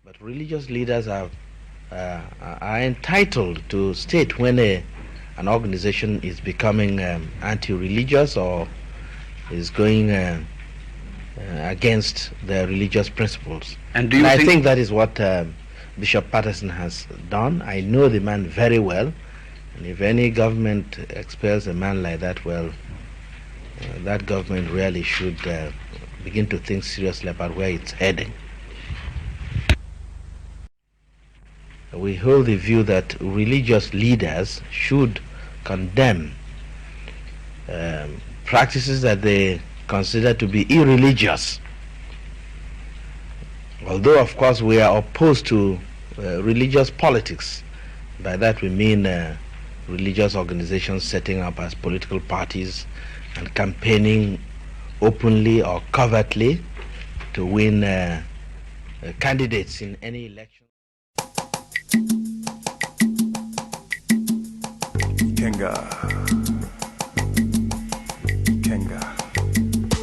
But religious leaders are entitled to state when an organization is becoming anti-religious or is going against their religious principles. And I think that is what Bishop Patterson has done. I know the man very well, and if any government expels a man like that, well, that government really should begin to think seriously about where it's heading. We hold the view that religious leaders should condemn practices that they consider to be irreligious. Although, of course, we are opposed to religious politics. By that we mean religious organizations setting up as political parties and campaigning openly or covertly to win candidates in any election. Ikenga.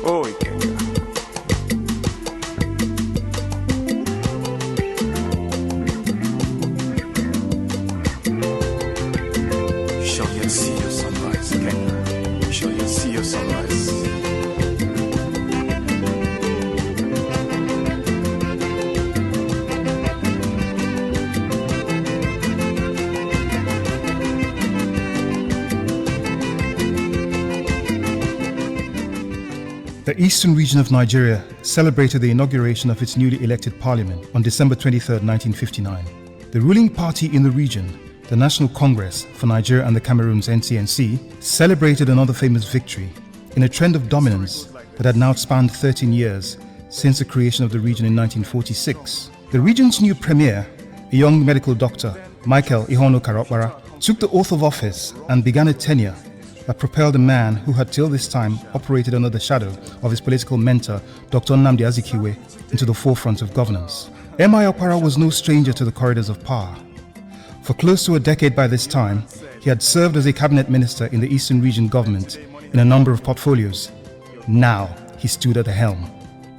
Oh, Ikenga. Shall yet see your sunrise, Ikenga. Shall yet see your sunrise. The eastern region of Nigeria celebrated the inauguration of its newly elected parliament on December 23, 1959. The ruling party in the region, the National Congress for Nigeria and the Cameroons (Ncnc), celebrated another famous victory in a trend of dominance that had now spanned 13 years since the creation of the region in 1946. The region's new premier, a young medical doctor, Michael Iheonukara Okpara, took the oath of office and began a tenure that propelled a man who had till this time operated under the shadow of his political mentor, Dr. Nnamdi Azikiwe, into the forefront of governance. M.I. Okpara was no stranger to the corridors of power. For close to a decade by this time, he had served as a cabinet minister in the Eastern Region government in a number of portfolios. Now he stood at the helm.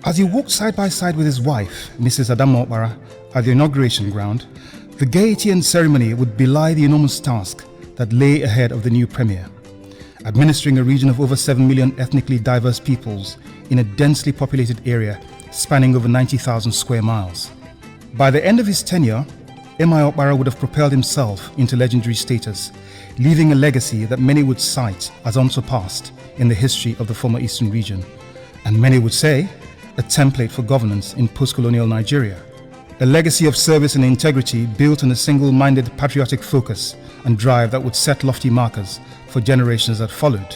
As he walked side by side with his wife, Mrs. Adamu Okpara, at the inauguration ground, the gaiety and ceremony would belie the enormous task that lay ahead of the new premier. Administering a region of over 7 million ethnically diverse peoples in a densely populated area spanning over 90,000 square miles. By the end of his tenure, M.I. Okpara would have propelled himself into legendary status, leaving a legacy that many would cite as unsurpassed in the history of the former Eastern region, and many would say a template for governance in post-colonial Nigeria. A legacy of service and integrity built on a single-minded patriotic focus and drive that would set lofty markers for generations that followed.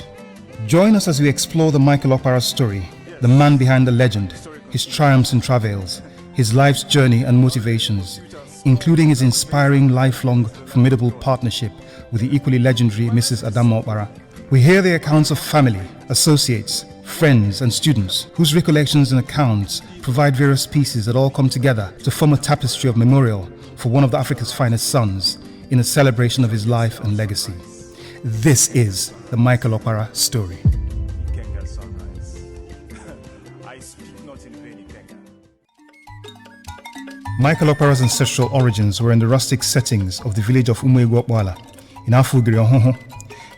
Join us as we explore the Michael Okpara story, the man behind the legend, his triumphs and travails, his life's journey and motivations, including his inspiring lifelong formidable partnership with the equally legendary Mrs. Adamu Okpara. We hear the accounts of family, associates, friends and students whose recollections and accounts provide various pieces that all come together to form a tapestry of memorial for one of Africa's finest sons in a celebration of his life and legacy. This is the Michael Okpara story. Michael Okpara's ancestral origins were in the rustic settings of the village of Umuegwu in Afugiri,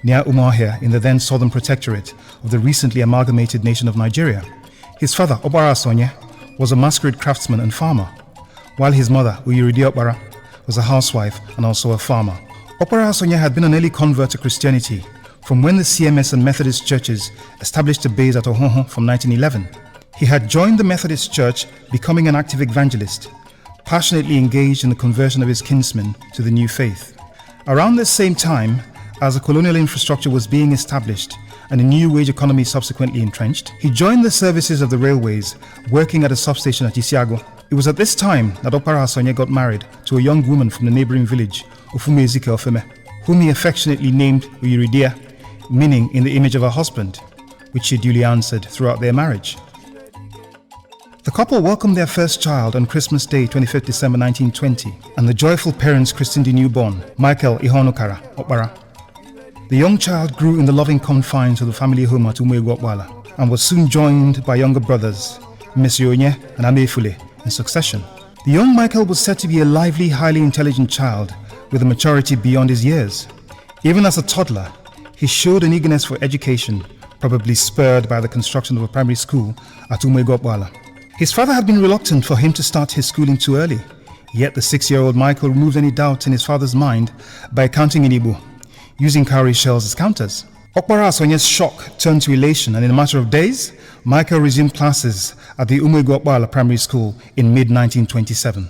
near Umuahia in the then Southern Protectorate of the recently amalgamated nation of Nigeria. His father, Okpara Sonye, was a masquerade craftsman and farmer, while his mother, Uyiridi Okpara, was a housewife and also a farmer. Okpara Sonye had been an early convert to Christianity from when the CMS and Methodist churches established a base at Ohoho from 1911. He had joined the Methodist Church, becoming an active evangelist, passionately engaged in the conversion of his kinsmen to the new faith. Around this same time, as a colonial infrastructure was being established and a new wage economy subsequently entrenched, he joined the services of the railways, working at a substation at Isiago. It was at this time that Okpara Sonye got married to a young woman from the neighboring village, Ofumezike, whom he affectionately named Uyiridia, meaning in the image of her husband, which she duly answered throughout their marriage. The couple welcomed their first child on Christmas Day, 25th December 1920, and the joyful parents christened the newborn, Michael Iheonukara Okpara. The young child grew in the loving confines of the family home at Umuegwu and was soon joined by younger brothers, Messi Onye and Amefule, in succession. The young Michael was said to be a lively, highly intelligent child with a maturity beyond his years. Even as a toddler, he showed an eagerness for education, probably spurred by the construction of a primary school at Okpara. His father had been reluctant for him to start his schooling too early, yet the 6-year-old Michael removed any doubt in his father's mind by counting in Igbo, using cowrie shells as counters. Okpara Asonye's shock turned to elation, and in a matter of days, Michael resumed classes at the Okpara Primary School in mid-1927.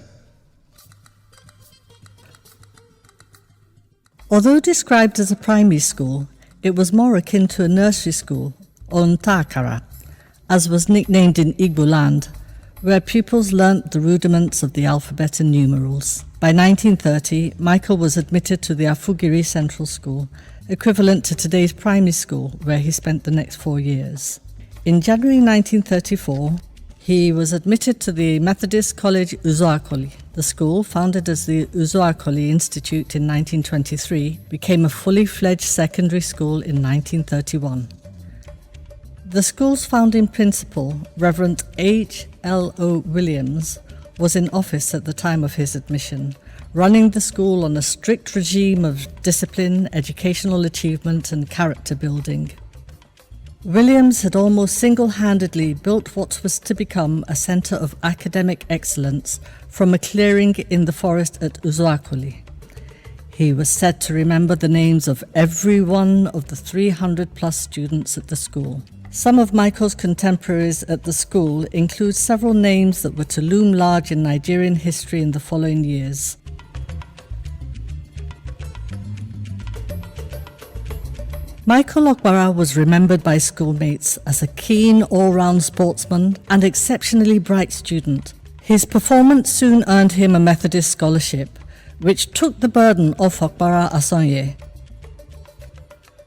Although described as a primary school, it was more akin to a nursery school, or Ntakara, as was nicknamed in Igbo land, where pupils learnt the rudiments of the alphabet and numerals. By 1930, Michael was admitted to the Afugiri Central School, equivalent to today's primary school, where he spent the next 4 years. In January 1934, he was admitted to the Methodist College Uzuakoli. The school, founded as the Uzuakoli Institute in 1923, became a fully fledged secondary school in 1931. The school's founding principal, Reverend H.L.O. Williams, was in office at the time of his admission, running the school on a strict regime of discipline, educational achievement, and character building. Williams had almost single-handedly built what was to become a centre of academic excellence from a clearing in the forest at Uzuakoli. He was said to remember the names of every one of the 300-plus students at the school. Some of Michael's contemporaries at the school include several names that were to loom large in Nigerian history in the following years. Michael Okpara was remembered by schoolmates as a keen all-round sportsman and exceptionally bright student. His performance soon earned him a Methodist scholarship, which took the burden off Okpara Asonye.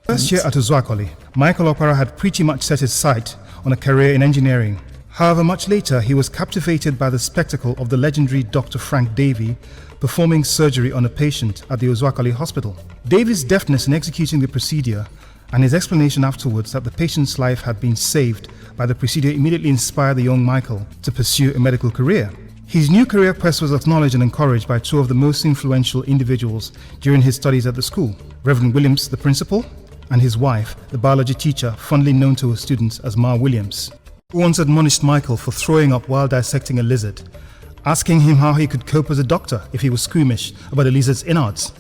First year at Uzuakoli, Michael Okpara had pretty much set his sight on a career in engineering. However, much later, he was captivated by the spectacle of the legendary Dr. Frank Davy performing surgery on a patient at the Uzuakoli hospital. Davy's deftness in executing the procedure and his explanation afterwards that the patient's life had been saved by the procedure immediately inspired the young Michael to pursue a medical career. His new career quest was acknowledged and encouraged by two of the most influential individuals during his studies at the school, Reverend Williams, the principal, and his wife, the biology teacher, fondly known to her students as Ma Williams, who once admonished Michael for throwing up while dissecting a lizard, asking him how he could cope as a doctor if he was squeamish about a lizard's innards.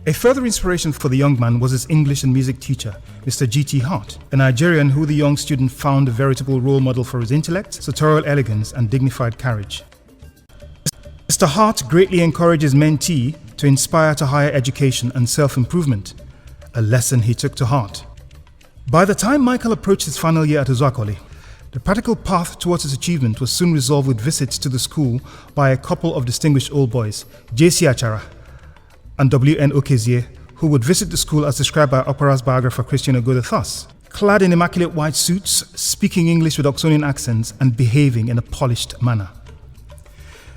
A further inspiration for the young man was his English and music teacher, Mr. G.T. Hart, a Nigerian who the young student found a veritable role model for his intellect, sartorial elegance, and dignified carriage. Mr. Hart greatly encouraged his mentee to inspire to higher education and self-improvement, a lesson he took to heart. By the time Michael approached his final year at Uzuakoli, the practical path towards his achievement was soon resolved with visits to the school by a couple of distinguished old boys, J.C. Achara and W.N. Okezie, who would visit the school as described by Okpara's biographer Christian Ogoda thus: clad in immaculate white suits, speaking English with Oxonian accents, and behaving in a polished manner.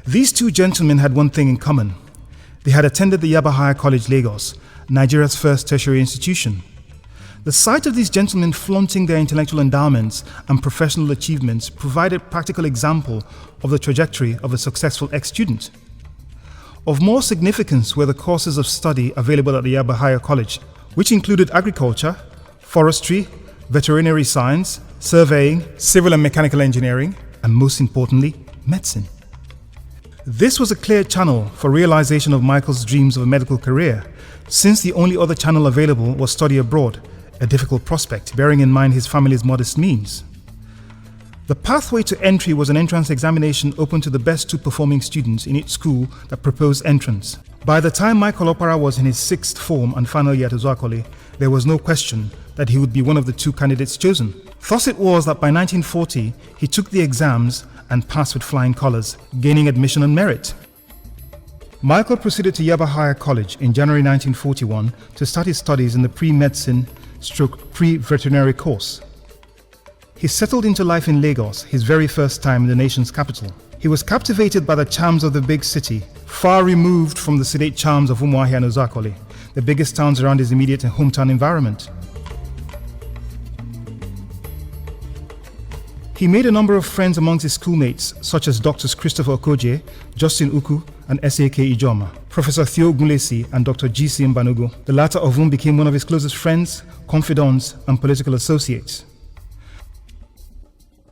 These two gentlemen had one thing in common. They had attended the Yaba Higher College, Lagos, Nigeria's first tertiary institution. The sight of these gentlemen flaunting their intellectual endowments and professional achievements provided practical example of the trajectory of a successful ex-student. Of more significance were the courses of study available at the Yaba Higher College, which included agriculture, forestry, veterinary science, surveying, civil and mechanical engineering, and most importantly, medicine. This was a clear channel for realization of Michael's dreams of a medical career, since the only other channel available was study abroad, a difficult prospect, bearing in mind his family's modest means. The pathway to entry was an entrance examination open to the best two performing students in each school that proposed entrance. By the time Michael Okpara was in his 6th form and final year at Uzuakoli, there was no question that he would be one of the two candidates chosen. Thus it was that by 1940, he took the exams and passed with flying colours, gaining admission on merit. Michael proceeded to Yaba Higher College in January 1941 to start his studies in the pre-medicine/pre-veterinary course. He settled into life in Lagos, his very first time in the nation's capital. He was captivated by the charms of the big city, far removed from the sedate charms of Umuahia and Uzuakoli, the biggest towns around his immediate hometown environment. He made a number of friends amongst his schoolmates, such as Drs. Christopher Okoje, Justin Uku, and S.A.K. Ijoma, Professor Theo Gunlesi, and Dr. G.C. Mbanogo, the latter of whom became one of his closest friends, confidants, and political associates.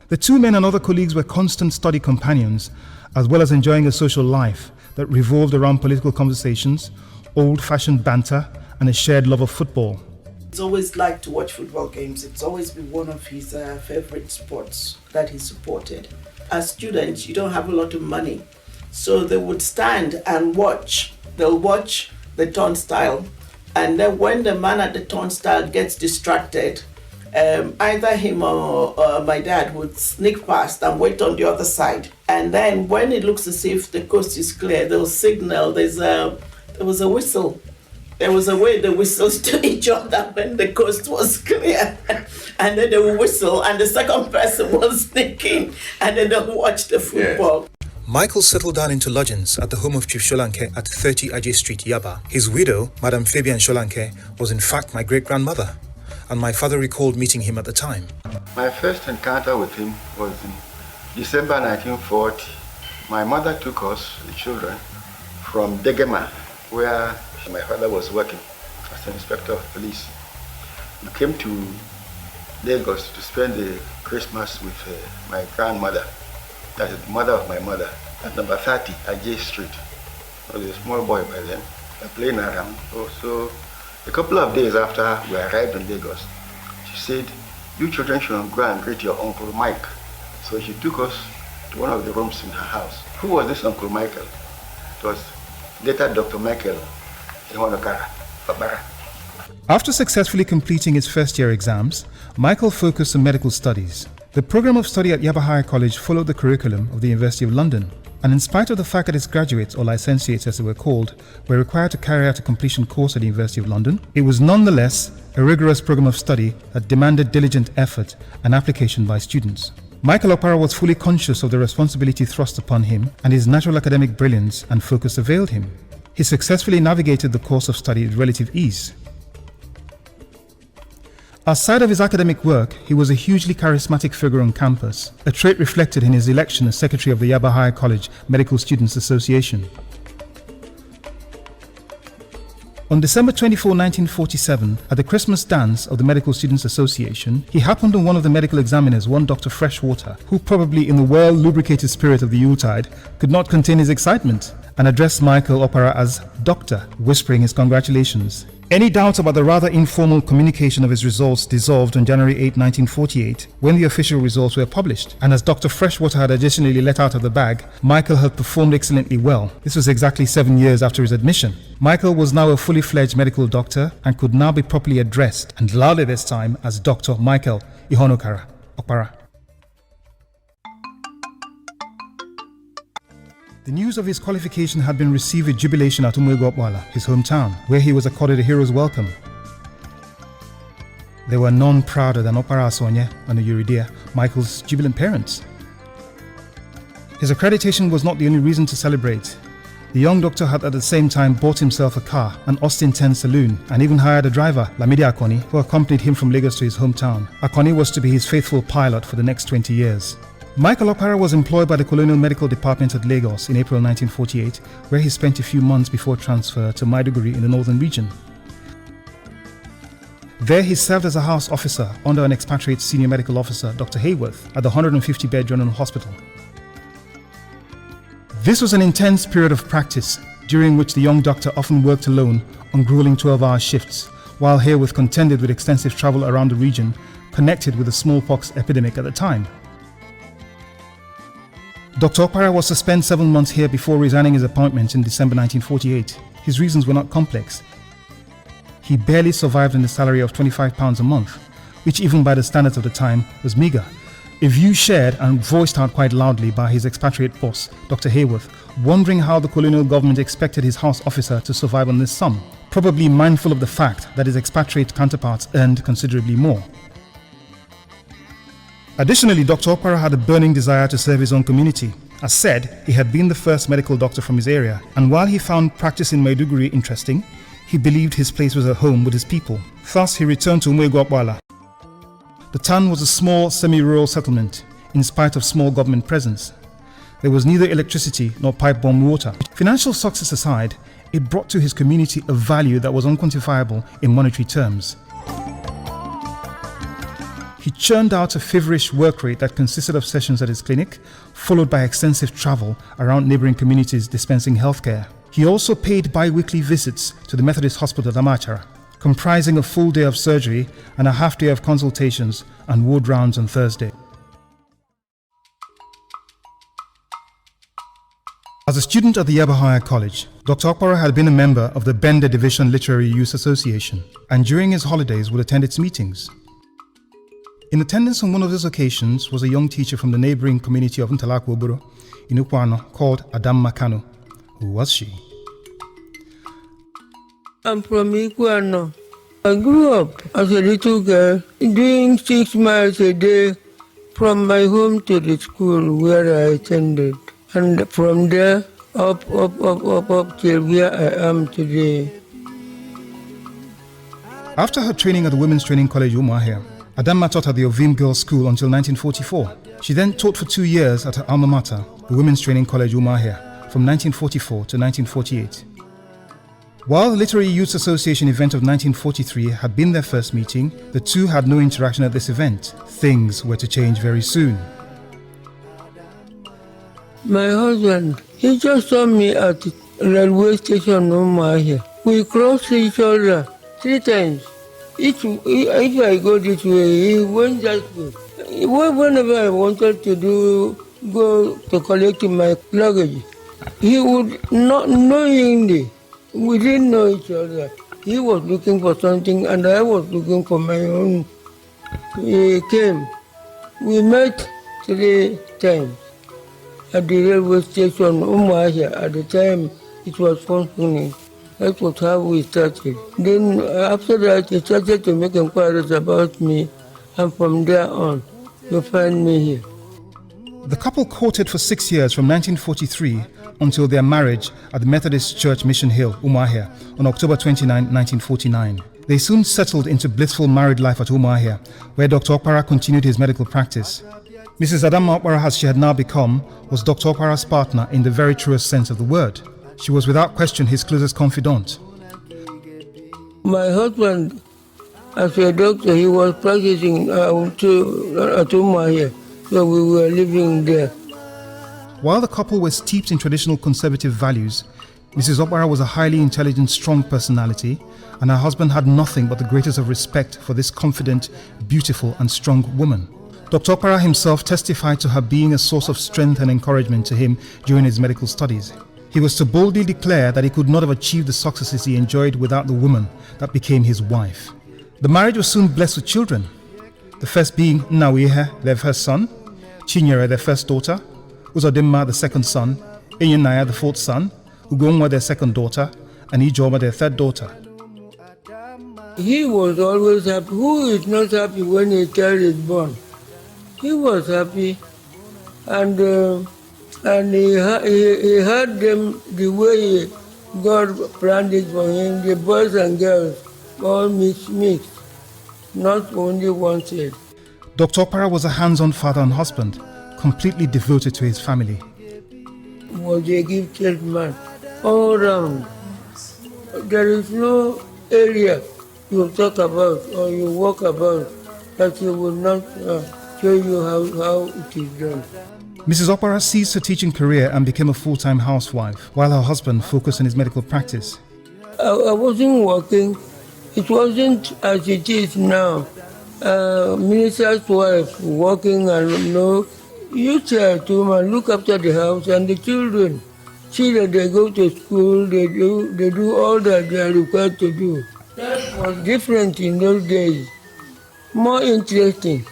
The two men and other colleagues were constant study companions, as well as enjoying a social life that revolved around political conversations, old-fashioned banter, and a shared love of football. He's always liked to watch football games. It's always been one of his favorite sports that he supported. As students, you don't have a lot of money, so they would stand and watch. They'll watch the turnstile, and then when the man at the turnstile gets distracted, either him or my dad would sneak past and wait on the other side. And then when it looks as if the coast is clear, they'll signal. There was a whistle. There was a way they whistled to each other when the coast was clear. And then they would whistle, and the second person was sneaking, and then they'll watch the football. Yeah. Michael settled down into lodgings at the home of Chief Sholanke at 30 Ajay Street, Yaba. His widow, Madam Fabian Sholanke, was in fact my great-grandmother, and my father recalled meeting him at the time. My first encounter with him was in December 1940. My mother took us, the children, from Degema, where my father was working as an inspector of police. We came to Lagos to spend the Christmas with my grandmother, that is the mother of my mother, at number 30 Ajay Street. I was a small boy by then, playing around. So a couple of days after we arrived in Lagos, she said, "You children should go and greet your Uncle Mike." So she took us to one of the rooms in her house. Who was this Uncle Michael? It was later Dr. Michael Iheonukara Okpara. After successfully completing his first-year exams, Michael focused on medical studies. The program of study at Yaba High College followed the curriculum of the University of London, and in spite of the fact that its graduates, or licentiates as they were called, were required to carry out a completion course at the University of London, it was nonetheless a rigorous program of study that demanded diligent effort and application by students. Michael Okpara was fully conscious of the responsibility thrust upon him, and his natural academic brilliance and focus availed him. He successfully navigated the course of study with relative ease. Outside of his academic work, he was a hugely charismatic figure on campus, a trait reflected in his election as secretary of the Yaba High College Medical Students Association. On December 24, 1947, at the Christmas dance of the Medical Students Association, he happened on one of the medical examiners, one Dr. Freshwater, who probably in the well-lubricated spirit of the Yuletide could not contain his excitement, and addressed Michael Okpara as Doctor, whispering his congratulations. Any doubt about the rather informal communication of his results dissolved on January 8, 1948, when the official results were published. And as Dr. Freshwater had additionally let out of the bag, Michael had performed excellently well. This was exactly 7 years after his admission. Michael was now a fully fledged medical doctor and could now be properly addressed, and loudly this time, as Dr. Michael Iheonukara Okpara. The news of his qualification had been received with jubilation at Ugonabo, his hometown, where he was accorded a hero's welcome. There were none prouder than Okpara Asonye and Uyuridia, Michael's jubilant parents. His accreditation was not the only reason to celebrate. The young doctor had at the same time bought himself a car, an Austin 10 saloon, and even hired a driver, Lamidi Akoni, who accompanied him from Lagos to his hometown. Akoni was to be his faithful pilot for the next 20 years. Michael Okpara was employed by the Colonial Medical Department at Lagos in April 1948, where he spent a few months before transfer to Maiduguri in the northern region. There he served as a house officer under an expatriate senior medical officer, Dr. Hayworth, at the 150-bed General Hospital. This was an intense period of practice, during which the young doctor often worked alone on grueling 12-hour shifts, while Hayworth contended with extensive travel around the region, connected with the smallpox epidemic at the time. Dr. Okpara was to spend 7 months here before resigning his appointment in December 1948. His reasons were not complex. He barely survived on a salary of £25 a month, which even by the standards of the time was meagre. A view shared and voiced out quite loudly by his expatriate boss, Dr. Hayworth, wondering how the colonial government expected his house officer to survive on this sum, probably mindful of the fact that his expatriate counterparts earned considerably more. Additionally, Dr. Okpara had a burning desire to serve his own community. As said, he had been the first medical doctor from his area, and while he found practice in Maiduguri interesting, he believed his place was at home with his people. Thus, he returned to Ugonabo. The town was a small, semi-rural settlement. in spite of small government presence. There was neither electricity nor pipe-bomb water. Financial success aside, it brought to his community a value that was unquantifiable in monetary terms. He churned out a feverish work rate that consisted of sessions at his clinic, followed by extensive travel around neighboring communities dispensing healthcare. He also paid bi-weekly visits to the Methodist Hospital at Amachara, comprising a full day of surgery and a half day of consultations and ward rounds on Thursday. As a student at the Yaba College, Dr. Okpara had been a member of the Bende Division Literary Youth Association, and during his holidays would attend its meetings. In attendance on one of those occasions was a young teacher from the neighboring community of Ntalakwoboro in Ukwano called Adam Makano. Who was she? I'm from Ukwano. I grew up as a little girl doing 6 miles a day from my home to the school where I attended. And from there, up till where I am today. After her training at the Women's Training College Umuahia, Adamma taught at the Ovim Girls' School until 1944. She then taught for 2 years at her alma mater, the Women's Training College Umuahia, from 1944 to 1948. While the Literary Youth Association event of 1943 had been their first meeting, the two had no interaction at this event. Things were to change very soon. My husband, he just saw me at the railway station Umuahia. We crossed each other 3 times. If I go this way, he went that way. Whenever I wanted to go to collect my luggage, he would not knowingly, we didn't know each other. He was looking for something and I was looking for my own. He came. We met 3 times at the railway station Umuahia. At the time, it was functioning. That was how we started. Then after that, he started to make inquiries about me, and from there on, you find me here. The couple courted for 6 years from 1943 until their marriage at the Methodist Church Mission Hill, Umuahia, on October 29, 1949. They soon settled into blissful married life at Umuahia, where Dr. Okpara continued his medical practice. Mrs. Adamma Okpara, as she had now become, was Dr. Okpara's partner in the very truest sense of the word. She was without question his closest confidant. My husband, as a doctor, he was practicing at Umuahia, so we were living there. While the couple were steeped in traditional conservative values, Mrs. Okpara was a highly intelligent, strong personality, and her husband had nothing but the greatest of respect for this confident, beautiful, and strong woman. Dr. Okpara himself testified to her being a source of strength and encouragement to him during his medical studies. He was to boldly declare that he could not have achieved the successes he enjoyed without the woman that became his wife. The marriage was soon blessed with children, the first being Nnawihe, their first son, Chinyere, their first daughter, Uzodimma, the second son, Enyenaya, the fourth son, Ugonwa, their second daughter, and Ijoma, their third daughter. He was always happy. Who is not happy when a child is born? He was happy, and he had them the way God planned it for him, the boys and girls, all mixed, not only one sex. Dr. Okpara was a hands-on father and husband, completely devoted to his family. He was a gifted man, all round. There is no area you talk about or you walk about that he will not show you how it is done. Mrs. Okpara ceased her teaching career and became a full-time housewife, while her husband focused on his medical practice. I wasn't working. It wasn't as it is now. Minister's wife working and you try to look after the house and the children. See that they go to school, they do all that they are required to do. That was different in those days, more interesting.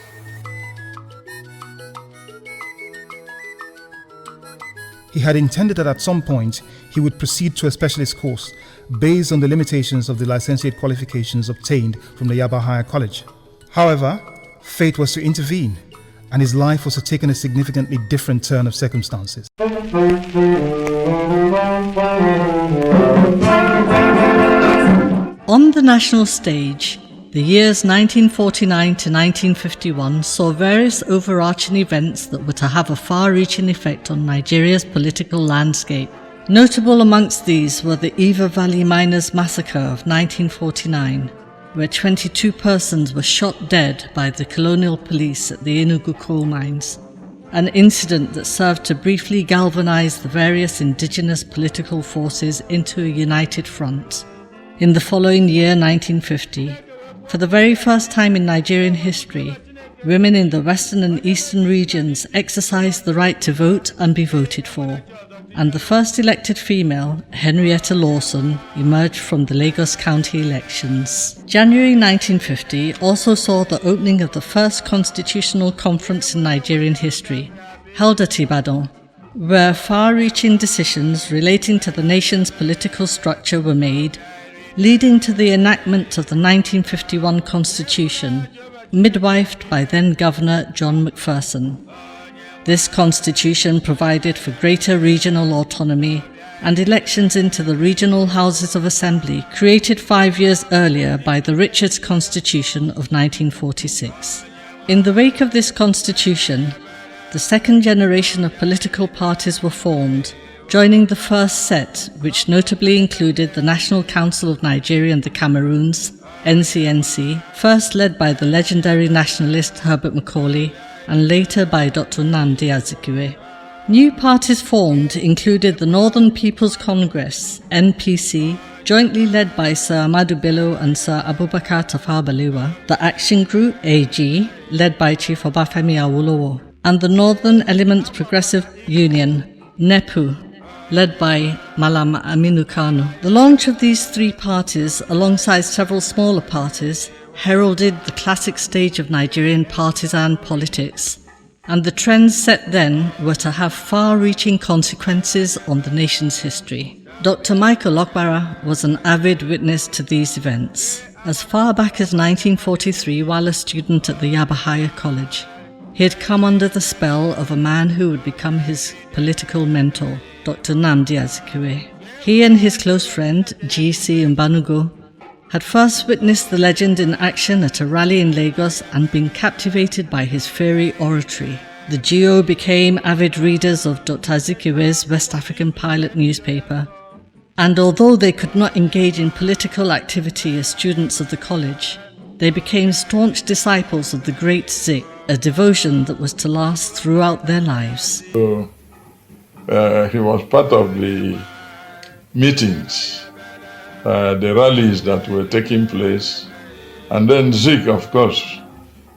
He had intended that at some point he would proceed to a specialist course based on the limitations of the licentiate qualifications obtained from the Yaba Higher College. However, fate was to intervene, and his life was to take in a significantly different turn of circumstances. On the national stage, The years 1949 to 1951 saw various overarching events that were to have a far-reaching effect on Nigeria's political landscape. Notable amongst these were the Eva Valley Miners Massacre of 1949, where 22 persons were shot dead by the colonial police at the Enugu coal mines, an incident that served to briefly galvanize the various indigenous political forces into a united front. In the following year, 1950, for the very first time in Nigerian history, women in the western and eastern regions exercised the right to vote and be voted for, and the first elected female, Henrietta Lawson, emerged from the Lagos County elections. January 1950 also saw the opening of the first constitutional conference in Nigerian history, held at Ibadan, where far-reaching decisions relating to the nation's political structure were made, leading to the enactment of the 1951 Constitution, midwifed by then-Governor John McPherson. This constitution provided for greater regional autonomy and elections into the regional houses of assembly created 5 years earlier by the Richards Constitution of 1946. In the wake of this constitution, the second generation of political parties were formed, joining the first set, which notably included the National Council of Nigeria and the Cameroons, Ncnc, first led by the legendary nationalist Herbert Macaulay, and later by Dr Nnamdi Azikiwe. New parties formed included the Northern People's Congress, NPC, jointly led by Sir Ahmadu Bello and Sir Abubakar Tafawa Balewa, the Action Group, AG, led by Chief Obafemi Awolowo, and the Northern Elements Progressive Union, NEPU, led by Malam Aminu Kano. The launch of these three parties, alongside several smaller parties, heralded the classic stage of Nigerian partisan politics, and the trends set then were to have far-reaching consequences on the nation's history. Dr Michael Okpara was an avid witness to these events. As far back as 1943, while a student at the Yaba Higher College, he had come under the spell of a man who would become his political mentor, Dr Nnamdi Azikiwe. He and his close friend, G.C. Mbanugo, had first witnessed the legend in action at a rally in Lagos and been captivated by his fiery oratory. The duo became avid readers of Dr. Azikiwe's West African Pilot newspaper, and although they could not engage in political activity as students of the college, they became staunch disciples of the great Zik, a devotion that was to last throughout their lives. So, he was part of the meetings, the rallies that were taking place, and then Zik, of course,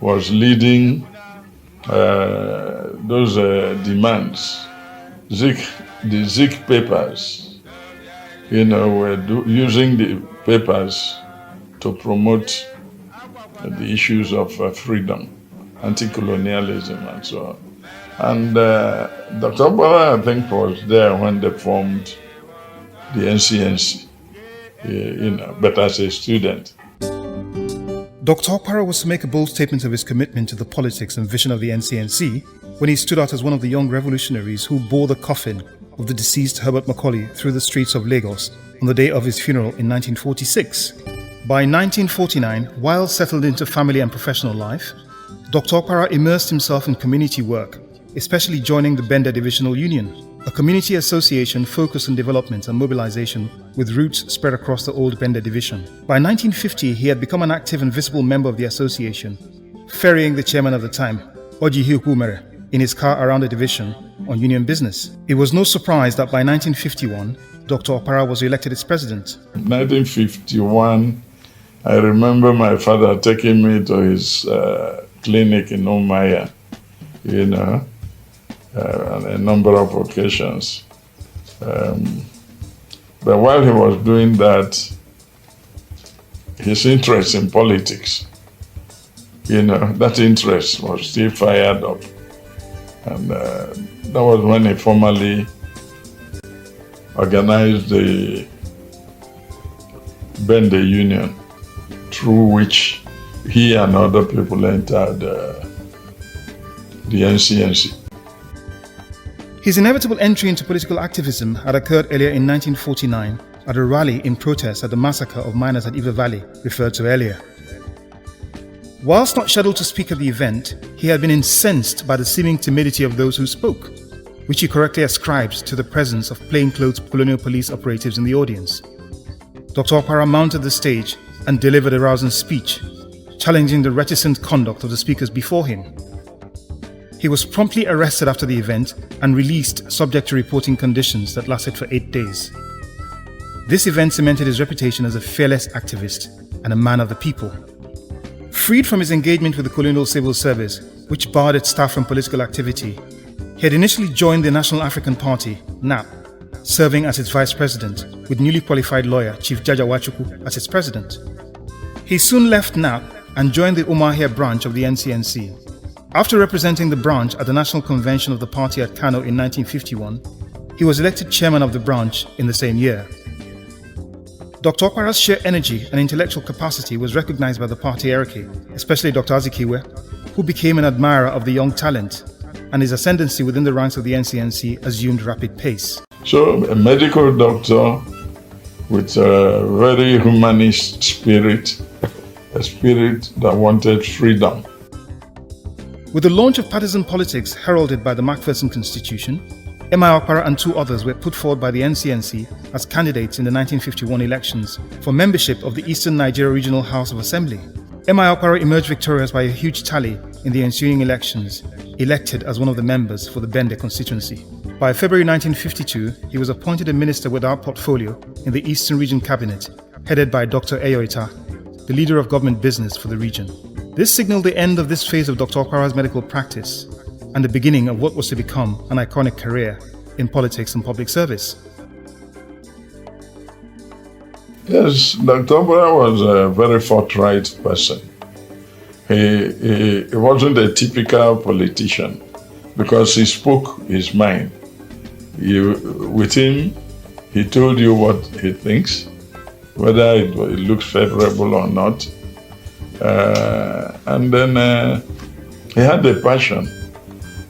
was leading those demands. The Zik papers, were using the papers to promote the issues of freedom, anti-colonialism, and so on. And Dr. Okpara, I think, was there when they formed the Ncnc. But as a student. Dr. Okpara was to make a bold statement of his commitment to the politics and vision of the Ncnc when he stood out as one of the young revolutionaries who bore the coffin of the deceased Herbert Macaulay through the streets of Lagos on the day of his funeral in 1946. By 1949, while settled into family and professional life, Dr. Okpara immersed himself in community work, especially joining the Bender Divisional Union, a community association focused on development and mobilization with roots spread across the old Bender division. By 1950, he had become an active and visible member of the association, ferrying the chairman of the time, Oji Chukwuemeka, in his car around the division on union business. It was no surprise that by 1951, Dr. Okpara was elected as president. In 1951, I remember my father taking me to his clinic in Umaya, on a number of occasions. But while he was doing that, his interest in politics, that interest was still fired up. And that was when he formally organized the Bender Union, through which he and other people entered the Ncnc. His inevitable entry into political activism had occurred earlier in 1949 at a rally in protest at the massacre of miners at Eva Valley, referred to earlier. Whilst not scheduled to speak at the event, he had been incensed by the seeming timidity of those who spoke, which he correctly ascribed to the presence of plainclothes colonial police operatives in the audience. Dr. Okpara mounted the stage and delivered a rousing speech, challenging the reticent conduct of the speakers before him. He was promptly arrested after the event and released subject to reporting conditions that lasted for 8 days. This event cemented his reputation as a fearless activist and a man of the people. Freed from his engagement with the colonial civil service, which barred its staff from political activity, he had initially joined the National African Party, NAP, serving as its vice president, with newly qualified lawyer Chief Jaja Nwachukwu as its president. He soon left NAP and joined the Umuahia branch of the Ncnc. After representing the branch at the National Convention of the party at Kano in 1951, he was elected chairman of the branch in the same year. Dr. Okpara's sheer energy and intellectual capacity was recognized by the party hierarchy, especially Dr. Azikiwe, who became an admirer of the young talent, and his ascendancy within the ranks of the Ncnc assumed rapid pace. So, a medical doctor with a very humanist spirit, a spirit that wanted freedom. With the launch of partisan politics heralded by the Macpherson Constitution, M.I. Okpara and 2 others were put forward by the Ncnc as candidates in the 1951 elections for membership of the Eastern Nigeria Regional House of Assembly. M.I. Okpara emerged victorious by a huge tally in the ensuing elections, elected as one of the members for the Bende constituency. By February 1952, he was appointed a minister without portfolio in the Eastern Region Cabinet, headed by Dr. Iheonukara, the leader of government business for the region. This signaled the end of this phase of Dr. Okpara's medical practice and the beginning of what was to become an iconic career in politics and public service. Yes, Dr. Okpara was a very forthright person. He wasn't a typical politician because he spoke his mind. With him, he told you what he thinks, whether it looks favorable or not. And then he had a passion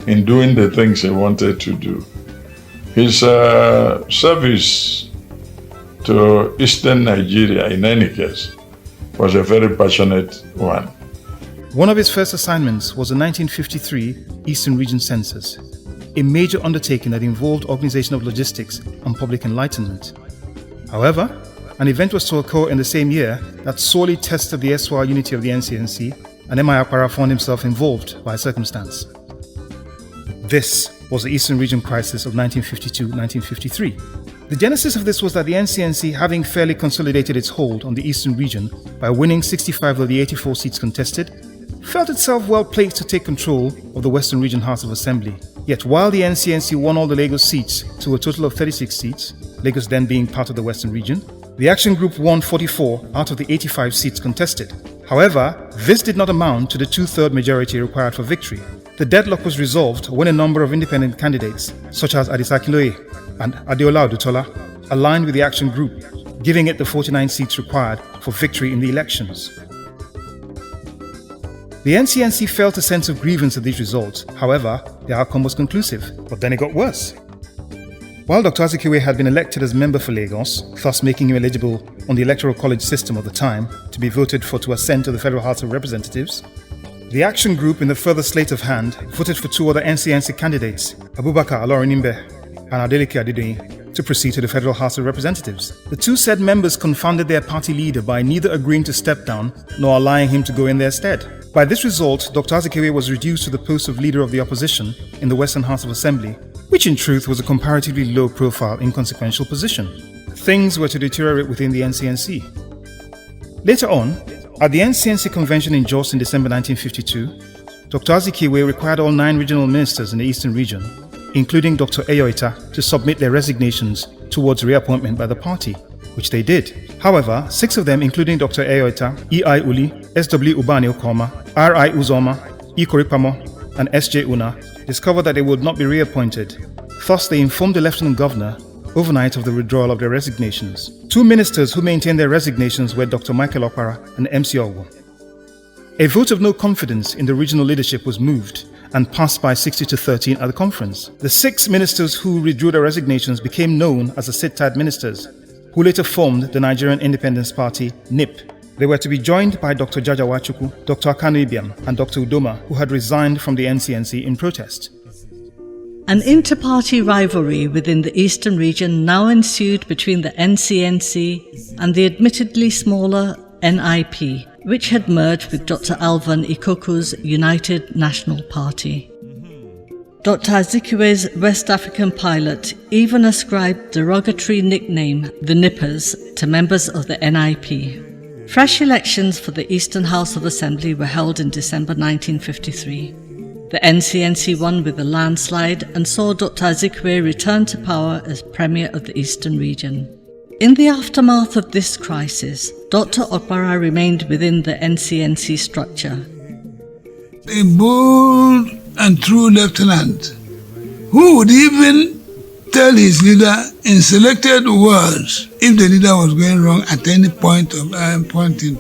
in doing the things he wanted to do. His service to Eastern Nigeria, in any case, was a very passionate one. One of his first assignments was the 1953 Eastern Region Census, a major undertaking that involved organization of logistics and public enlightenment. However, an event was to occur in the same year that sorely tested the erstwhile unity of the Ncnc, and M.I. Okpara found himself involved by circumstance. This was the Eastern Region Crisis of 1952-1953. The genesis of this was that the Ncnc, having fairly consolidated its hold on the Eastern Region by winning 65 of the 84 seats contested, felt itself well placed to take control of the Western Region House of Assembly. Yet while the Ncnc won all the Lagos seats to a total of 36 seats, Lagos then being part of the Western Region, the Action Group won 44 out of the 85 seats contested. However, this did not amount to the 2/3 majority required for victory. The deadlock was resolved when a number of independent candidates, such as Adisa Akinloye and Adeola Odutola, aligned with the Action Group, giving it the 49 seats required for victory in the elections. The Ncnc felt a sense of grievance at these results. However, the outcome was conclusive, but then it got worse. While Dr. Azikiwe had been elected as member for Lagos, thus making him eligible on the electoral college system of the time to be voted for to ascend to the Federal House of Representatives, the Action Group in the further slate of hand voted for 2 other Ncnc candidates, Abubakar Alorinimbe and Adeleke Adedoyin, to proceed to the Federal House of Representatives. The 2 said members confounded their party leader by neither agreeing to step down nor allowing him to go in their stead. By this result, Dr. Azikiwe was reduced to the post of leader of the opposition in the Western House of Assembly, which in truth was a comparatively low-profile, inconsequential position. Things were to deteriorate within the Ncnc. Later on, at the Ncnc convention in Jos in December 1952, Dr. Azikiwe required all 9 regional ministers in the Eastern region, including Dr. Iheonukara, to submit their resignations towards reappointment by the party, which they did. However, 6 of them, including Dr. Iheonukara, E.I. Uli, S.W. Ubani Okoma, R.I. Uzoma, E. Koripamo, and S.J. Una, discovered that they would not be reappointed. Thus, they informed the Lieutenant Governor overnight of the withdrawal of their resignations. 2 ministers who maintained their resignations were Dr. Michael Okpara and MC Ogwo. A vote of no confidence in the regional leadership was moved and passed by 60-13 at the conference. The 6 ministers who withdrew their resignations became known as the Acetate Ministers, who later formed the Nigerian Independence Party, NIP, They were to be joined by Dr. Jajawachukwu, Dr. Akanuibiam, and Dr. Udoma, who had resigned from the Ncnc in protest. An inter-party rivalry within the eastern region now ensued between the Ncnc and the admittedly smaller NIP, which had merged with Dr. Alvan Ikoku's United National Party. Dr. Azikiwe's West African pilot even ascribed derogatory nickname, the Nippers, to members of the NIP. Fresh elections for the Eastern House of Assembly were held in December 1953. The Ncnc won with a landslide and saw Dr. Azikiwe return to power as Premier of the Eastern region. In the aftermath of this crisis, Dr. Okpara remained within the Ncnc structure. A bold and true lieutenant who would even tell his leader in selected words if the leader was going wrong at any point in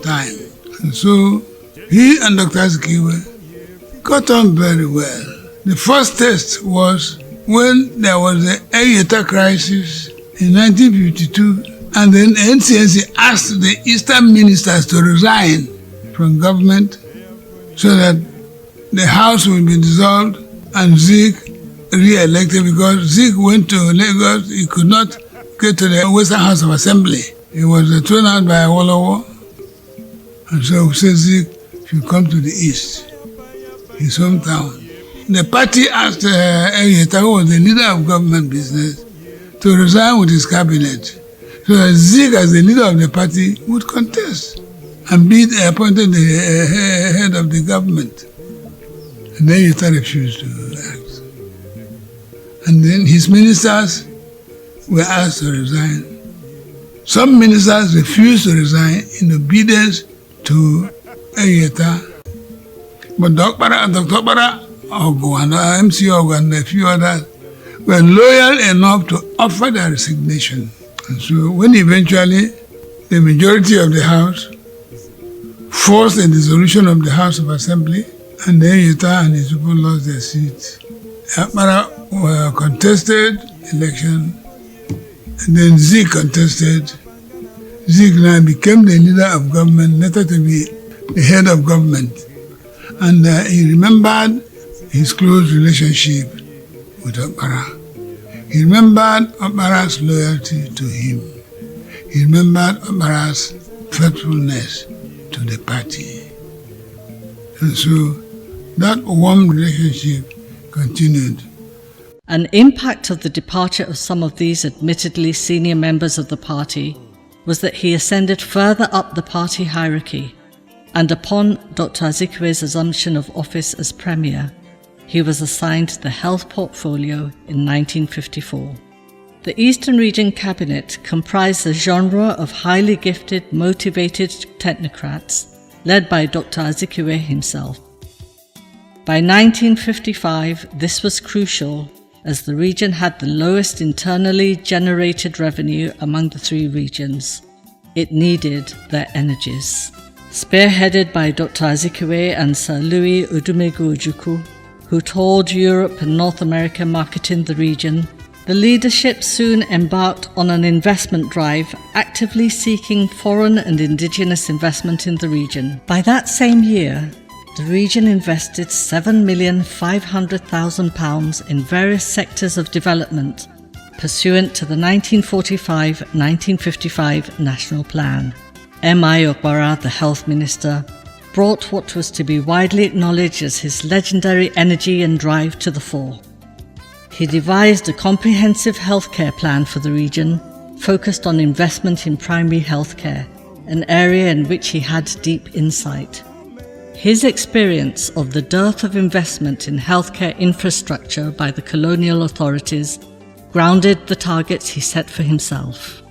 time. And so he and Dr. Azikiwe got on very well. The first test was when there was the Eyeta crisis in 1952, and then Ncnc asked the Eastern ministers to resign from government so that the House will be dissolved and Zik re-elected, because Zik went to Lagos. He could not get to the Western House of Assembly. He was thrown out by Awolowo, and so Zik should come to the East, his hometown. The party asked Eyeta, who was the leader of government business, to resign with his cabinet, so that Zik, as the leader of the party, would contest and be appointed the head of the government. And then Eyeta refused to act. And then his ministers were asked to resign. Some ministers refused to resign in obedience to Eyeta. But Dr. Okpara, Ogo, and MC Ogo, and a few others were loyal enough to offer their resignation. And so when eventually the majority of the House forced a dissolution of the House of Assembly, and then Eyeta and his people lost their seats. Okpara contested election, and then Zik contested. Zik now became the leader of government, later to be the head of government. And he remembered his close relationship with Okpara. He remembered Okpara's loyalty to him. He remembered Okpara's faithfulness to the party. And so that warm relationship continued. An impact of the departure of some of these admittedly senior members of the party was that he ascended further up the party hierarchy, and upon Dr. Azikiwe's assumption of office as Premier, he was assigned the health portfolio in 1954. The Eastern Region Cabinet comprised a genre of highly gifted, motivated technocrats led by Dr. Azikiwe himself. By 1955, this was crucial as the region had the lowest internally generated revenue among the three regions. It needed their energies. Spearheaded by Dr. Azikiwe and Sir Louis Ogochukwu, who toured Europe and North America marketing the region, the leadership soon embarked on an investment drive, actively seeking foreign and indigenous investment in the region. By that same year, the region invested £7,500,000 in various sectors of development, pursuant to the 1945-1955 National Plan. M.I. Okpara, the Health Minister, brought what was to be widely acknowledged as his legendary energy and drive to the fore. He devised a comprehensive healthcare plan for the region, focused on investment in primary healthcare, an area in which he had deep insight. His experience of the dearth of investment in healthcare infrastructure by the colonial authorities grounded the targets he set for himself.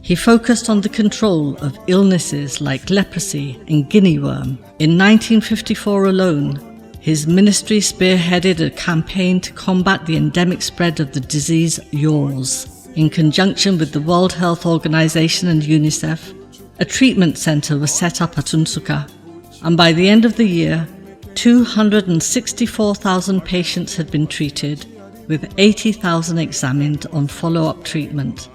He focused on the control of illnesses like leprosy and guinea worm. In 1954 alone, his ministry spearheaded a campaign to combat the endemic spread of the disease yaws. In conjunction with the World Health Organization and UNICEF, a treatment center was set up at Nsukka, and by the end of the year, 264,000 patients had been treated, with 80,000 examined on follow-up treatment,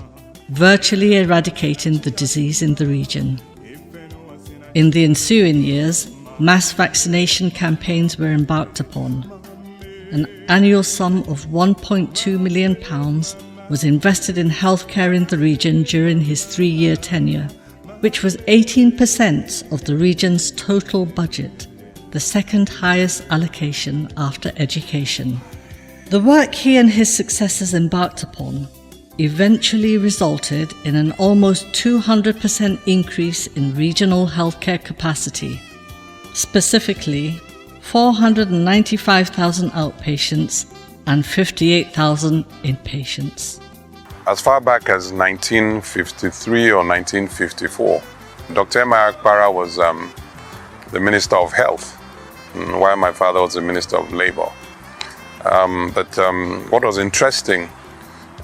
virtually eradicating the disease in the region. In the ensuing years, mass vaccination campaigns were embarked upon. An annual sum of £1.2 million was invested in healthcare in the region during his 3-year tenure, which was 18% of the region's total budget, the second highest allocation after education. The work he and his successors embarked upon eventually resulted in an almost 200% increase in regional healthcare capacity, specifically 495,000 outpatients and 58,000 inpatients. As far back as 1953 or 1954, Dr. Michael Okpara was the Minister of Health, while my father was the Minister of Labor. But what was interesting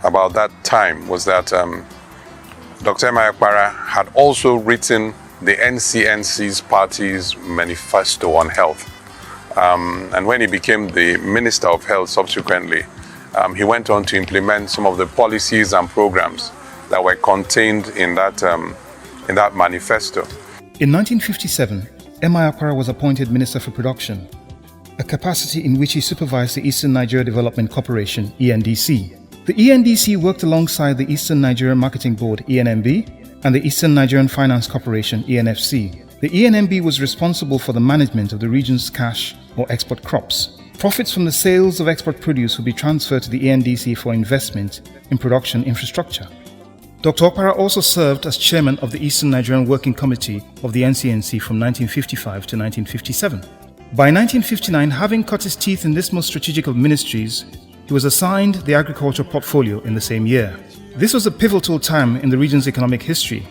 about that time was that Dr. Michael Okpara had also written the Ncnc's party's manifesto on health. And when he became the Minister of Health subsequently, he went on to implement some of the policies and programs that were contained in that manifesto. In 1957, M.I. Okpara was appointed Minister for Production, a capacity in which he supervised the Eastern Nigeria Development Corporation, ENDC. The ENDC worked alongside the Eastern Nigerian Marketing Board, ENMB, and the Eastern Nigerian Finance Corporation, ENFC. The ENMB was responsible for the management of the region's cash or export crops. Profits from the sales of export produce would be transferred to the ENDC for investment in production infrastructure. Dr. Okpara also served as chairman of the Eastern Nigerian Working Committee of the Ncnc from 1955 to 1957. By 1959, having cut his teeth in this most strategic of ministries, he was assigned the agriculture portfolio in the same year. This was a pivotal time in the region's economic history.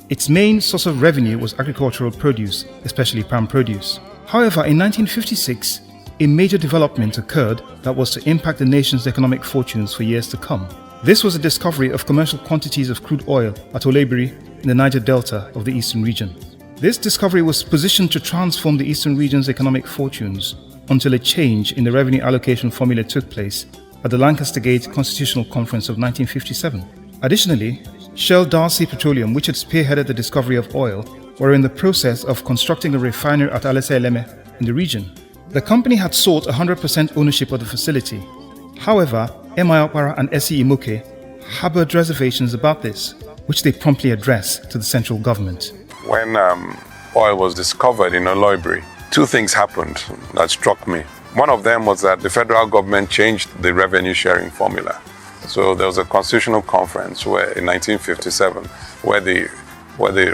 Its main source of revenue was agricultural produce, especially palm produce. However, in 1956, a major development occurred that was to impact the nation's economic fortunes for years to come. This was the discovery of commercial quantities of crude oil at Olebiri in the Niger Delta of the eastern region. This discovery was positioned to transform the eastern region's economic fortunes until a change in the revenue allocation formula took place at the Lancaster Gate Constitutional Conference of 1957. Additionally, Shell Darcy Petroleum, which had spearheaded the discovery of oil, were in the process of constructing a refinery at Alesa Eleme in the region. The company had sought 100% ownership of the facility. However, M.I. Okpara and S.E. Imoke harbored reservations about this, which they promptly addressed to the central government. When oil was discovered in Olebiri, two things happened that struck me. One of them was that the federal government changed the revenue sharing formula. So there was a constitutional conference where in 1957 where the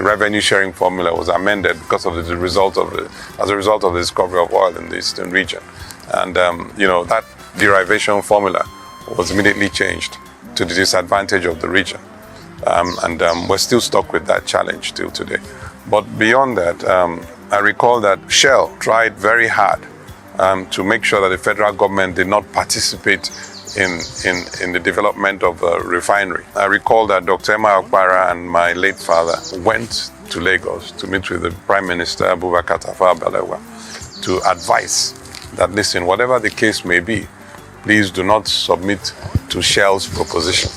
revenue sharing formula was amended because of as a result of the discovery of oil in the eastern region. And that derivation formula was immediately changed to the disadvantage of the region. We're still stuck with that challenge till today. But beyond that, I recall that Shell tried very hard to make sure that the federal government did not participate in the development of a refinery. I recall that Dr. Michael Okpara and my late father went to Lagos to meet with the Prime Minister Abubakar Tafawa Balewa to advise that, listen, whatever the case may be, please do not submit to Shell's proposition.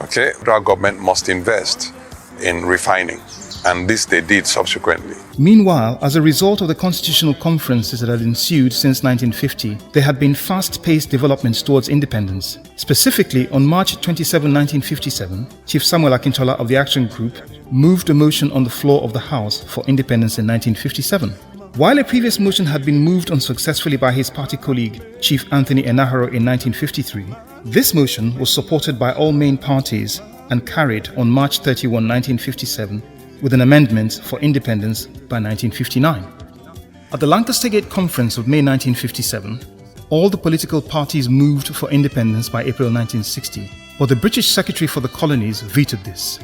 Okay, the federal government must invest in refining, and this they did subsequently. Meanwhile, as a result of the constitutional conferences that had ensued since 1950, there had been fast-paced developments towards independence. Specifically, on March 27, 1957, Chief Samuel Akintola of the Action Group moved a motion on the floor of the House for independence in 1957. While a previous motion had been moved unsuccessfully by his party colleague, Chief Anthony Enahoro, in 1953, this motion was supported by all main parties and carried on March 31, 1957, with an amendment for independence by 1959. At the Lancaster Gate Conference of May 1957, all the political parties moved for independence by April 1960, but the British Secretary for the Colonies vetoed this.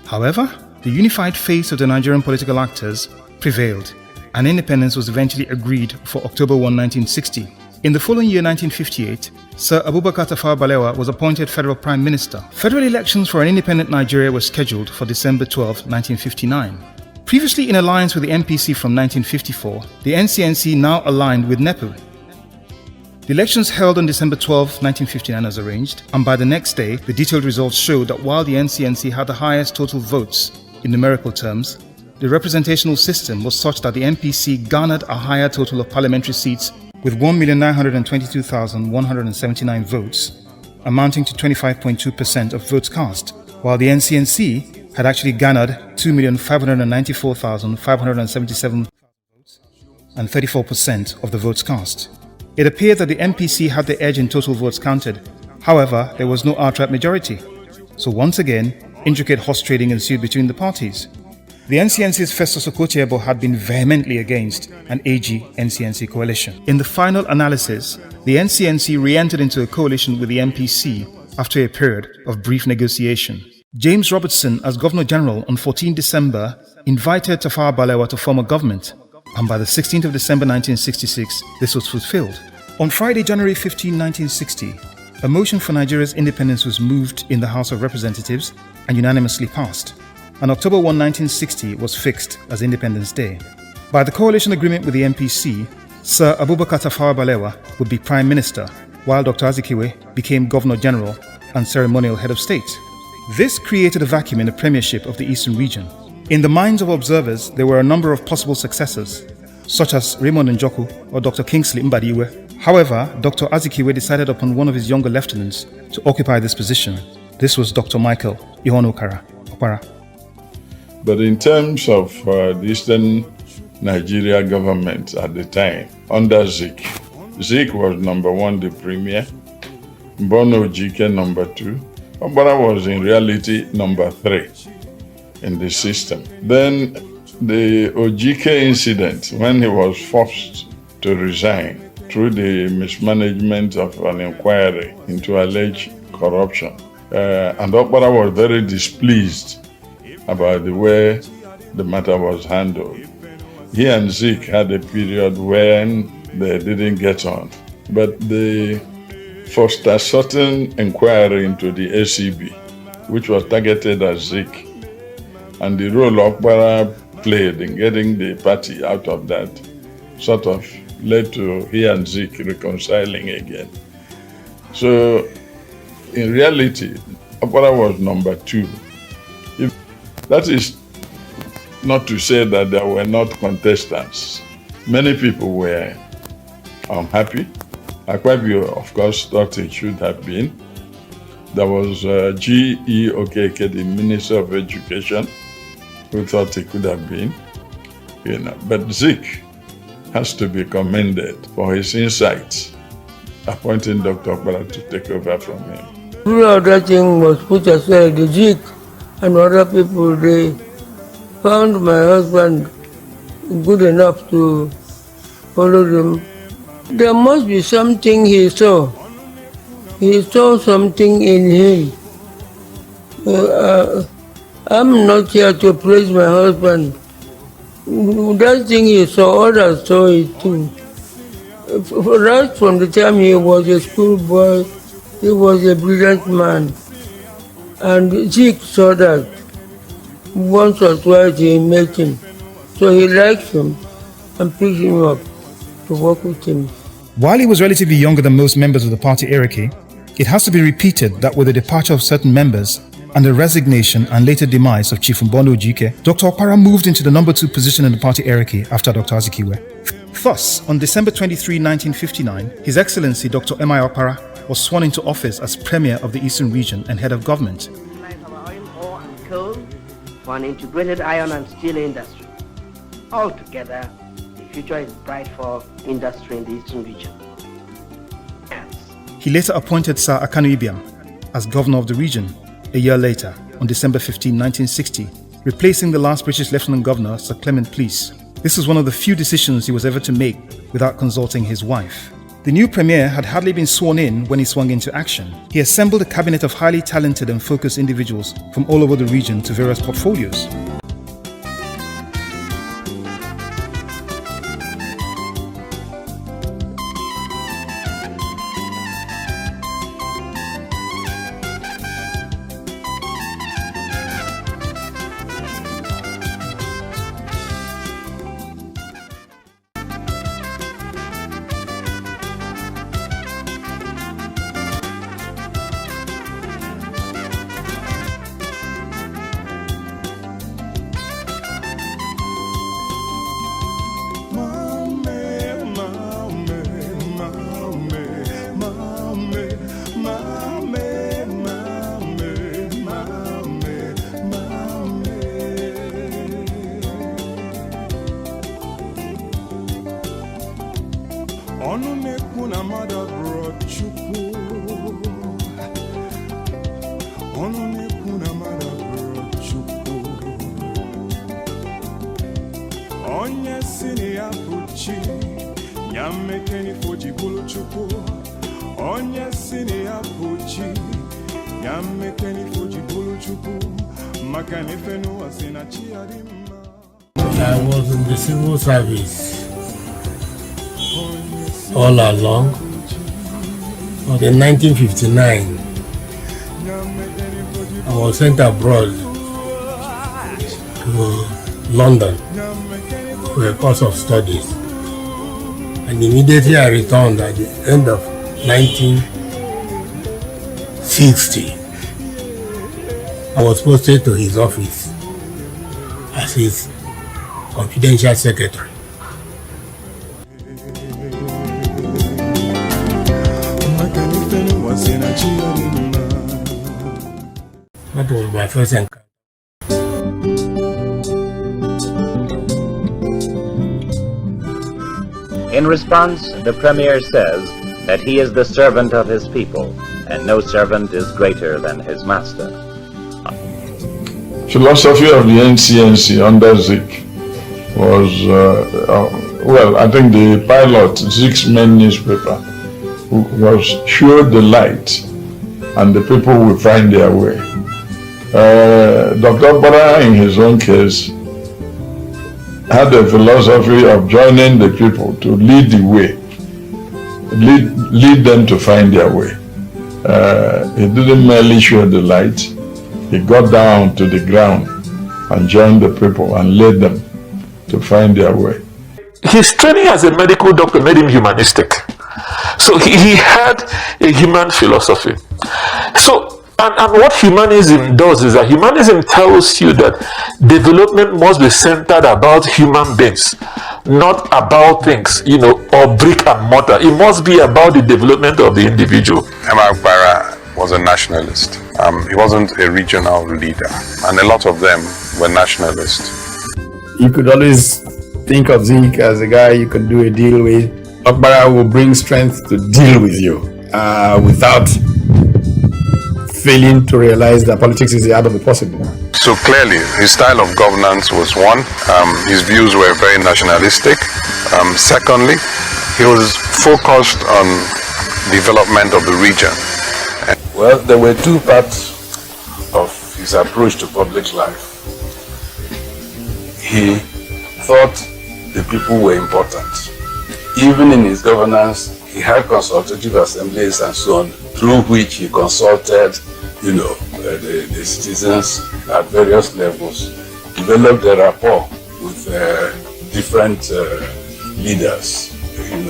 However, the unified face of the Nigerian political actors prevailed, and independence was eventually agreed for October 1, 1960. In the following year, 1958, Sir Abubakar Tafawa Balewa was appointed Federal Prime Minister. Federal elections for an independent Nigeria were scheduled for December 12, 1959. Previously in alliance with the MPC from 1954, the Ncnc now aligned with NEPU. The elections held on December 12, 1959 as arranged, and by the next day, the detailed results showed that while the Ncnc had the highest total votes in numerical terms, the representational system was such that the MPC garnered a higher total of parliamentary seats with 1,922,179 votes, amounting to 25.2% of votes cast, while the Ncnc had actually garnered 2,594,577 votes and 34% of the votes cast. It appeared that the MPC had the edge in total votes counted. However, there was no outright majority. So once again, intricate horse trading ensued between the parties. The Ncnc's Festus Okotiebo had been vehemently against an AG-Ncnc coalition. In the final analysis, the Ncnc re-entered into a coalition with the MPC after a period of brief negotiation. James Robertson, as Governor-General on 14 December, invited Tafawa Balewa to form a government, and by the 16th of December 1966, this was fulfilled. On Friday, January 15, 1960, a motion for Nigeria's independence was moved in the House of Representatives and unanimously passed, and October 1, 1960 was fixed as Independence Day. By the coalition agreement with the MPC, Sir Abubakar Tafawa Balewa would be Prime Minister, while Dr. Azikiwe became Governor-General and ceremonial head of state. This created a vacuum in the premiership of the Eastern region. In the minds of observers, there were a number of possible successors, such as Raymond Njoku or Dr. Kingsley Mbadiwe. However, Dr. Azikiwe decided upon one of his younger lieutenants to occupy this position. This was Dr. Michael Iheonukara Okpara. But in terms of the Eastern Nigeria government at the time, under Zik was number one, the premier, Mbono Ojike number two, Okpara was in reality number three in the system. Then the Ojike incident, when he was forced to resign through the mismanagement of an inquiry into alleged corruption, and Okpara was very displeased about the way the matter was handled. He and Zik had a period when they didn't get on, but they forced a certain inquiry into the ACB, which was targeted at Zik, and the role Okpara played in getting the party out of that sort of led to he and Zik reconciling again. So in reality, Okpara was number two. That is not to say that there were not contestants. Many people were unhappy. Akpabio, of course, thought it should have been. There was G.E. Okeke, the Minister of Education, who thought it could have been. But Zik has to be commended for his insights, appointing Dr. Okpara to take over from him. All other thing was put aside. The Zik and other people, they found my husband good enough to follow them. There must be something he saw. He saw something in him. I'm not here to praise my husband. That thing he saw, others saw it too. Right from the time he was a schoolboy, he was a brilliant man. And Zik saw that. Once or twice he met him. So he liked him and picked him up to work with him. While he was relatively younger than most members of the party hierarchy, it has to be repeated that with the departure of certain members and the resignation and later demise of Chief Mbono Ojike, Dr. Okpara moved into the number 2 position in the party hierarchy after Dr. Azikiwe. Thus, on December 23, 1959, His Excellency Dr. M.I. Okpara was sworn into office as Premier of the Eastern Region and Head of Government. Ore and coal for an integrated iron and steel industry. Altogether, the future is bright for industry in the Eastern Region. He later appointed Sir Akanu Ibiam as Governor of the region a year later, on December 15, 1960, replacing the last British Lieutenant Governor, Sir Clement Pleece. This was one of the few decisions he was ever to make without consulting his wife. The new Premier had hardly been sworn in when he swung into action. He assembled a cabinet of highly talented and focused individuals from all over the region to various portfolios. Onu nekuna mada bro Chukwu. Onu nekuna mada bro Chukwu. Onye sini ya buchi, nyamekeni foji bulu Chukwu. Onye sini ya buchi, nyamekeni foji bulu Chukwu. Makani fenu asina chiadima. I was in the civil service all along. But in 1959, I was sent abroad to London for a course of studies. And immediately I returned at the end of 1960. I was posted to his office as his confidential secretary. That was my first encounter. In response, the Premier says that he is the servant of his people, and no servant is greater than his master. Philosophy of the Ncnc under Zik was, well, I think the pilot, Zik's main newspaper, showed the light and the people will find their way. Dr. Okpara, in his own case, had a philosophy of joining the people to lead the way, lead them to find their way. He didn't merely show the light, he got down to the ground and joined the people and led them to find their way. His training as a medical doctor made him humanistic. So he had a human philosophy. So, and what humanism does is that humanism tells you that development must be centered about human beings, not about things, or brick and mortar. It must be about the development of the individual. Emeka Okpara was a nationalist. He wasn't a regional leader, and a lot of them were nationalists. You could always think of Zik as a guy you could do a deal with. Okpara will bring strength to deal with you without failing to realize that politics is the art of the possible. So clearly, his style of governance was one, his views were very nationalistic. Secondly, he was focused on development of the region. Well, there were two parts of his approach to public life. He thought the people were important. Even in his governance, he had consultative assemblies and so on, through which he consulted, the citizens at various levels, developed a rapport with different leaders, in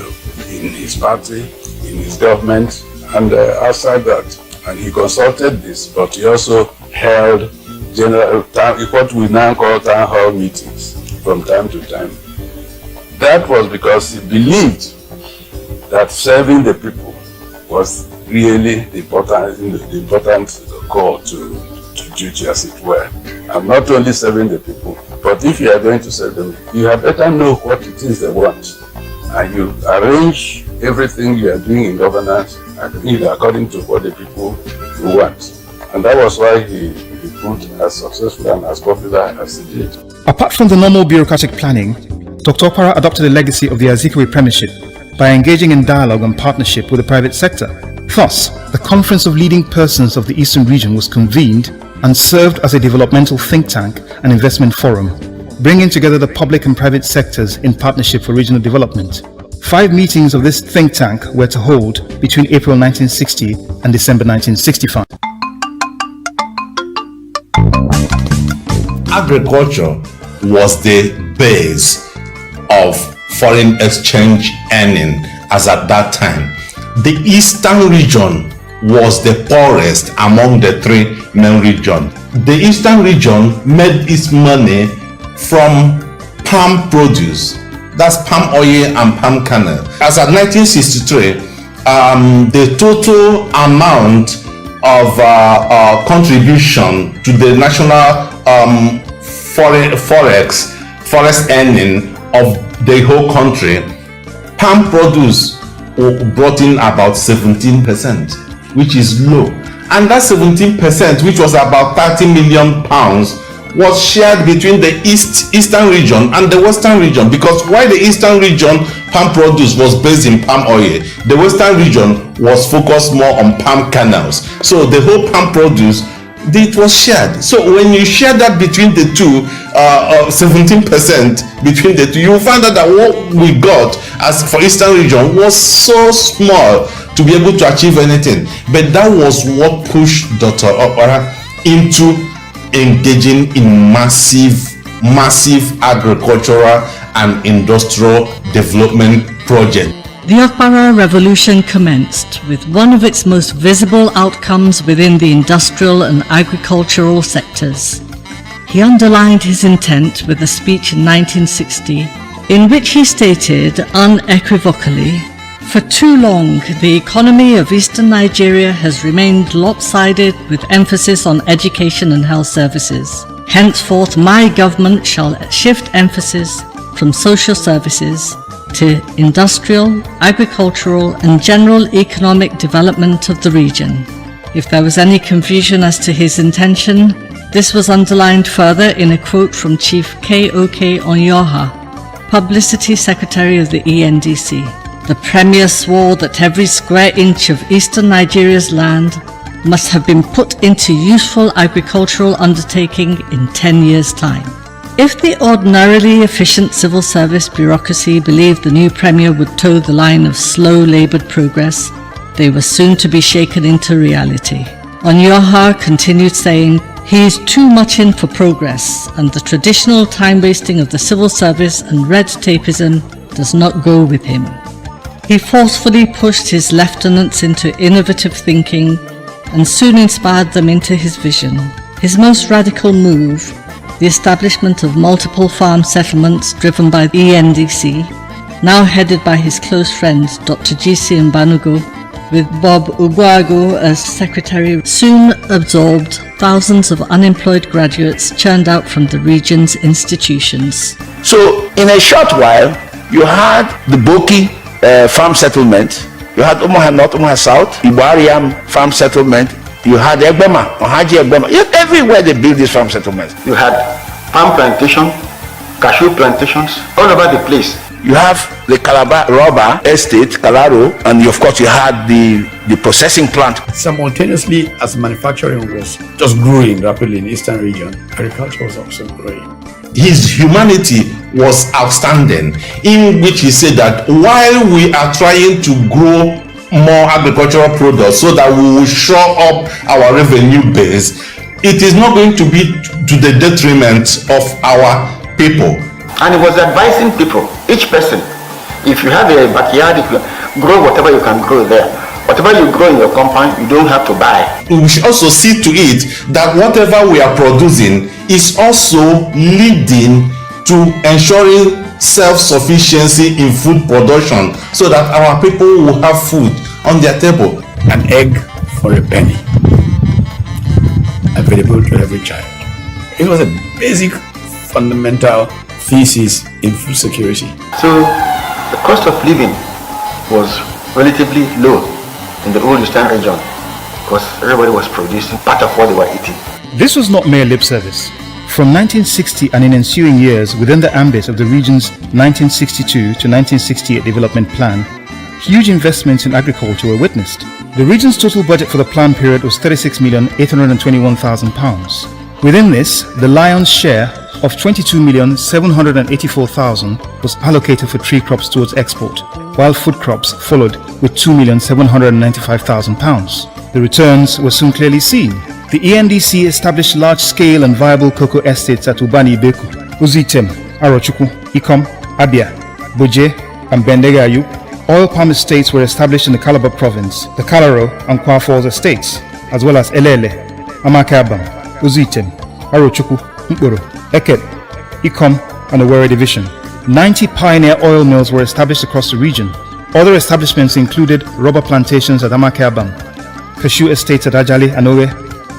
his party, in his government, and outside that. And he consulted this, but he also held what we now call town hall meetings from time to time. That was because he believed that serving the people was really the important call to duty, as it were. And not only serving the people, but if you are going to serve them, you had better know what it is they want. And you arrange everything you are doing in governance according to what the people want. And that was why he proved as successful and as popular as he did. Apart from the normal bureaucratic planning, Dr. Okpara adopted the legacy of the Azikiwe premiership by engaging in dialogue and partnership with the private sector. Thus, the Conference of Leading Persons of the Eastern Region was convened and served as a developmental think tank and investment forum, bringing together the public and private sectors in partnership for regional development. 5 meetings of this think tank were to hold between April 1960 and December 1965. Agriculture was the base of foreign exchange earning as at that time. The Eastern region was the poorest among the 3 main regions. The Eastern region made its money from palm produce, that's palm oil and palm kernel. As at 1963, the total amount of contribution to the national forest earning of the whole country, palm produce brought in about 17%, which is low. And that 17%, which was about 30 million pounds, was shared between the eastern region and the western region, because while the eastern region palm produce was based in palm oil, the western region was focused more on palm kernels. So the whole palm produce, it was shared. So when you share that between the two, 17% between the two, you will find out that what we got as for eastern region was so small to be able to achieve anything. But that was what pushed Dr. Okpara into engaging in massive agricultural and industrial development projects. The Okpara Revolution commenced with one of its most visible outcomes within the industrial and agricultural sectors. He underlined his intent with a speech in 1960 in which he stated unequivocally, "For too long, the economy of eastern Nigeria has remained lopsided with emphasis on education and health services. Henceforth, my government shall shift emphasis from social services to industrial, agricultural, and general economic development of the region." If there was any confusion as to his intention, this was underlined further in a quote from Chief K.O.K. Onyoha, Publicity Secretary of the ENDC. The Premier swore that every square inch of eastern Nigeria's land must have been put into useful agricultural undertaking in 10 years' time. If the ordinarily efficient civil service bureaucracy believed the new Premier would toe the line of slow-laboured progress, they were soon to be shaken into reality. Onyoha continued saying, "He is too much in for progress, and the traditional time-wasting of the civil service and red tapeism does not go with him." He forcefully pushed his lieutenants into innovative thinking and soon inspired them into his vision. His most radical move, the establishment of multiple farm settlements driven by the ENDC, now headed by his close friend Dr. G.C. Mbanugo, with Bob Ugwago as secretary, soon absorbed thousands of unemployed graduates churned out from the region's institutions. So in a short while, you had the Boki farm settlement, you had Omaha North, Omaha South, Ibariam farm settlement, you had Egbema, Ohaji Egbema. Everywhere they built these farm settlements. You had palm plantation, cashew plantations, all over the place. You have the Calabar rubber estate, Calaro, and of course you had the processing plant. Simultaneously, as manufacturing was just growing rapidly in the eastern region, agriculture was also growing. His humanity was outstanding, in which he said that while we are trying to grow more agricultural products so that we will shore up our revenue base, it is not going to be to the detriment of our people. And he was advising people, each person, if you have a backyard, if you grow whatever you can grow there. Whatever you grow in your compound, you don't have to buy. We should also see to it that whatever we are producing is also leading to ensuring self-sufficiency in food production so that our people will have food on their table. An egg for a penny, available to every child. It was a basic, fundamental thesis in food security. So the cost of living was relatively low in the old eastern region because everybody was producing part of what they were eating. This was not mere lip service. From 1960 and in ensuing years within the ambit of the region's 1962 to 1968 development plan, huge investments in agriculture were witnessed. The region's total budget for the plan period was £36,821,000. Within this, the lion's share of £22,784,000 was allocated for tree crops towards export, while food crops followed with £2,795,000. The returns were soon clearly seen. The ENDC established large-scale and viable cocoa estates at Ubani Beku, Uzitem, Arochukwu, Ikom, Abia, Boje, and Bendegayu. Oil palm estates were established in the Calabar province, the Kalaro and Okafor estates, as well as Elele, Amakabam, Uzitem, Arochukwu, Mkporo, Eket, Ikom, and the Owerri division. 90 pioneer oil mills were established across the region. Other establishments included rubber plantations at Amakabam, cashew estates at Ajali and Owe,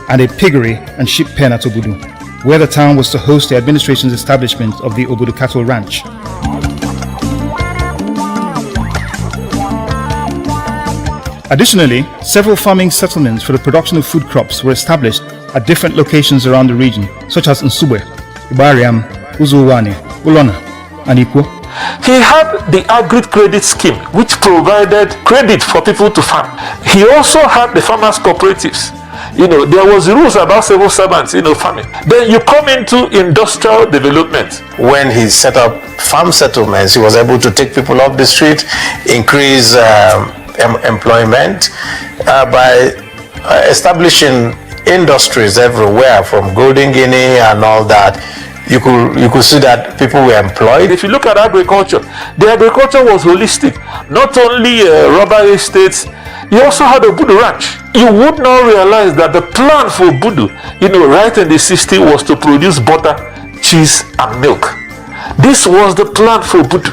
and a piggery and sheep pen at Obudu, where the town was to host the administration's establishment of the Obudu Cattle Ranch. Additionally, several farming settlements for the production of food crops were established at different locations around the region, such as Nsugbe, Ibariam, Uzuwane, Ulona, and Ikwo. He had the agri-credit scheme, which provided credit for people to farm. He also had the farmers' cooperatives. There was rules about civil servants, farming. Then you come into industrial development. When he set up farm settlements, he was able to take people off the street, increase employment by establishing industries everywhere, from Golden Guinea and all that. You could see that people were employed. If you look at agriculture, the agriculture was holistic. Not only rubber estates, you also had a Budu ranch. You would not realize that the plan for Budu, right in the 60s, was to produce butter, cheese, and milk. This was the plan for Budu.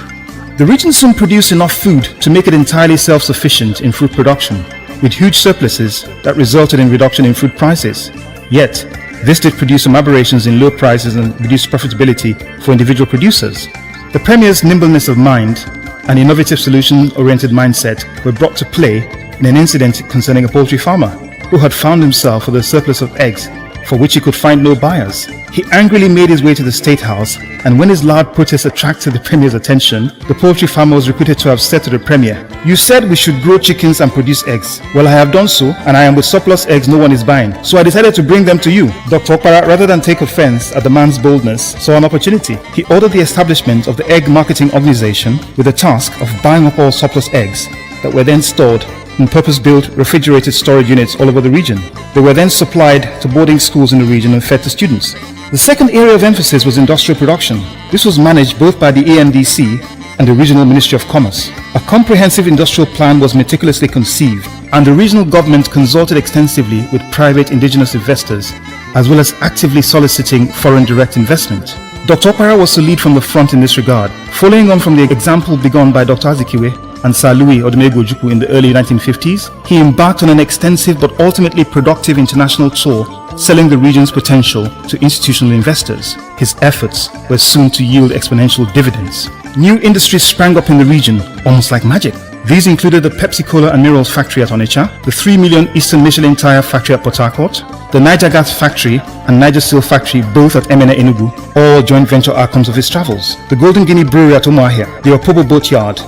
The region soon produced enough food to make it entirely self-sufficient in fruit production, with huge surpluses that resulted in reduction in fruit prices. Yet, this did produce some aberrations in low prices and reduced profitability for individual producers. The Premier's nimbleness of mind and innovative solution-oriented mindset were brought to play in an incident concerning a poultry farmer who had found himself with a surplus of eggs for which he could find no buyers. He angrily made his way to the State House, and when his loud protests attracted the Premier's attention, the poultry farmer was reputed to have said to the Premier, "You said we should grow chickens and produce eggs. Well, I have done so, and I am with surplus eggs no one is buying. So I decided to bring them to you." Dr. Okpara, rather than take offense at the man's boldness, saw an opportunity. He ordered the establishment of the Egg Marketing Organization with the task of buying up all surplus eggs that were then stored in purpose-built refrigerated storage units all over the region. They were then supplied to boarding schools in the region and fed to students. The second area of emphasis was industrial production. This was managed both by the AMDC and the Regional Ministry of Commerce. A comprehensive industrial plan was meticulously conceived, and the regional government consulted extensively with private indigenous investors, as well as actively soliciting foreign direct investment. Dr. Okpara was to lead from the front in this regard, following on from the example begun by Dr. Azikiwe and Sir Louis Ogochukwu in the early 1950s. He embarked on an extensive but ultimately productive international tour, selling the region's potential to institutional investors. His efforts were soon to yield exponential dividends. New industries sprang up in the region, almost like magic. These included the Pepsi-Cola and Minerals factory at Onitsha, the 3 million Eastern Michelin tire factory at Port Harcourt, the Niger Gas factory and Niger Steel factory, both at Emene, Enugu, all joint venture outcomes of his travels, the Golden Guinea brewery at Umuahia, the Opobo boat yard,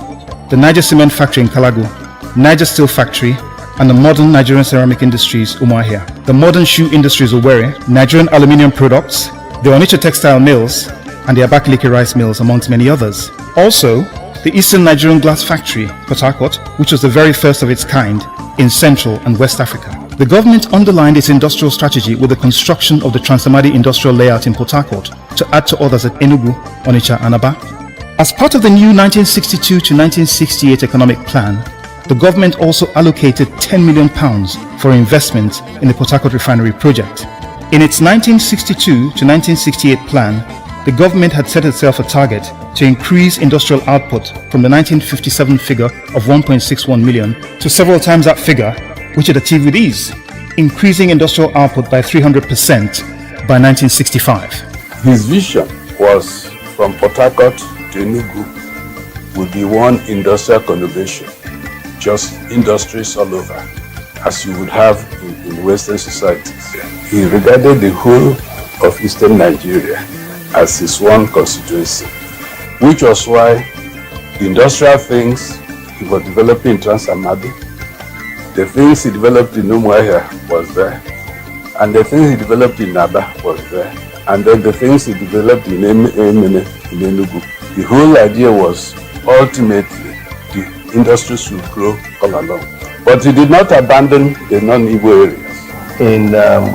the Niger Cement factory in Kalago, Niger Steel factory, and the modern Nigerian ceramic industries, Umuahia, the modern shoe industries, Owerri, Nigerian aluminium products, the Onitsha textile mills, and the Abakaliki rice mills, amongst many others. Also, the Eastern Nigerian glass factory, Port Harcourt, which was the very first of its kind in Central and West Africa. The government underlined its industrial strategy with the construction of the Transamadi industrial layout in Port Harcourt, to add to others at Enugu, Onitsha, and Aba. As part of the new 1962 to 1968 economic plan, the government also allocated £10 million for investment in the Port Harcourt refinery project. In its 1962 to 1968 plan, the government had set itself a target to increase industrial output from the 1957 figure of 1.61 million to several times that figure, which it achieved with ease, increasing industrial output by 300% by 1965. His vision was from Port Harcourt to Enugu would be one industrial conurbation, just industries all over, as you would have in Western societies. He regarded the whole of Eastern Nigeria as his one constituency, which was why the industrial things he was developing in Transamadi, the things he developed in Umuahia was there, and the things he developed in Aba was there, and then the things he developed in Emene, in Enugu. The whole idea was ultimately the industries should grow all along. But he did not abandon the non-Igbo areas. In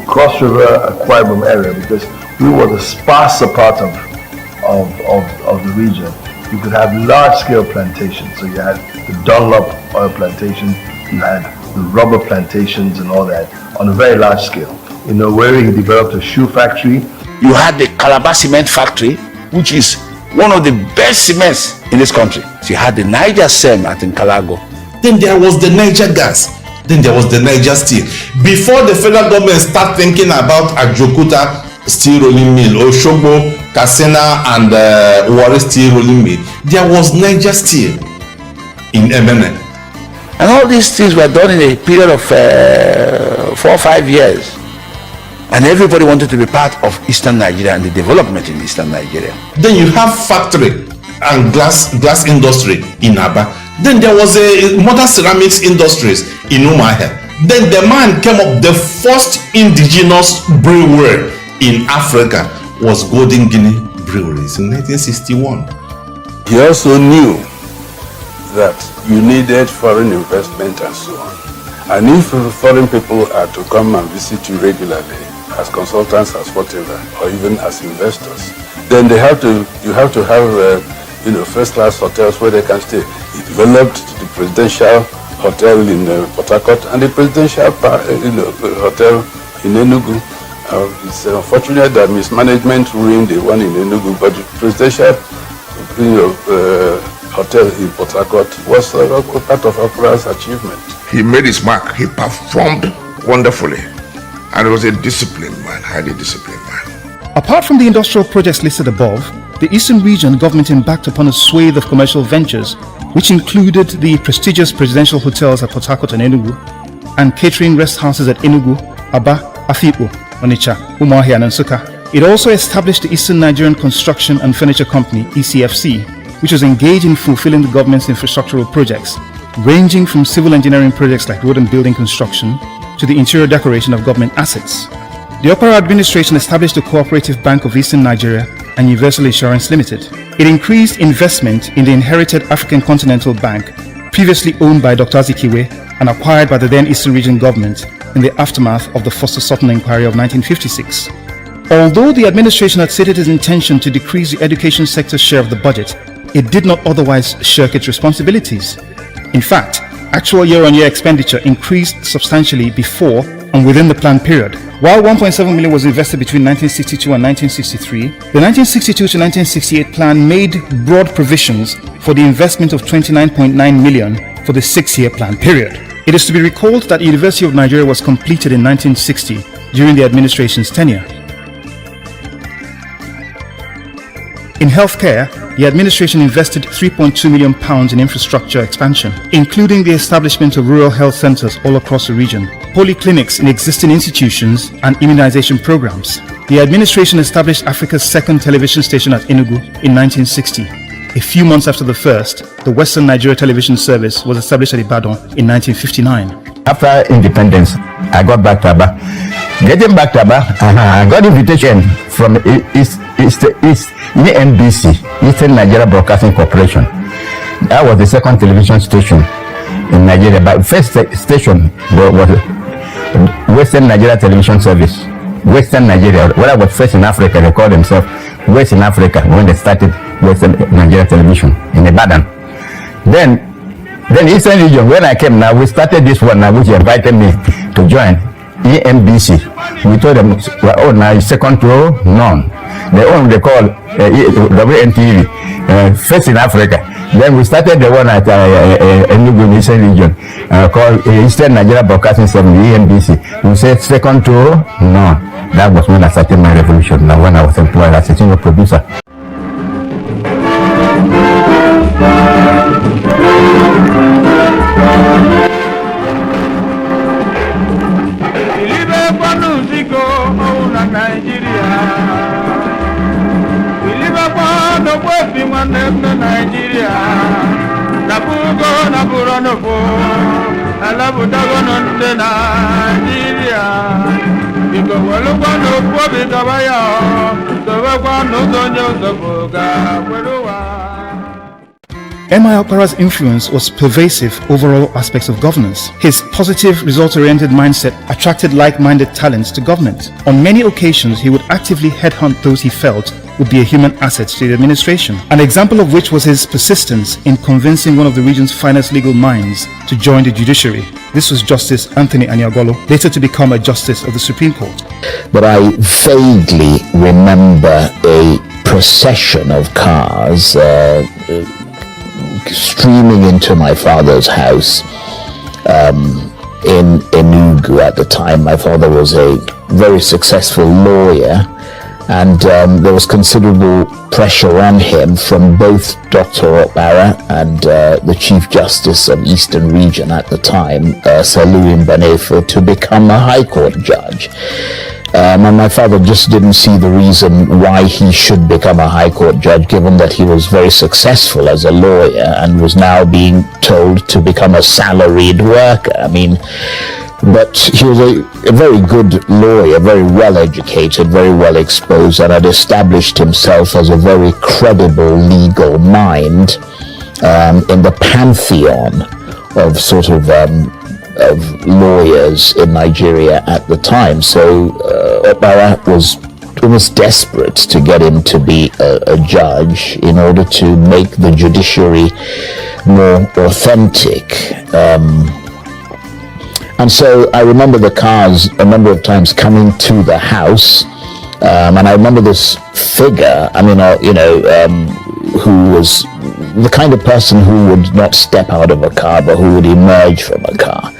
Cross River, Akwa Ibom area, because we were the sparser part of the region. You could have large-scale plantations. So you had the Dunlop oil plantation, you had the rubber plantations and all that on a very large scale. You know, where he developed a shoe factory. You had the Calabar Cement Factory, which is one of the best cements in this country. So you had the Niger Cement in Kalago. Then there was the Niger Gas. Then there was the Niger Steel. Before the federal government start thinking about Ajokuta steel rolling mill, Oshogbo, Katsina, and Warri steel rolling mill, there was Niger Steel in Emene. And all these things were done in a period of 4 or 5 years. And everybody wanted to be part of Eastern Nigeria and the development in Eastern Nigeria. Then you have factory and glass industry in Aba. Then there was a modern ceramics industries in Umuahia. Then the man came up, the first indigenous brewery in Africa was Golden Guinea Breweries in 1961. He also knew that you needed foreign investment and so on. And if foreign people are to come and visit you regularly, as consultants, as whatever, or even as investors, then you have to have first-class hotels where they can stay. He developed the presidential hotel in Port Harcourt and the presidential hotel in Enugu. It's unfortunate that mismanagement ruined the one in Enugu, but the presidential hotel in Port Harcourt was part of Okpara's achievement. He made his mark. He performed wonderfully. And he was a disciplined man, highly disciplined man. Apart from the industrial projects listed above, the Eastern Region government embarked upon a swathe of commercial ventures, which included the prestigious presidential hotels at Port Harcourt and Enugu, and catering rest houses at Enugu, Aba, Afikpo, Onitsha, Umuahia, and Nsukka. It also established the Eastern Nigerian Construction and Furniture Company, ECFC, which was engaged in fulfilling the government's infrastructural projects, ranging from civil engineering projects like road and building construction to the interior decoration of government assets. The Okpara administration established the Cooperative Bank of Eastern Nigeria and Universal Insurance Limited. It increased investment in the inherited African Continental Bank, previously owned by Dr. Azikiwe and acquired by the then Eastern Region government in the aftermath of the Foster Sutton Inquiry of 1956. Although the administration had stated its intention to decrease the education sector's share of the budget, it did not otherwise shirk its responsibilities. In fact, actual year-on-year expenditure increased substantially before and within the planned period. While 1.7 million was invested between 1962 and 1963, the 1962 to 1968 plan made broad provisions for the investment of 29.9 million for the 6-year plan period. It is to be recalled that the University of Nigeria was completed in 1960 during the administration's tenure. In healthcare, the administration invested £3.2 million in infrastructure expansion, including the establishment of rural health centers all across the region, polyclinics in existing institutions, and immunization programs. The administration established Africa's second television station at Enugu in 1960. A few months after the first, the Western Nigeria Television Service was established at Ibadan in 1959. After independence, I got back to Aba. Getting back to Aba, I got invitation from NBC, Eastern Nigeria Broadcasting Corporation. That was the second television station in Nigeria, but first station was Western Nigeria Television Service. Western Nigeria, when I was first in Africa, they called themselves West in Africa when they started Western Nigeria Television in Ibadan. Then Eastern Region, when I came now, we started this one now, which invited me to join EMBC. We told them, oh, now second row, none. They call WNTV, first in Africa. Then we started the one at Enugu in Eastern Region, called Eastern Nigeria Broadcasting Service, EMBC. We said second row, none. That was when I started my revolution, now when I was employed as a senior producer. M.I. Okpara's influence was pervasive over all aspects of governance. His positive, result-oriented mindset attracted like-minded talents to government. On many occasions, he would actively headhunt those he felt would be a human asset to the administration. An example of which was his persistence in convincing one of the region's finest legal minds to join the judiciary. This was Justice Anthony Aniagolo, later to become a justice of the Supreme Court. But I vaguely remember a procession of cars streaming into my father's house in Enugu at the time. My father was a very successful lawyer, And there was considerable pressure on him from both Dr. Okpara and the Chief Justice of Eastern Region at the time, Sir Louis Mbanefo, to become a High Court judge. And my father just didn't see the reason why he should become a High Court judge, given that he was very successful as a lawyer and was now being told to become a salaried worker. I mean, but he was a very good lawyer, very well educated, very well exposed, and had established himself as a very credible legal mind in the pantheon of sort of lawyers in Nigeria at the time. So Okpara was almost desperate to get him to be a judge in order to make the judiciary more authentic. And so I remember the cars a number of times coming to the house, and I remember this figure, who was the kind of person who would not step out of a car, but who would emerge from a car.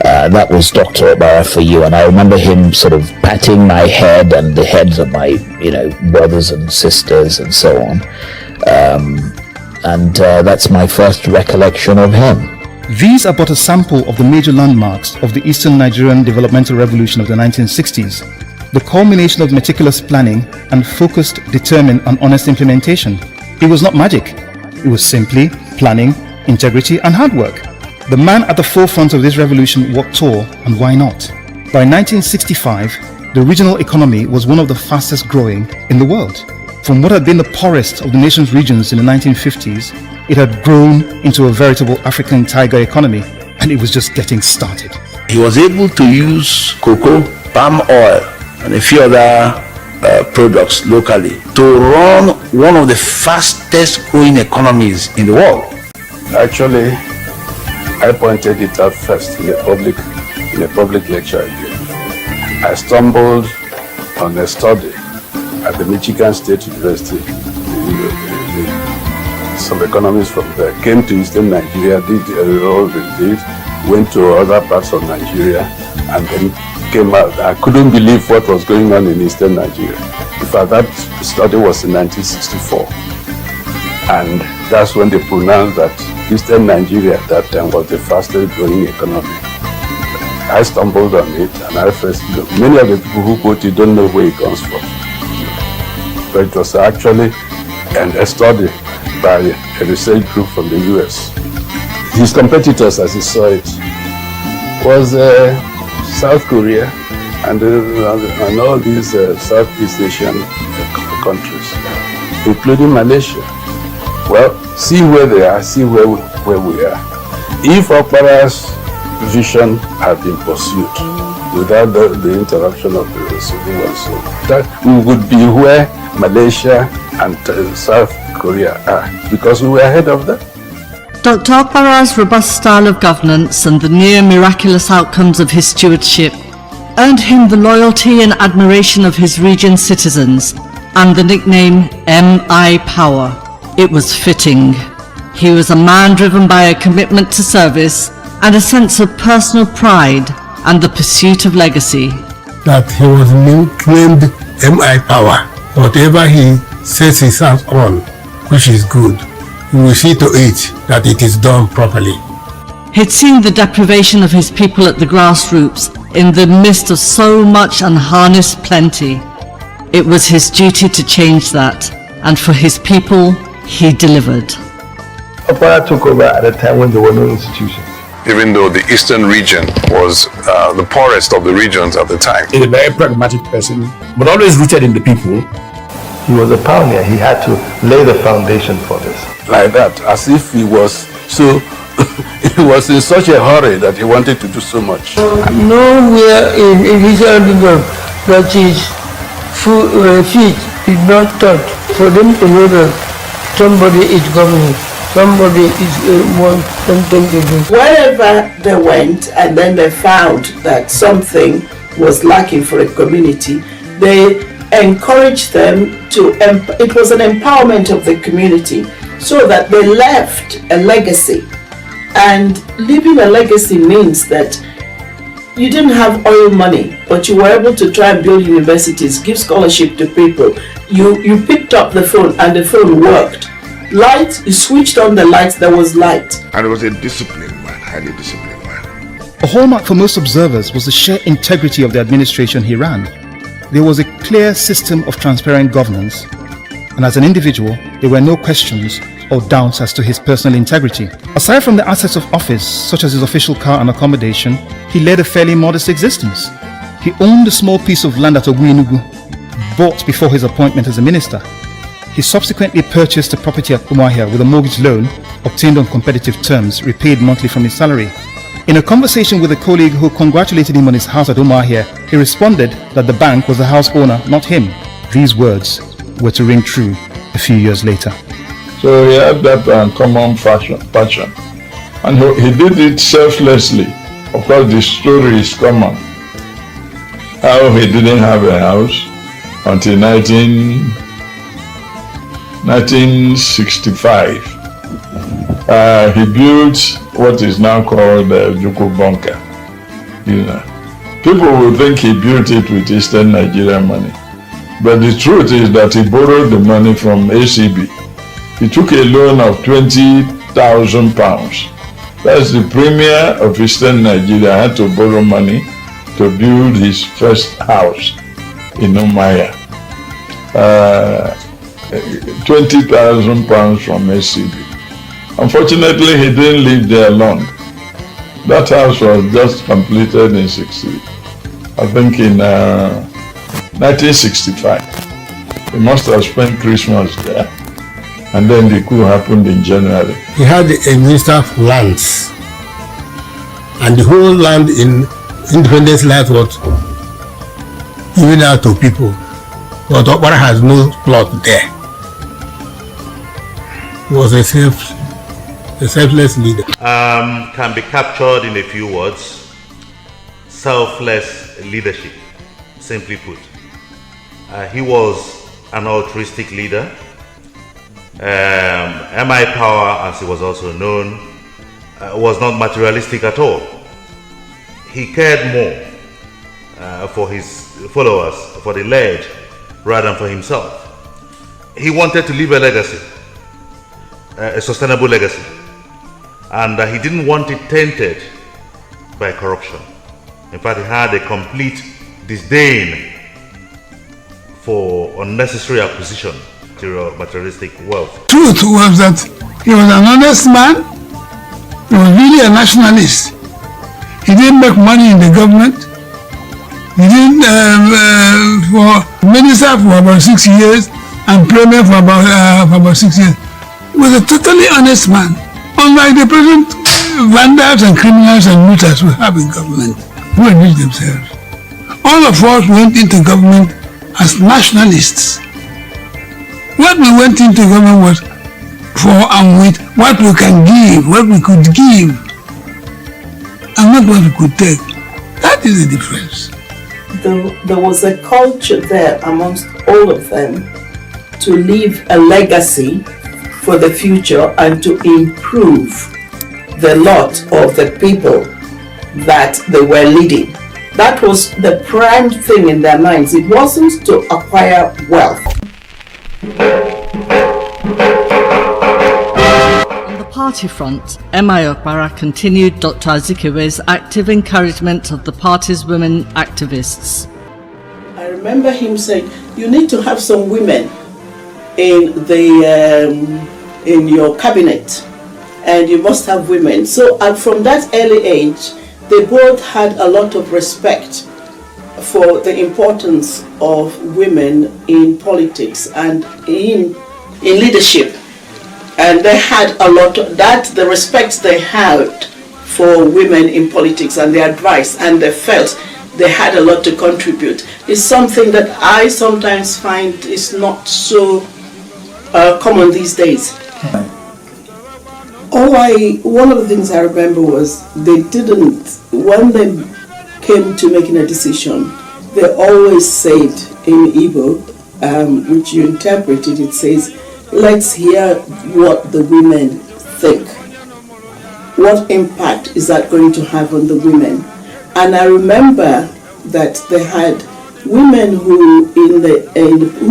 That was Dr. Okpara for you. And I remember him sort of patting my head and the heads of my, brothers and sisters and so on. And that's my first recollection of him. These are but a sample of the major landmarks of the Eastern Nigerian developmental revolution of the 1960s, the culmination of meticulous planning and focused, determined and honest implementation. It was not magic. It was simply planning, integrity and hard work. The man at the forefront of this revolution walked tall, and why not? By 1965, the regional economy was one of the fastest growing in the world. From what had been the poorest of the nation's regions in the 1950s, it had grown into a veritable African tiger economy, and it was just getting started. He was able to use cocoa, palm oil, and a few other products locally to run one of the fastest growing economies in the world. Actually, I pointed it out first in a public lecture again. I stumbled on a study at the Michigan State University. Some economists from there came to Eastern Nigeria, did all they did, went to other parts of Nigeria, and then came out. I couldn't believe what was going on in Eastern Nigeria. In fact, that study was in 1964. And that's when they pronounced that Eastern Nigeria at that time was the fastest growing economy. I stumbled on it, and I first, many of the people who quote it don't know where it comes from. But it was actually a study by a research group from the US. His competitors, as he saw it, was South Korea and all these Southeast Asian countries, including Malaysia. Well, see where they are, see where we are. If Okpara's vision had been pursued without the interruption of the Civil War, so that we would be where Malaysia and South Korea are, because we were ahead of them. Dr. Okpara's robust style of governance and the near miraculous outcomes of his stewardship earned him the loyalty and admiration of his region's citizens and the nickname M.I. Power. It was fitting. He was a man driven by a commitment to service and a sense of personal pride and the pursuit of legacy. That he was claimed M.I. Power. Whatever he sets his hands on, which is good, he will see to it that it is done properly. He'd seen the deprivation of his people at the grassroots in the midst of so much unharnessed plenty. It was his duty to change that, and for his people, he delivered. Okpara took over at a time when there were no institutions. Even though the eastern region was the poorest of the regions at the time. He's a very pragmatic person, but always rooted in the people. He was a pioneer. He had to lay the foundation for this. Like that, as if he was so, he was in such a hurry that he wanted to do so much. Nowhere in his kingdom that his feet did not touch, for them to know that somebody is coming. Somebody is wants something to do. Wherever they went and then they found that something was lacking for a community, they encouraged them to, it was an empowerment of the community so that they left a legacy. And leaving a legacy means that you didn't have oil money, but you were able to try and build universities, give scholarship to people. You picked up the phone and the phone worked. Light, you switched on the lights, there was light. And it was a disciplined man, highly disciplined man. A hallmark for most observers was the sheer integrity of the administration he ran. There was a clear system of transparent governance, and as an individual, there were no questions or doubts as to his personal integrity. Aside from the assets of office, such as his official car and accommodation, he led a fairly modest existence. He owned a small piece of land at Oguinugu, bought before his appointment as a minister. He subsequently purchased a property at Umuahia with a mortgage loan obtained on competitive terms, repaid monthly from his salary. In a conversation with a colleague who congratulated him on his house at Umuahia, he responded that the bank was the house owner, not him. These words were to ring true a few years later. So he had that uncommon passion, and he did it selflessly. Of course, the story is common. How he didn't have a house until 1965. He built what is now called Juku Bunker. You know, people will think he built it with Eastern Nigerian money, but the truth is that he borrowed the money from ACB. He took a loan of £20,000. That's the premier of Eastern Nigeria had to borrow money to build his first house in Umuahia. £20,000 from ACB. Unfortunately, he didn't live there long. That house was just completed in 1965. He must have spent Christmas there. And then the coup happened in January. He had a minister of lands, and the whole land in Independence Land was given out to people. But Okpara has no plot there. He was a selfless leader. Can be captured in a few words: selfless leadership, simply put. He was an altruistic leader. MI power, as he was also known, was not materialistic at all. He cared more for his followers, for the led, rather than for himself. He wanted to leave a legacy, a sustainable legacy, and he didn't want it tainted by corruption. In fact, he had a complete disdain for unnecessary acquisition, materialistic wealth. Truth was that he was an honest man. He was really a nationalist. He didn't make money in the government. He didn't for minister for about 6 years and premier for about 6 years. He was a totally honest man, unlike the present vandals and criminals and looters we have in government who enrich themselves. All of us went into government as nationalists. What we went into government was for and with what we can give, what we could give, and not what we could take. That is the difference. There was a culture there amongst all of them to leave a legacy for the future and to improve the lot of the people that they were leading. That was the prime thing in their minds. It wasn't to acquire wealth. On the party front, M.I. Okpara continued Dr. Azikiwe's active encouragement of the party's women activists. I remember him saying, you need to have some women in your cabinet, and you must have women. So from that early age, they both had a lot of respect for the importance of women in politics and in leadership. And they had a lot of that, the respect they had for women in politics and their advice, and they felt they had a lot to contribute. It's something that I sometimes find is not so common these days. One of the things I remember was they didn't, when they came to making a decision, they always said in Igbo, which you interpreted, it says, let's hear what the women think. What impact is that going to have on the women? And I remember that they had women who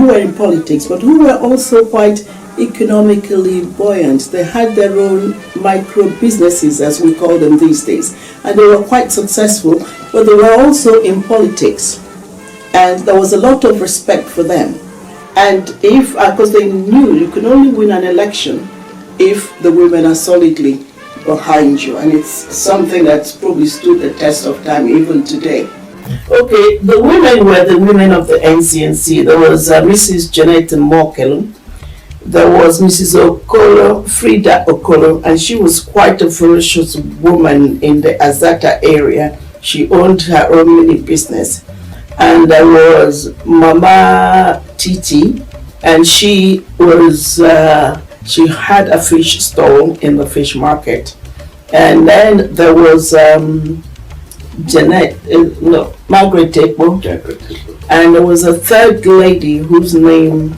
were in politics, but who were also quite economically buoyant. They had their own micro businesses, as we call them these days, and they were quite successful, but they were also in politics, and there was a lot of respect for them. And because they knew you can only win an election if the women are solidly behind you, and it's something that's probably stood the test of time even today. Okay, the women were the women of the Ncnc. There was Mrs. Janet Mokelu. There was Mrs. Okolo, Frida Okolo, and she was quite a ferocious woman in the Azata area. She owned her own mini business. And there was Mama Titi, and she had a fish stall in the fish market. And then there was Margaret Tekbo. And there was a third lady whose name,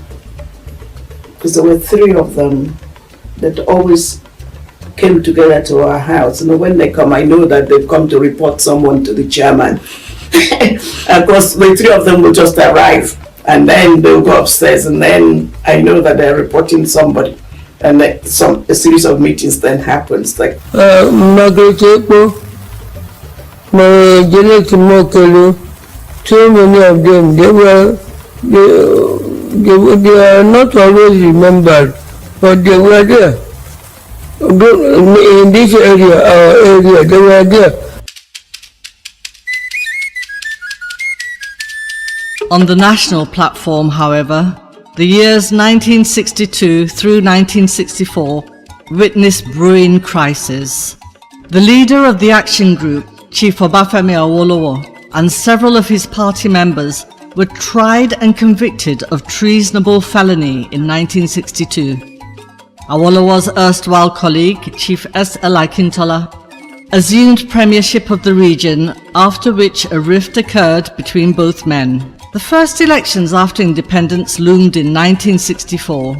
because there were three of them that always came together to our house. And when they come, I know that they've come to report someone to the chairman. Of course, the three of them will just arrive, and then they'll go upstairs, and then I know that they're reporting somebody, and a series of meetings then happens. Like Margaret Ekpo, Janet Mokelu, so many of them, they are not always remembered, but they were there. In this area, our area, they were there. On the national platform, however, the years 1962 through 1964 witnessed brewing crisis. The leader of the action group, Chief Obafemi Awolowo, and several of his party members were tried and convicted of treasonable felony in 1962. Awolowo's erstwhile colleague, Chief S.L. Akintola, assumed premiership of the region, after which a rift occurred between both men. The first elections after independence loomed in 1964.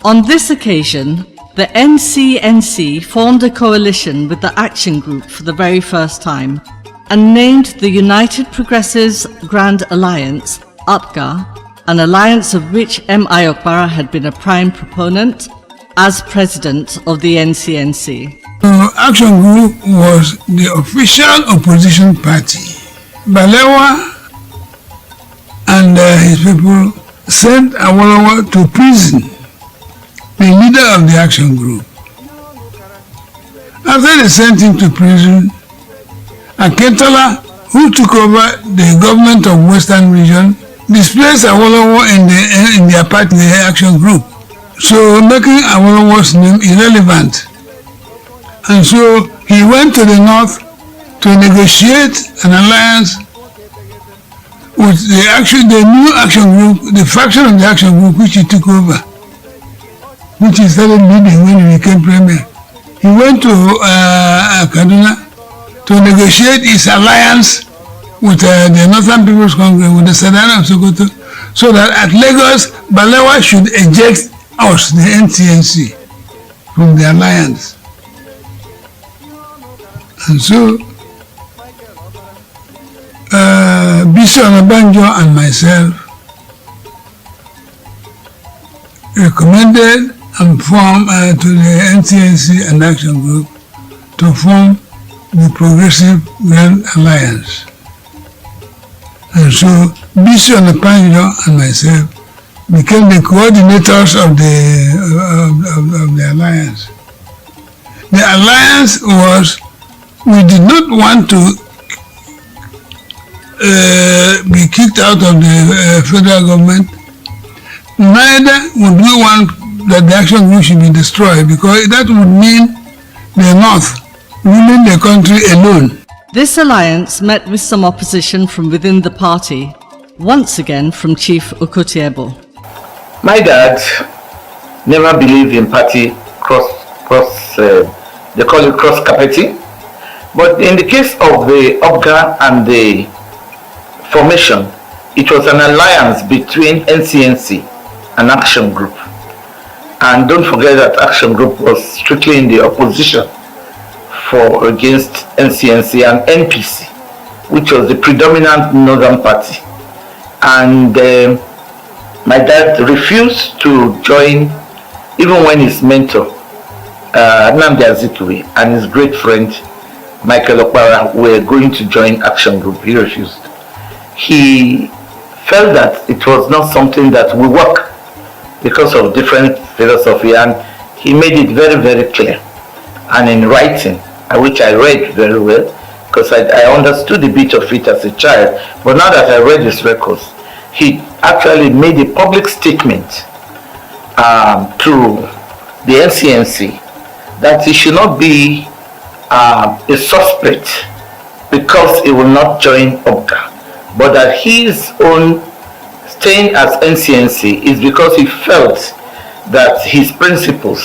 On this occasion, the Ncnc formed a coalition with the Action Group for the very first time and named the United Progressives Grand Alliance, UPGA, an alliance of which M.I. Okpara had been a prime proponent, as president of the Ncnc. Action Group was the official opposition party. Balewa and his people sent Awolowo to prison, the leader of the Action Group. After they sent him to prison, Akintola, who took over the government of Western Region, displaced Awolowo in their party, the Action Group, so making Awolowo's name irrelevant. And so he went to the north to negotiate an alliance with the new Action Group, the faction of the Action Group which he took over, which he started leading when he became premier. He went to Kaduna to negotiate his alliance with the Northern People's Congress, with the Sadana of Sokoto, so that at Lagos, Balewa should eject us, the Ncnc, from the alliance. And so, Bisi Onabanjo and myself recommended and formed to the Ncnc and Action Group to form the Progressive Grand Alliance. And so Bisi Onabanjo and myself became the coordinators of the alliance. The alliance was, we did not want to be kicked out of the federal government, neither would we want that the Action Group should be destroyed, because that would mean the North ruling the country alone. This alliance met with some opposition from within the party, once again from Chief Okotiebo. My dad never believed in party they call it cross-carpeting, but in the case of the UPGA and the formation, it was an alliance between Ncnc and Action Group. And don't forget that Action Group was strictly in the opposition against Ncnc and NPC. which was the predominant northern party. And my dad refused to join, even when his mentor, Nnamdi Azikiwe, and his great friend, Michael Okpara, were going to join Action Group. He refused. He felt that it was not something that would work because of different philosophy, and he made it very, very clear. And in writing, which I read very well, because I understood a bit of it as a child, but now that I read his records, he actually made a public statement to the Ncnc that he should not be a suspect because he will not join OPGA, but that his own staying as Ncnc is because he felt that his principles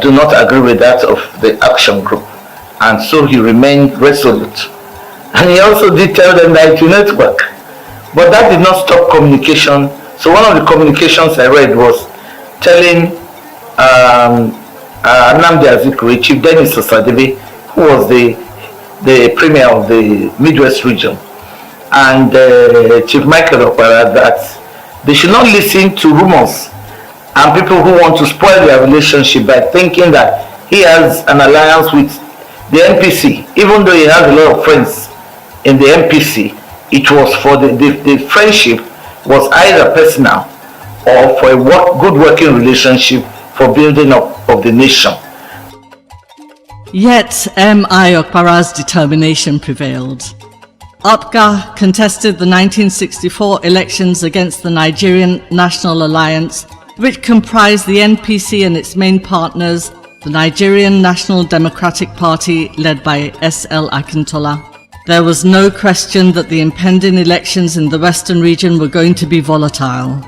do not agree with that of the Action Group, and so he remained resolute. And he also did tell them that it will not work, but that did not stop communication. So one of the communications I read was telling Nnamdi Azikiwe, Chief Dennis Osadebe, who was the premier of the Midwest region, and Chief Michael Okpara, that they should not listen to rumors and people who want to spoil their relationship by thinking that he has an alliance with the NPC. Even though he has a lot of friends in the NPC, it was for the friendship was either personal or for a good working relationship for building up of the nation. Yet M.I. Okpara's determination prevailed. OPGA contested the 1964 elections against the Nigerian National Alliance, which comprised the NPC and its main partners, the Nigerian National Democratic Party led by S.L. Akintola. There was no question that the impending elections in the Western region were going to be volatile.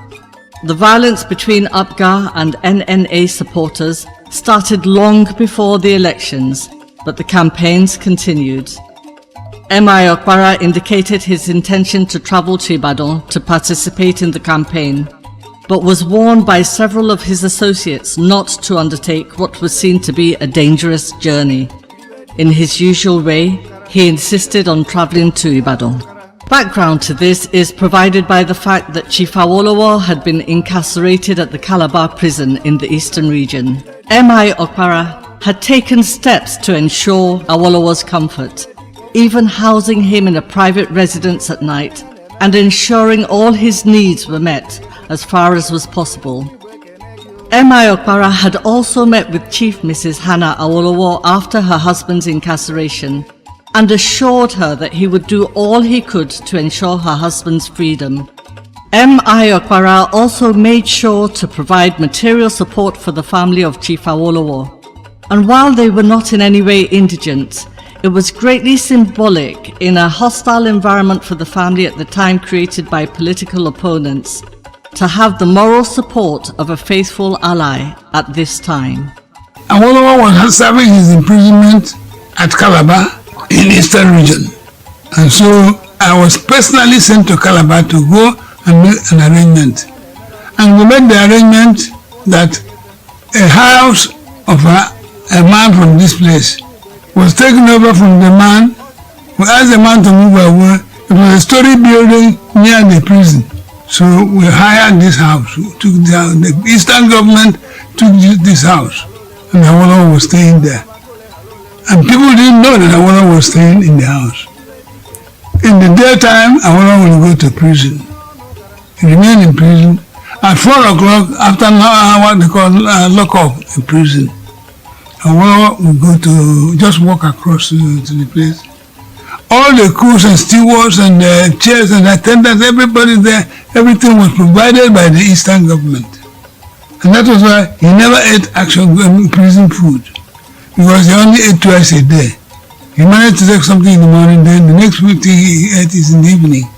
The violence between OPGA and NNA supporters started long before the elections, but the campaigns continued. M.I. Okpara indicated his intention to travel to Ibadan to participate in the campaign, but was warned by several of his associates not to undertake what was seen to be a dangerous journey. In his usual way, he insisted on traveling to Ibadan. Background to this is provided by the fact that Chief Awolowo had been incarcerated at the Calabar prison in the eastern region. M.I. Okpara had taken steps to ensure Awolowo's comfort, even housing him in a private residence at night and ensuring all his needs were met as far as was possible. M.I. Okpara had also met with Chief Mrs. Hannah Awolowo after her husband's incarceration and assured her that he would do all he could to ensure her husband's freedom. M.I. Okpara also made sure to provide material support for the family of Chief Awolowo. And while they were not in any way indigent, it was greatly symbolic in a hostile environment for the family at the time created by political opponents to have the moral support of a faithful ally at this time. Awolowo was serving his imprisonment at Calabar in Eastern region, and so I was personally sent to Calabar to go and make an arrangement. And we made the arrangement that a house of a man from this place was taken over from the man. We asked the man to move away. It was a story building near the prison. So we hired this house. We took the Eastern government took this house, and Awolowo was staying there. And people didn't know that Awolowo was staying in the house. In the daytime, Awolowo would go to prison. He remained in prison. At 4 o'clock, after what they call lock-up in prison, Awolowo would go to just walk across to the place. All the crews and stewards and the chairs and attendants, everybody there, everything was provided by the Eastern government. And that was why he never ate actual prison food, because he only ate twice a day. He managed to take something in the morning, then the next thing he ate is in the evening.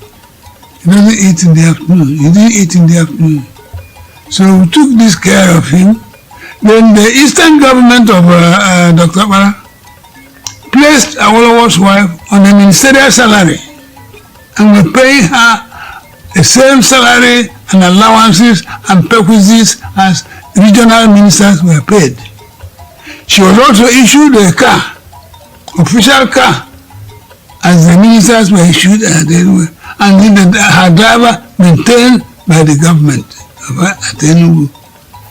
He doesn't eat in the afternoon. He didn't eat in the afternoon. So we took this care of him. Then the Eastern government of Dr. Okpara placed Awolowo's wife on a ministerial salary, and we paying her the same salary and allowances and perquisites as regional ministers were paid. She was also issued a car, official car, as the ministers were issued, and then her driver maintained by the government at Enugu.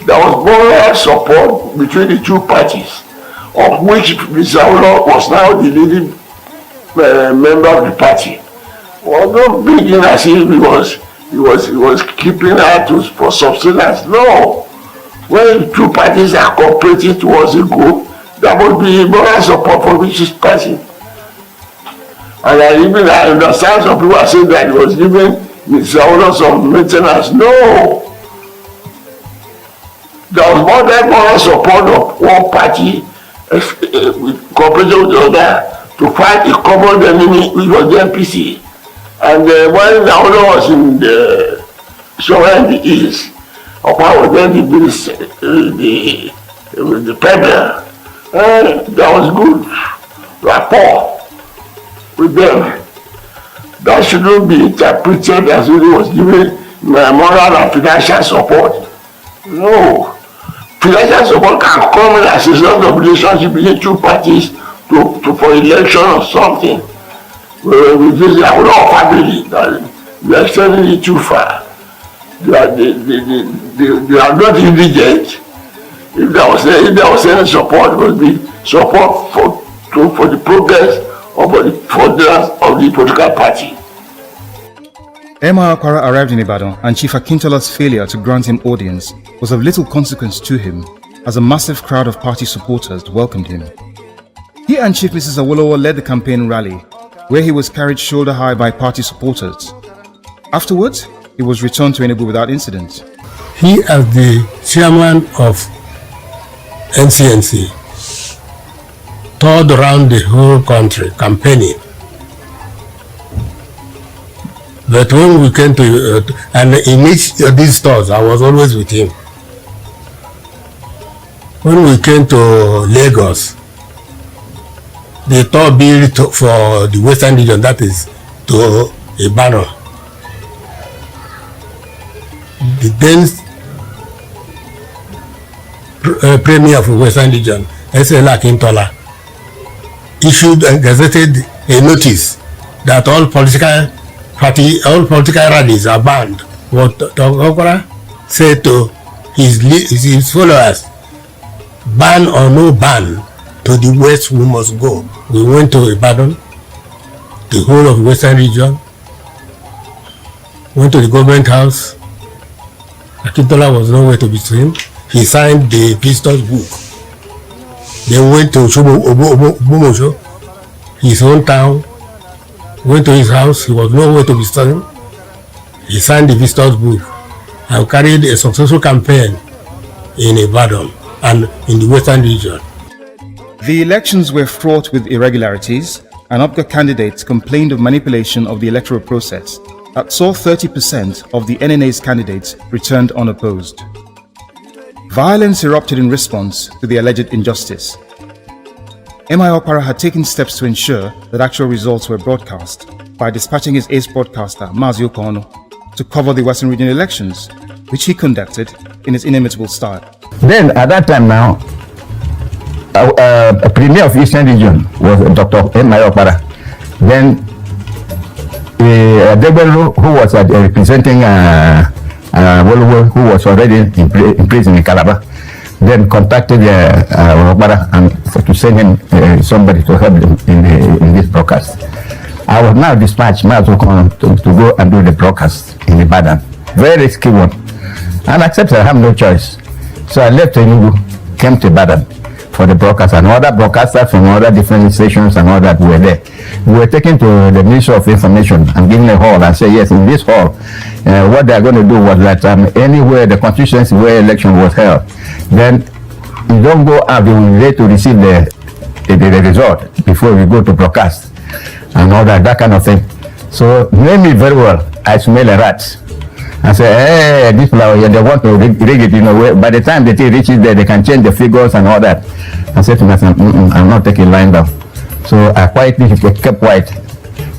There was moral support between the two parties, of which Mr. Olo was now the leading member of the party. Although being as if he was keeping her for subsistence. No. When the two parties are cooperating towards a goal, there must be moral support for which is party. And I understand some people are saying that he was giving Mr. Olo some maintenance. No. There was more than moral support of one party with cooperation with the other to fight a common enemy, which was the NPC. And when Olo was in the somewhere in the east, Okpara was then the peddler. That was good rapport with them. That shouldn't be interpreted as if he was giving moral and financial support. No. Financial support can come in as a result of relationship between two parties for election or something. With this family, we are extending it too far. They are not indigent. If there was any support, it would be support for the progress or for the furtherance of the political party. Emeka Okpara arrived in Ibadan, and Chief Akintola's failure to grant him audience was of little consequence to him, as a massive crowd of party supporters welcomed him. He and Chief Mrs. Awolowo led the campaign rally, where he was carried shoulder high by party supporters. Afterwards, he was returned to Enugu without incident. He, as the chairman of Ncnc, toured around the whole country campaigning. But when we came to, and in each of these stores, I was always with him. When we came to Lagos, the tour built for the Western region, that is to Ibadan. The then Premier of the Western region, S.L. Akintola, issued and gazetted a notice that all political rallies are banned. What Dr. Okpara said to his followers, ban or no ban, to the west we must go. We went to Ibadan, the whole of the Western region, went to the government house. Akintola was nowhere to be seen. He signed the visitors book. Then went to Ogbomoso, his own town, went to his house. He was nowhere to be seen. He signed the visitors book and carried a successful campaign in Ibadan and in the Western region. The elections were fraught with irregularities, and UPGA candidates complained of manipulation of the electoral process that saw 30% of the NNA's candidates returned unopposed. Violence erupted in response to the alleged injustice. Emeka Okpara had taken steps to ensure that actual results were broadcast by dispatching his ace broadcaster, Mazi Okono, to cover the Western region elections, which he conducted in his inimitable style. Then, at that time now, a premier of Eastern region was Dr. Emeka Okpara. Then, Ndigbo, who was representing Wolowo, who was already in prison in Calabar, then contacted Okpara and to send him somebody to help him in this broadcast. I was now dispatched to go and do the broadcast in Ibadan. Very risky one. And accepted, I have no choice. So I left Enugu, came to Ibadan for the broadcast, and other broadcasters from other different stations and all that were there. We were taken to the Ministry of Information and given a hall and said, yes, in this hall, what they are going to do was that anywhere the constituency where election was held, then you don't go out, you will wait to receive the result before we go to broadcast and all that kind of thing. So, know me very well, I smell a rat. I say, hey, this flower here, they want to rig it, by the time the thing reaches there, they can change the figures and all that. I said to myself, I'm not taking line down. So I quietly kept quiet.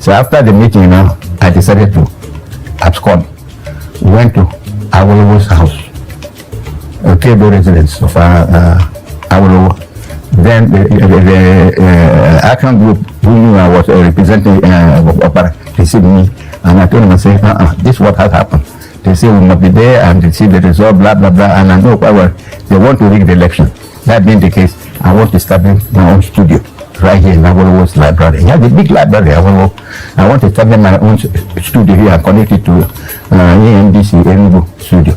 So after the meeting I decided to abscond. Went to Awolowo's house, Okigbo residence of Awolowo. Then the action group who knew I was representing Okpara received me, and I told them, I said, this is what has happened. They say we must be there and they see the result, blah, blah, blah, and I know quite well they want to rig the election. That being the case, I want to establish my own studio right here in Awolowo's library. He has a big library, Awolowo. I want to establish my own studio here and connect it to AMDC Enugu studio,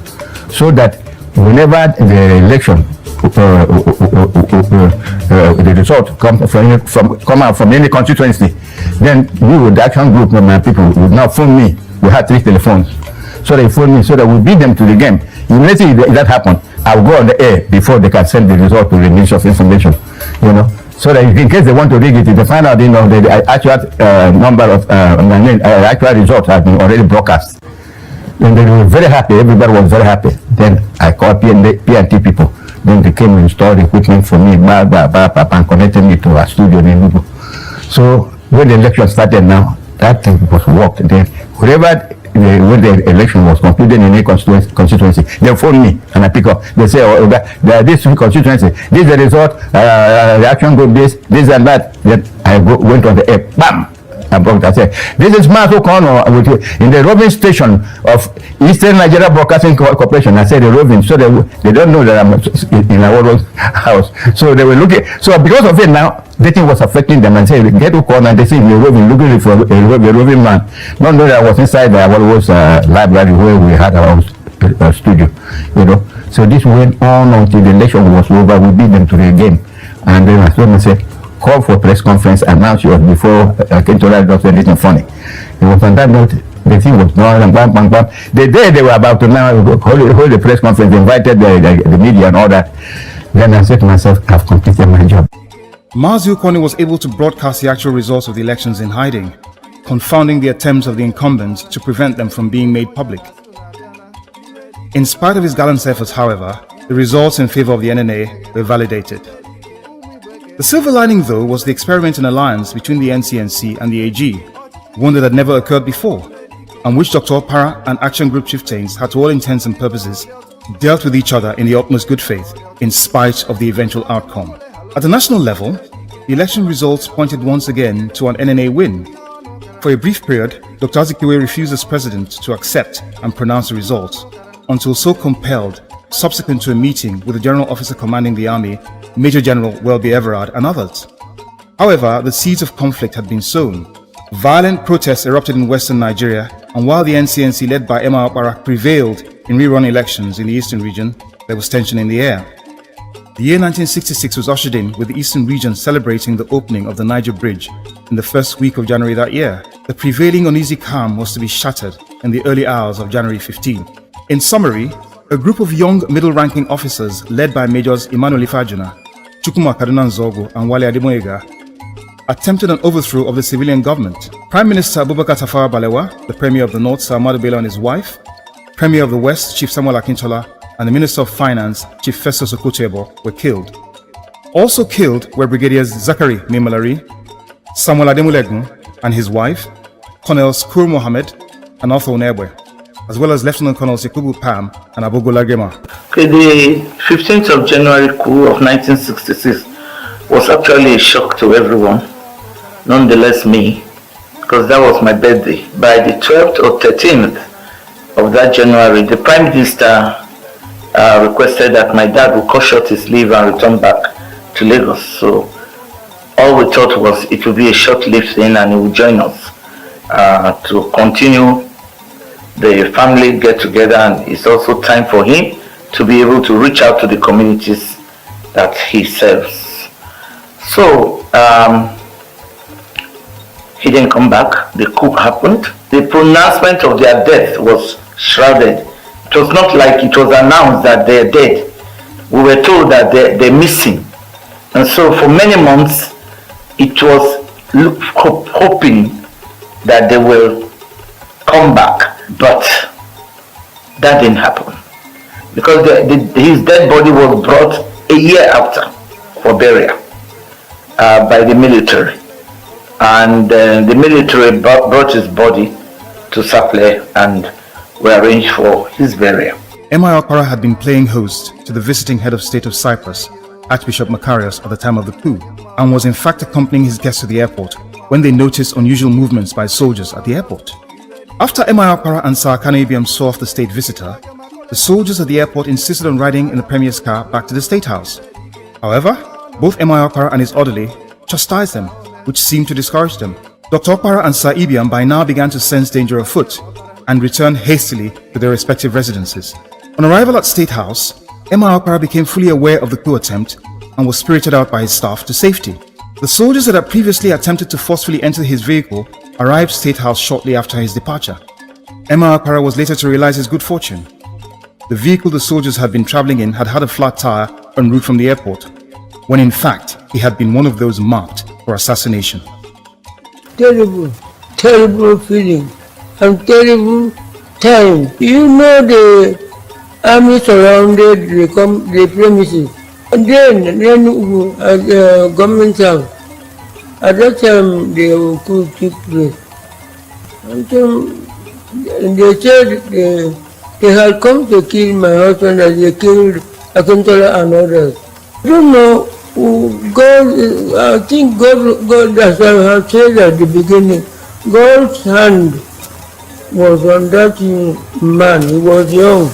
so that whenever the election the result come out from any constituency, then we with the action group of my people would now phone me. We had 3 telephones, so they phone me so that we beat them to the game. Immediately if that happened, I'll go on the air before they can send the result to the Ministry of Information, so that in case they want to rig it, if they find out, the actual number of actual results have been already broadcast. And they were very happy. Everybody was very happy. Then I called P&T people. Then they came and installed equipment for me, and connected me to a studio in Enugu. So when the election started now, that thing was worked. Then when the election was concluded in a constituency, they phone me and I pick up. They say, this constituency, this is the result, the action group, this and that. Then I went on the air, bam! I said, this is Maso Kono in the roving station of Eastern Nigeria Broadcasting Corporation. I said the roving, so they don't know that I'm in our house. So they were looking. So because of it now, the thing was affecting them and say, get to corner and they see me roving, looking for a roving man. Not know that I was inside the Awolowo's library where we had our own studio. So this went on until the election was over. We beat them to the game. And then I told myself, call for press conference, announce yours before Keazor does anything funny. It was on that note, the thing was going and bam, bam, bam. The day they were about to now hold the press conference, they invited the media and all that. Then I said to myself, I've completed my job. Mazi Ukoni was able to broadcast the actual results of the elections in hiding, confounding the attempts of the incumbents to prevent them from being made public. In spite of his gallant efforts, however, the results in favor of the NNA were validated. The silver lining, though, was the experiment in alliance between the Ncnc and the AG, one that had never occurred before, and which Dr. Okpara and Action Group chieftains had to all intents and purposes dealt with each other in the utmost good faith, in spite of the eventual outcome. At the national level, the election results pointed once again to an NNA win. For a brief period, Dr. Azikiwe refused as president to accept and pronounce the results, until so compelled, subsequent to a meeting with the General Officer commanding the army, Major General Welby Everard, and others. However, the seeds of conflict had been sown. Violent protests erupted in western Nigeria, and while the Ncnc led by Emeka Okpara prevailed in rerun elections in the eastern region, there was tension in the air. The year 1966 was ushered in with the eastern region celebrating the opening of the Niger Bridge in the first week of January that year. The prevailing uneasy calm was to be shattered in the early hours of January 15. In summary, a group of young middle-ranking officers led by Majors Emmanuel Ifajuna, Chukwuemeka and Wale Ademoyega attempted an overthrow of the civilian government. Prime Minister Abubakar Tafawa Balewa, the Premier of the North, Sir Ahmadu Bello and his wife, Premier of the West, Chief Samuel Akintola, and the Minister of Finance, Chief Festus Okotebo, were killed. Also killed were Brigadiers Zachary Mimalari, Samuel Ademulegun and his wife, Colonels Kur Mohammed and Arthur Onebwe, as well as Lieutenant Colonels Yakubu Pam and Abogola Gema. Okay, the 15th of January coup of 1966 was actually a shock to everyone, nonetheless me, because that was my birthday. By the 12th or 13th of that January, the Prime Minister requested that my dad would cut short his leave and return back to Lagos. So all we thought was it would be a short-lived thing and he would join us to continue the family get-together, and it's also time for him to be able to reach out to the communities that he serves. So he didn't come back. The coup happened. The pronouncement of their death was shrouded. It was not like it was announced that they're dead. We were told that they're missing. And so for many months, it was hoping that they will come back. But that didn't happen. Because his dead body was brought a year after for burial by the military. And the military brought his body to Saple and were arranged for his burial. Emeka Okpara had been playing host to the visiting head of state of Cyprus, Archbishop Macarius, at the time of the coup, and was in fact accompanying his guests to the airport when they noticed unusual movements by soldiers at the airport. After Emma Okpara and Sir Kanu Ibiam saw off the state visitor, the soldiers at the airport insisted on riding in the Premier's car back to the State House. However, both Emma Okpara and his orderly chastised them, which seemed to discourage them. Dr. Okpara and Sir Ibiam by now began to sense danger afoot and returned hastily to their respective residences. On arrival at State House, Emma Okpara became fully aware of the coup attempt and was spirited out by his staff to safety. The soldiers that had previously attempted to forcefully enter his vehicle arrived State House shortly after his departure. Emma Okpara was later to realize his good fortune. The vehicle the soldiers had been traveling in had had a flat tire en route from the airport, when in fact he had been one of those marked for assassination. Terrible, terrible feeling and terrible time. You know, the army surrounded the premises. And then government house. At that time, the coup took place. And they said they had come to kill my husband as they killed Akintola and others. I don't know. God, I think God, as I have said at the beginning, God's hand was on that man. He was young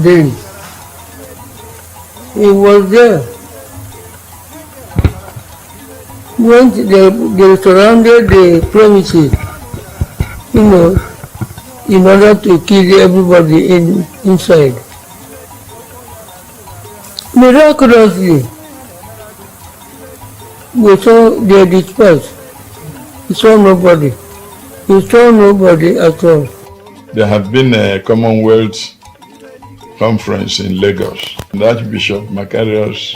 then. He was there. When they surrounded the premises, in order to kill everybody inside. Miraculously, we saw they dispersed. We saw nobody. We saw nobody at all. There had been a Commonwealth conference in Lagos. And Archbishop Macarius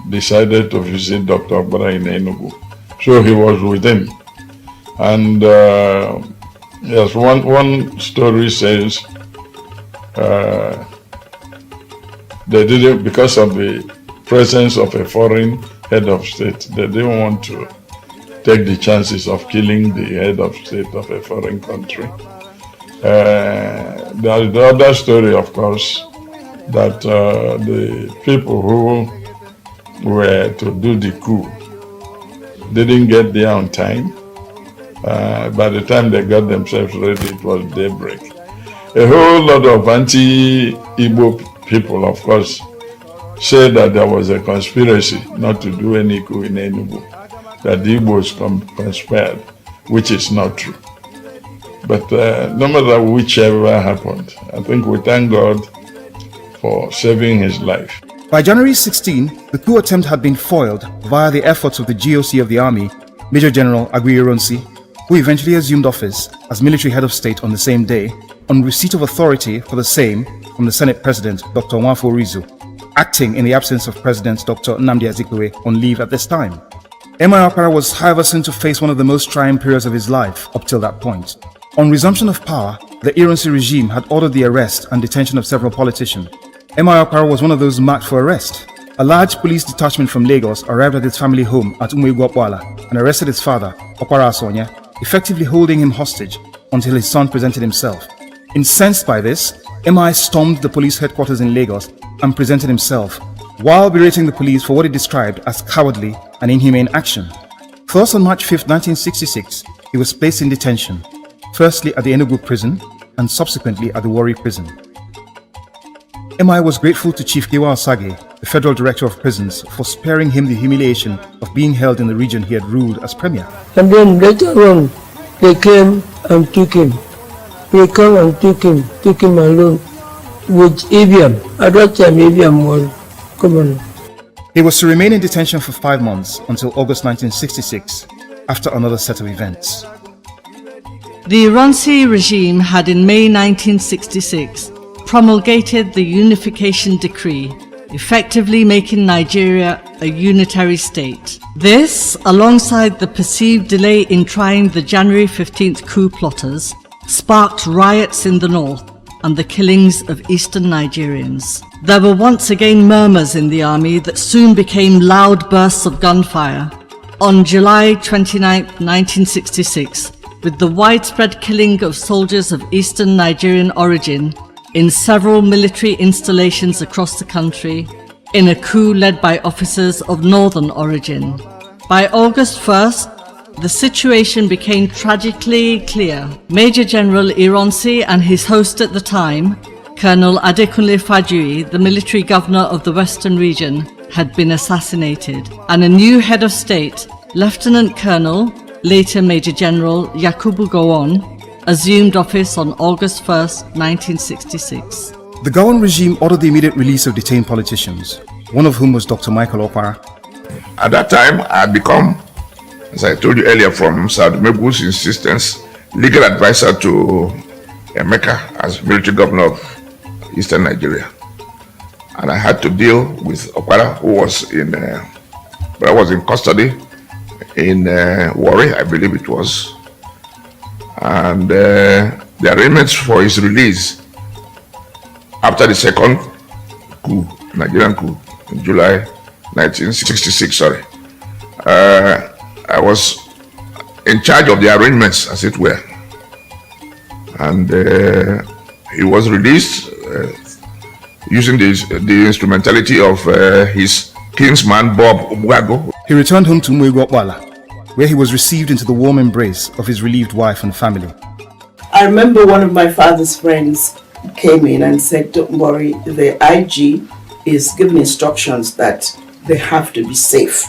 decided to visit Dr. Okpara in Enugu. So he was with him. And yes, one story says they didn't, because of the presence of a foreign head of state, they didn't want to take the chances of killing the head of state of a foreign country. There's the other story, of course, that the people who were to do the coup didn't get there on time. By the time they got themselves ready, it was daybreak. A whole lot of anti-Igbo people, of course, said that there was a conspiracy not to do any coup in Enugu, that the Igbos conspired, which is not true. But no matter whichever happened, I think we thank God for saving his life. By January 16, the coup attempt had been foiled via the efforts of the GOC of the army, Major General Aguiyi-Ironsi, who eventually assumed office as military head of state on the same day, on receipt of authority for the same from the Senate President, Dr. Nwafor Rizu, acting in the absence of President Dr. Nnamdi Azikiwe on leave at this time. Emma Okpara was however soon to face one of the most trying periods of his life up till that point. On resumption of power, the Ironsi regime had ordered the arrest and detention of several politicians. Emma Okpara was one of those marked for arrest. A large police detachment from Lagos arrived at his family home at Umuigwe and arrested his father, Okpara Asonya, effectively holding him hostage until his son presented himself. Incensed by this, MI stormed the police headquarters in Lagos and presented himself, while berating the police for what he described as cowardly and inhumane action. First on March 5, 1966, he was placed in detention, firstly at the Enugu prison and subsequently at the Warri prison. MI was grateful to Chief Giwa Osage, the Federal Director of Prisons, for sparing him the humiliation of being held in the region he had ruled as Premier. And then later on, they came and took him. They came and took him alone with Ibiam. At that time, Ibiam was governor. He was to remain in detention for 5 months until August 1966, after another set of events. The Ironsi regime had in May 1966 promulgated the Unification Decree, effectively making Nigeria a unitary state. This, alongside the perceived delay in trying the January 15th coup plotters, sparked riots in the north and the killings of eastern Nigerians. There were once again murmurs in the army that soon became loud bursts of gunfire. On July 29, 1966, with the widespread killing of soldiers of eastern Nigerian origin in several military installations across the country, in a coup led by officers of northern origin. By August 1st, the situation became tragically clear. Major General Ironsi and his host at the time, Colonel Adekunle Fajui, the military governor of the Western region, had been assassinated, and a new head of state, Lieutenant Colonel, later Major General Yakubu Gowon, assumed office on August 1st, 1966. The Gowon regime ordered the immediate release of detained politicians, one of whom was Dr. Michael Okpara. At that time, I had become, as I told you earlier, from Sir Mebu's insistence, legal advisor to Emeka as military governor of Eastern Nigeria. And I had to deal with Okpara, who was in custody in Warri, I believe it was. And the arrangements for his release after the second coup, Nigerian coup, in July 1966, I was in charge of the arrangements, as it were. And he was released using the instrumentality of his kinsman, Bob Umwago. He returned home to Umuegwu, where he was received into the warm embrace of his relieved wife and family. I remember one of my father's friends came in and said, "Don't worry, the IG is giving instructions that they have to be safe."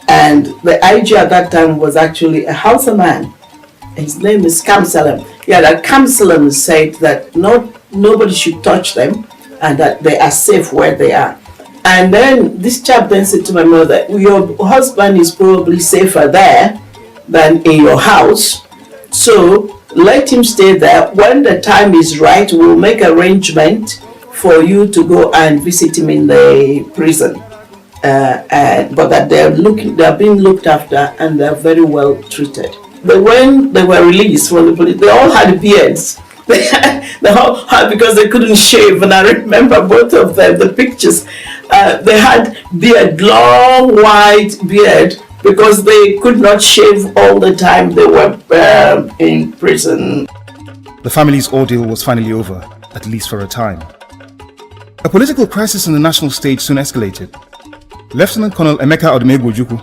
And the IG at that time was actually a Hausa man. His name is Kamsalem. Yeah, that Kamsalem said that nobody should touch them and that they are safe where they are. And then this chap then said to my mother, "Your husband is probably safer there than in your house, so let him stay there. When the time is right, we'll make arrangement for you to go and visit him in the prison." But that they're being looked after and they're very well treated. But when they were released from the police, they all had beards. They all had, because they couldn't shave, and I remember both of them, the pictures. They had beard, long white beard, because they could not shave all the time they were in prison. The family's ordeal was finally over, at least for a time. A political crisis on the national stage soon escalated. Lieutenant Colonel Emeka Ogochukwu,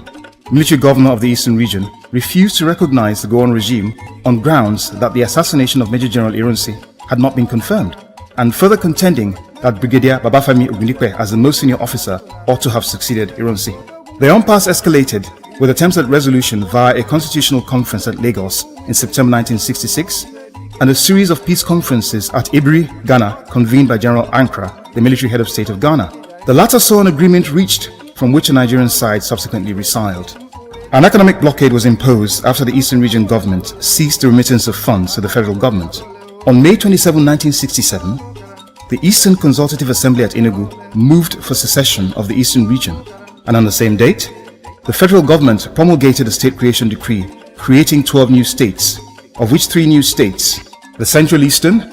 military governor of the Eastern region, refused to recognize the Gowon regime on grounds that the assassination of Major General Ironsi had not been confirmed, and further contending that Brigadier Babafemi Ogundipe, as the most senior officer, ought to have succeeded Ironsi. The impasse escalated with attempts at resolution via a constitutional conference at Lagos in September 1966 and a series of peace conferences at Ibri, Ghana, convened by General Ankara, the military head of state of Ghana. The latter saw an agreement reached from which the Nigerian side subsequently resiled. An economic blockade was imposed after the Eastern Region government ceased the remittance of funds to the federal government. On May 27, 1967, the Eastern Consultative Assembly at Enugu moved for secession of the Eastern Region, and on the same date, the federal government promulgated a state creation decree creating 12 new states, of which 3 new states, the Central Eastern,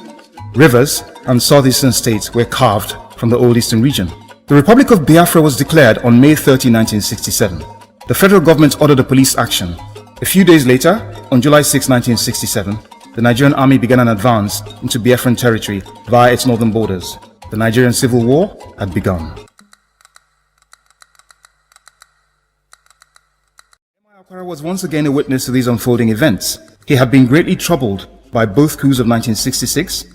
Rivers, and Southeastern states, were carved from the old Eastern Region. The Republic of Biafra was declared on May 30, 1967. The federal government ordered a police action. A few days later, on July 6, 1967, the Nigerian army began an advance into Biafran territory via its northern borders. The Nigerian Civil War had begun. Okpara was once again a witness to these unfolding events. He had been greatly troubled by both coups of 1966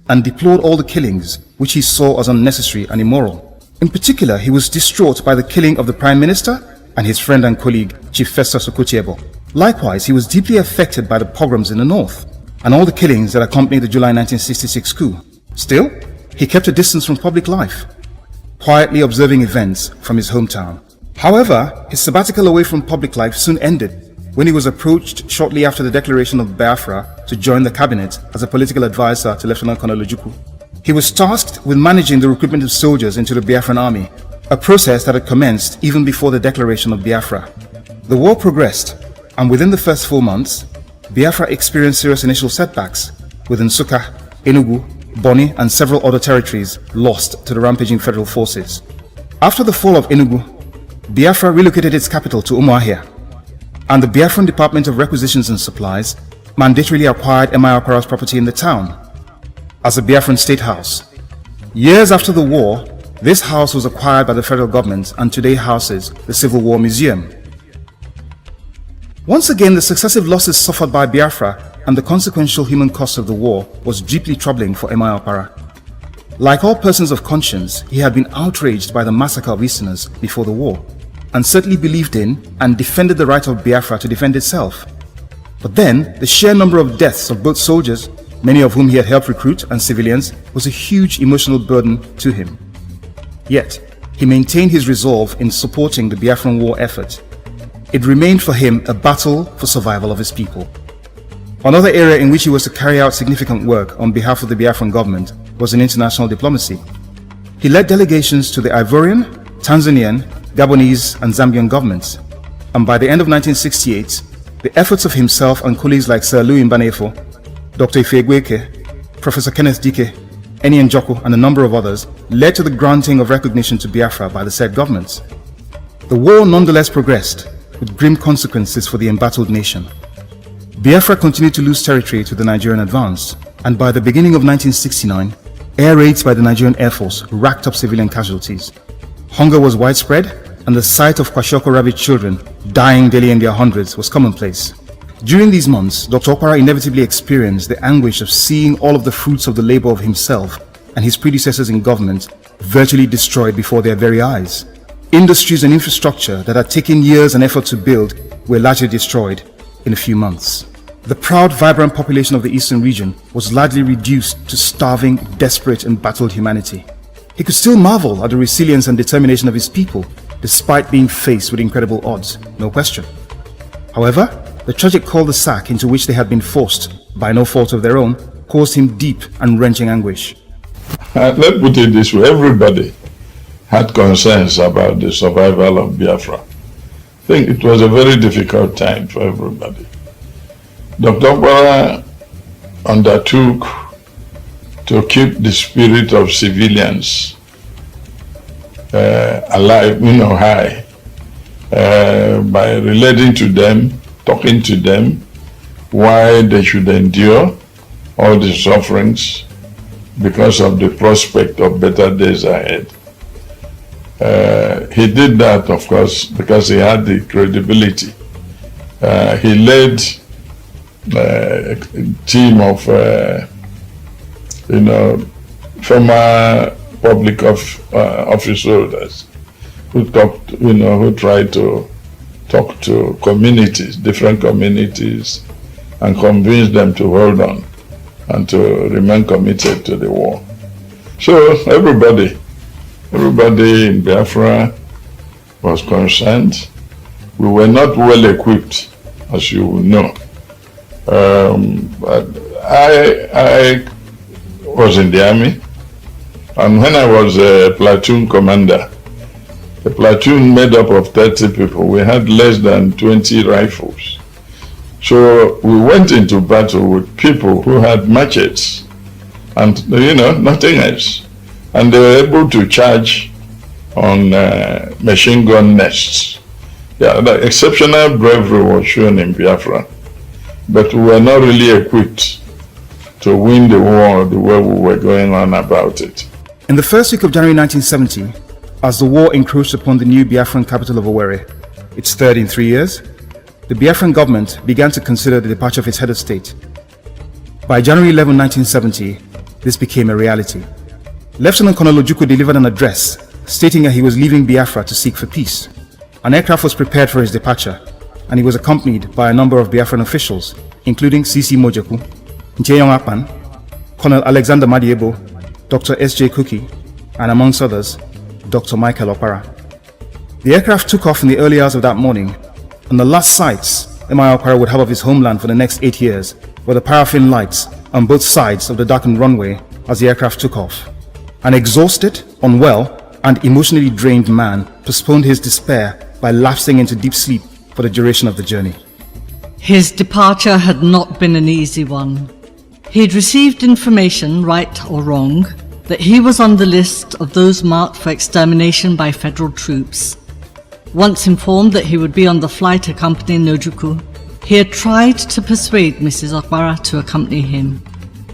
and deplored all the killings which he saw as unnecessary and immoral. In particular, he was distraught by the killing of the Prime Minister and his friend and colleague, Chief Festus Okotiebo. Likewise, he was deeply affected by the pogroms in the north and all the killings that accompanied the July 1966 coup. Still, he kept a distance from public life, quietly observing events from his hometown. However, his sabbatical away from public life soon ended when he was approached shortly after the declaration of Biafra to join the cabinet as a political advisor to Lieutenant Colonel Ojukwu. He was tasked with managing the recruitment of soldiers into the Biafran army, a process that had commenced even before the declaration of Biafra. The war progressed, and within the first 4 months, Biafra experienced serious initial setbacks, with Nsukka, Enugu, Bonny, and several other territories lost to the rampaging federal forces. After the fall of Enugu, Biafra relocated its capital to Umuahia, and the Biafran Department of Requisitions and Supplies mandatorily acquired M.I. Okpara's property in the town as a Biafran state house. Years after the war, This house was acquired by the federal government and today houses the Civil War Museum. Once again, the successive losses suffered by Biafra and the consequential human cost of the war was deeply troubling for Emeka Okpara. Like all persons of conscience, he had been outraged by the massacre of Easterners before the war, and certainly believed in and defended the right of Biafra to defend itself. But then, the sheer number of deaths of both soldiers, many of whom he had helped recruit, and civilians, was a huge emotional burden to him. Yet, he maintained his resolve in supporting the Biafran war effort. It remained for him a battle for survival of his people. Another area in which he was to carry out significant work on behalf of the Biafran government was in international diplomacy. He led delegations to the Ivorian, Tanzanian, Gabonese and Zambian governments, and by the end of 1968, the efforts of himself and colleagues like Sir Louis Mbanefo, Dr. Ifeigweke, Professor Kenneth Dike, Eni Njoku and a number of others led to the granting of recognition to Biafra by the said governments. The war nonetheless progressed, with grim consequences for the embattled nation. Biafra continued to lose territory to the Nigerian advance, and by the beginning of 1969, air raids by the Nigerian Air Force racked up civilian casualties. Hunger was widespread, and the sight of Kwashiorkor rabbit children dying daily in their hundreds was commonplace. During these months, Dr. Okpara inevitably experienced the anguish of seeing all of the fruits of the labor of himself and his predecessors in government virtually destroyed before their very eyes. Industries and infrastructure that had taken years and effort to build were largely destroyed in a few months. The proud, vibrant population of the eastern region was largely reduced to starving, desperate and battled humanity. He could still marvel at the resilience and determination of his people, despite being faced with incredible odds, no question. However, the tragic cul-de-sac into which they had been forced, by no fault of their own, caused him deep and wrenching anguish. Let's put it this way, everybody had concerns about the survival of Biafra. I think it was a very difficult time for everybody. Dr. Okpara undertook to keep the spirit of civilians alive, high, by relating to them, talking to them, why they should endure all the sufferings because of the prospect of better days ahead. He did that, of course, because he had the credibility. He led a team of, former public office holders who talked, who tried to talk to communities, different communities, and convince them to hold on and to remain committed to the war. So everybody in Biafra was concerned. We were not well equipped, as you will know. But I was in the army, and when I was a platoon commander, the platoon made up of 30 people. We had less than 20 rifles. So we went into battle with people who had machetes and, nothing else. And they were able to charge on machine gun nests. Yeah, the exceptional bravery was shown in Biafra. But we were not really equipped to win the war the way we were going on about it. In the first week of January 1970, as the war encroached upon the new Biafran capital of Owerri, its third in 3 years, the Biafran government began to consider the departure of its head of state. By January 11, 1970, this became a reality. Lieutenant Colonel Ogochukwu delivered an address stating that he was leaving Biafra to seek for peace. An aircraft was prepared for his departure, and he was accompanied by a number of Biafran officials, including C.C. Mojeku, Ncheta, Colonel Alexander Madiebo, Dr. S.J. Kuki, and amongst others, Dr. Michael Okpara. The aircraft took off in the early hours of that morning, and the last sights Emeka Okpara would have of his homeland for the next 8 years were the paraffin lights on both sides of the darkened runway as the aircraft took off. An exhausted, unwell, and emotionally drained man postponed his despair by lapsing into deep sleep for the duration of the journey. His departure had not been an easy one. He'd received information, right or wrong, that he was on the list of those marked for extermination by federal troops. Once informed that he would be on the flight accompanying Ojukwu, he had tried to persuade Mrs. Okpara to accompany him.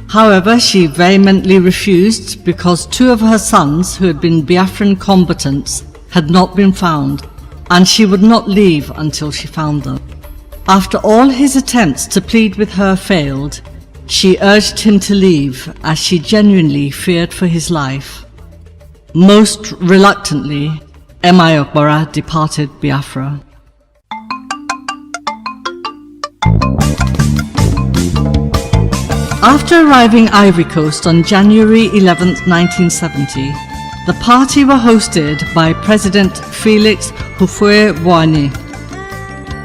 However, she vehemently refused because 2 of her sons, who had been Biafran combatants, had not been found, and she would not leave until she found them. After all his attempts to plead with her failed, she urged him to leave as she genuinely feared for his life. Most reluctantly, Emeka Okpara departed Biafra. After arriving Ivory Coast on January 11, 1970, the party were hosted by President Felix Houphouët-Boigny.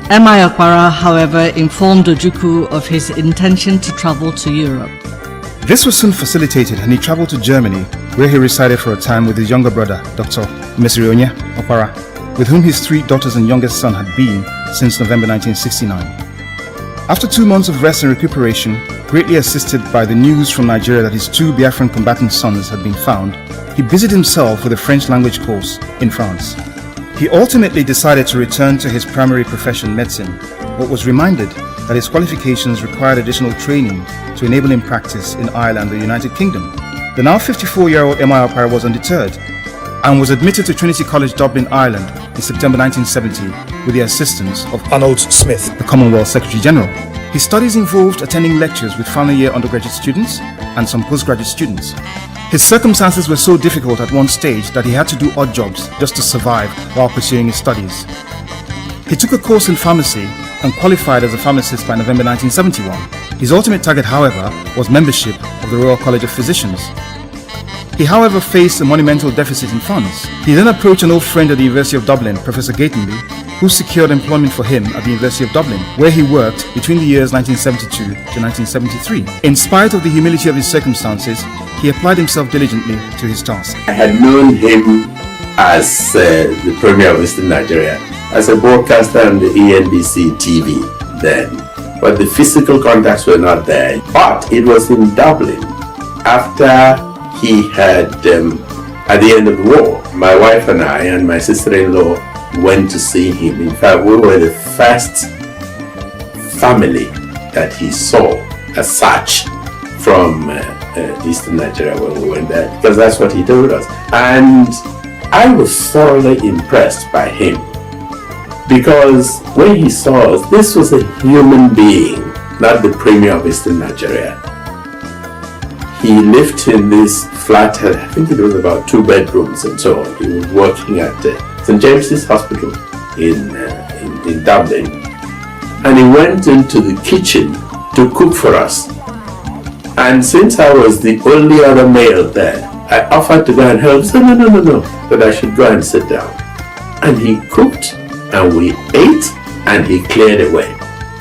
Emeka Okpara, however, informed Ogochukwu of his intention to travel to Europe. This was soon facilitated and he traveled to Germany, where he resided for a time with his younger brother, Dr. Michael Okpara, with whom his 3 daughters and youngest son had been since November 1969. After 2 months of rest and recuperation, greatly assisted by the news from Nigeria that his 2 Biafran combatant sons had been found, he busied himself with a French language course in France. He ultimately decided to return to his primary profession, medicine, but was reminded that his qualifications required additional training to enable him practice in Ireland and the United Kingdom. The now 54-year-old Emeka Okpara was undeterred and was admitted to Trinity College, Dublin, Ireland in September 1970 with the assistance of Arnold Smith, the Commonwealth Secretary General. His studies involved attending lectures with final year undergraduate students and some postgraduate students. His circumstances were so difficult at one stage that he had to do odd jobs just to survive while pursuing his studies. He took a course in pharmacy and qualified as a pharmacist by November 1971. His ultimate target, however, was membership of the Royal College of Physicians. He, however, faced a monumental deficit in funds. He then approached an old friend at the University of Dublin, Professor Gatenby, who secured employment for him at the University of Dublin, where he worked between the years 1972 to 1973. In spite of the humility of his circumstances, he applied himself diligently to his task. I had known him as the Premier of Eastern Nigeria, as a broadcaster on the ENBC TV then, but the physical contacts were not there. But it was in Dublin, after he had, at the end of the war, my wife and I and my sister-in-law went to see him. In fact, we were the first family that he saw as such from Eastern Nigeria when we went there, because that's what he told us. And I was thoroughly impressed by him, because when he saw us, this was a human being, not the Premier of Eastern Nigeria. He lived in this flat, I think it was about 2 bedrooms and so on. He was working at St. James's Hospital in Dublin. And he went into the kitchen to cook for us. And since I was the only other male there, I offered to go and help. He said, no, that I should go and sit down. And he cooked, and we ate, and he cleared away.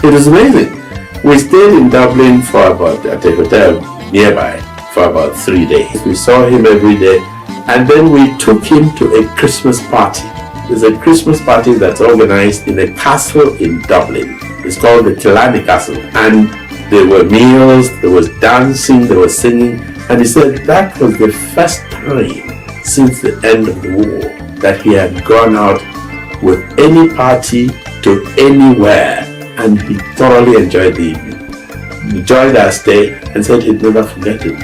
It was amazing. We stayed in Dublin for at a hotel nearby for about 3 days. We saw him every day, and then we took him to a Christmas party. There's a Christmas party that's organized in a castle in Dublin. It's called the King-Ikeazor, and there were meals, there was dancing, there was singing, and he said that was the first time since the end of the war that he had gone out with any party to anywhere, and he thoroughly enjoyed the evening. Enjoyed our stay and said he'd never forget it.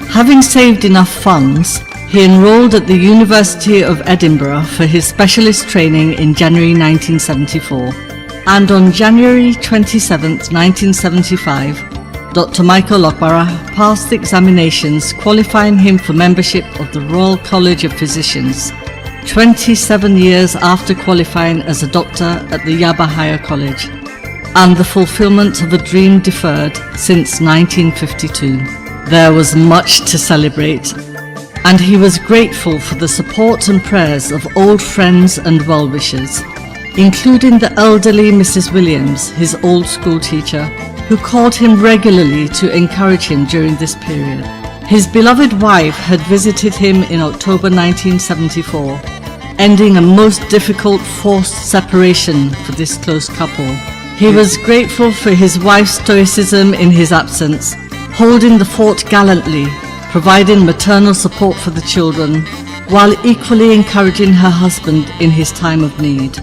Having saved enough funds, he enrolled at the University of Edinburgh for his specialist training in January 1974. And on January 27, 1975, Dr Michael Okpara passed the examinations qualifying him for membership of the Royal College of Physicians, 27 years after qualifying as a doctor at the Yaba Higher College, and the fulfillment of a dream deferred since 1952. There was much to celebrate, and he was grateful for the support and prayers of old friends and well-wishers, including the elderly Mrs. Williams, his old school teacher, who called him regularly to encourage him during this period. His beloved wife had visited him in October 1974, ending a most difficult forced separation for this close couple. He was grateful for his wife's stoicism in his absence, holding the fort gallantly, providing maternal support for the children, while equally encouraging her husband in his time of need.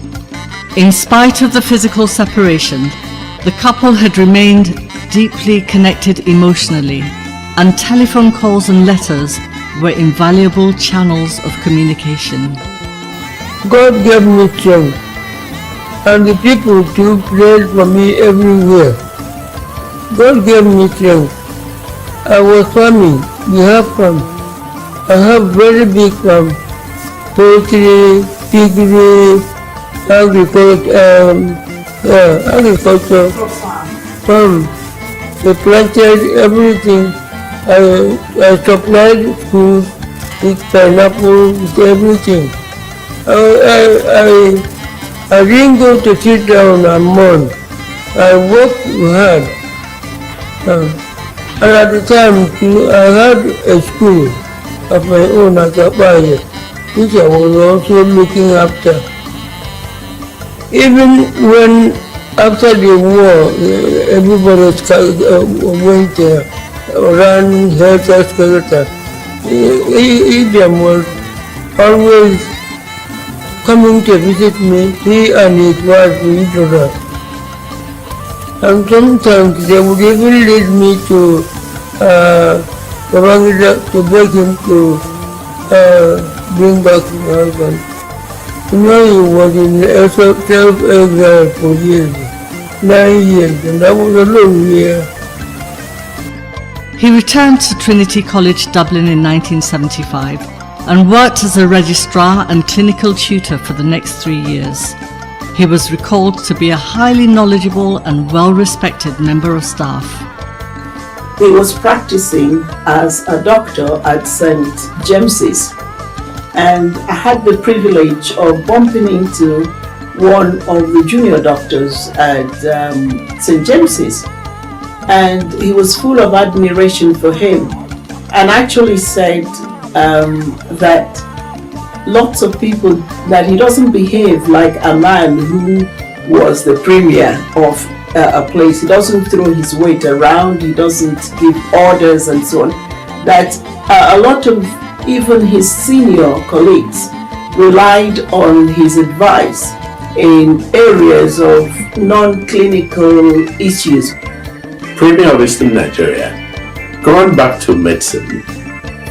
In spite of the physical separation, the couple had remained deeply connected emotionally, and telephone calls and letters were invaluable channels of communication. God gave me strength, and the people too prayed for me everywhere. God gave me strength. I was farming. We have farm. I have very big farm. Poultry, piggery, agriculture, farm. They planted everything. I supplied food with pineapple, with everything. I didn't go to sit down and mourn. I worked hard. And at the time, I had a school of my own at Amaede, which I was also looking after. Even when after the war, everybody went ran health secretary. Ibrahim was always coming to visit me, he and his wife together. And sometimes they would even lead me to to beg him to bring back my husband. He was in self-exile for years, 9 years, and that was a long year. He returned to Trinity College Dublin in 1975 and worked as a registrar and clinical tutor for the next 3 years. He was recalled to be a highly knowledgeable and well-respected member of staff. He was practicing as a doctor at St. James's, and I had the privilege of bumping into one of the junior doctors at St. James's, and he was full of admiration for him and actually said that lots of people, that he doesn't behave like a man who was the premier of a place. He doesn't throw his weight around, he doesn't give orders and so on. That a lot of even his senior colleagues relied on his advice in areas of non-clinical issues. Premier of Eastern Nigeria, gone back to medicine,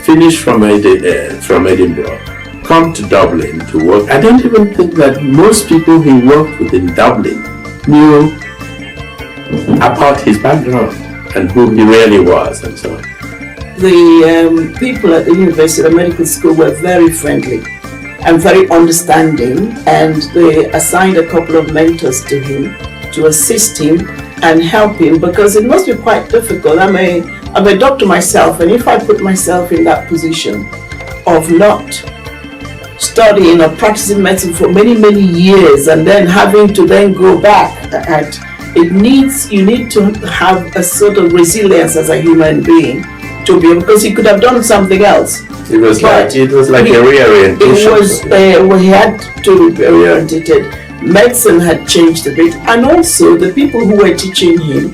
finished from Edinburgh, come to Dublin to work. I don't even think that most people he worked with in Dublin knew about his background and who he really was and so on. The people at the University of Medical School were very friendly and very understanding, and they assigned a couple of mentors to him to assist him and help him, because it must be quite difficult. I'm a doctor myself, and if I put myself in that position of not studying or practicing medicine for many, many years and then having to then go back, you need to have a sort of resilience as a human being to be, because he could have done something else. It was like a reorientation. He had to be reoriented. Medicine had changed a bit, and also the people who were teaching him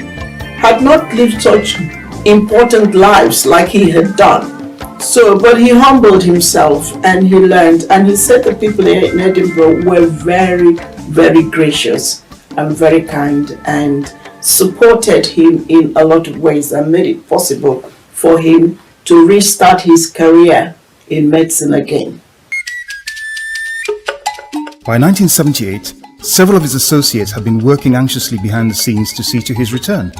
had not lived such important lives like he had done. So, but he humbled himself and he learned, and he said the people in Edinburgh were very, very gracious and very kind and supported him in a lot of ways and made it possible for him to restart his career in medicine again. By 1978, several of his associates had been working anxiously behind the scenes to see to his return.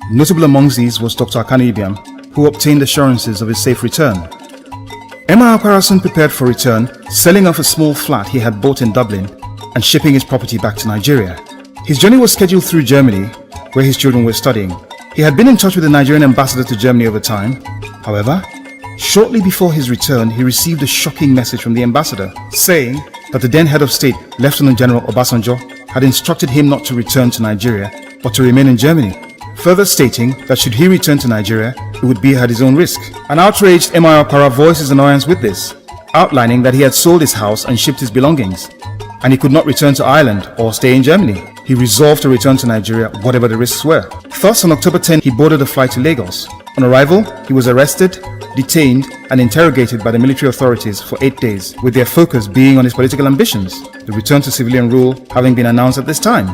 Notable amongst these was Dr. Akanibiam, who obtained assurances of his safe return. Emeka Okpara soon prepared for return, selling off a small flat he had bought in Dublin and shipping his property back to Nigeria. His journey was scheduled through Germany, where his children were studying. He had been in touch with the Nigerian ambassador to Germany over time. However, shortly before his return, he received a shocking message from the ambassador, saying that the then head of state, Lieutenant General Obasanjo, had instructed him not to return to Nigeria, but to remain in Germany, further stating that should he return to Nigeria, it would be at his own risk. An outraged Emeka Okpara voiced his annoyance with this, outlining that he had sold his house and shipped his belongings, and he could not return to Ireland or stay in Germany. He resolved to return to Nigeria, whatever the risks were. Thus, on October 10, he boarded a flight to Lagos. On arrival, he was arrested, detained, and interrogated by the military authorities for 8 days, with their focus being on his political ambitions, the return to civilian rule having been announced at this time.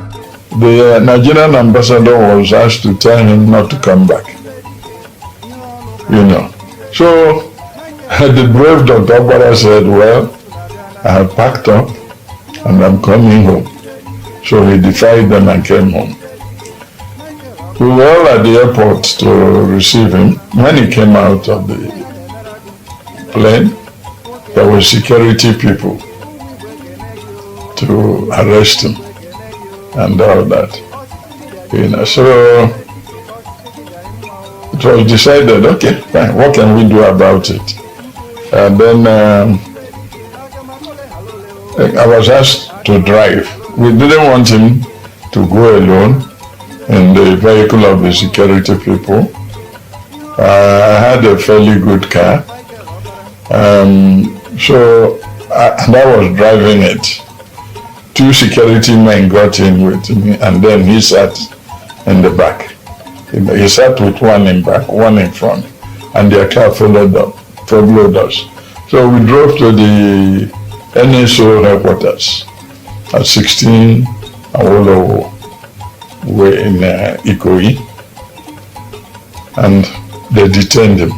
The Nigerian ambassador was asked to tell him not to come back. you know. So the brave Dr. Okpara said, well, I have packed up and I'm coming home. So he defied them and came home. We were all at the airport to receive him. When he came out of the plane, there were security people to arrest him and all that. You know, so it was decided, okay, fine, what can we do about it? And then I was asked to drive. We didn't want him to go alone in the vehicle of the security people. I had a fairly good car. So I was driving it. 2 security men got in with me, and then he sat in the back. He sat with one in back, one in front, and their car followed us. So we drove to the NSO headquarters at 16 Awolowo Way in Ikoyi, and they detained him.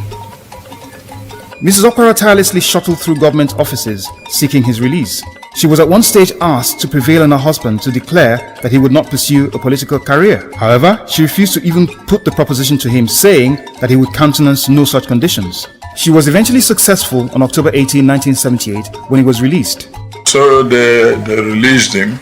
Mrs. Okpara tirelessly shuttled through government offices seeking his release. She was at one stage asked to prevail on her husband to declare that he would not pursue a political career. However, she refused to even put the proposition to him, saying that he would countenance no such conditions. She was eventually successful on October 18, 1978, when he was released. So they released him,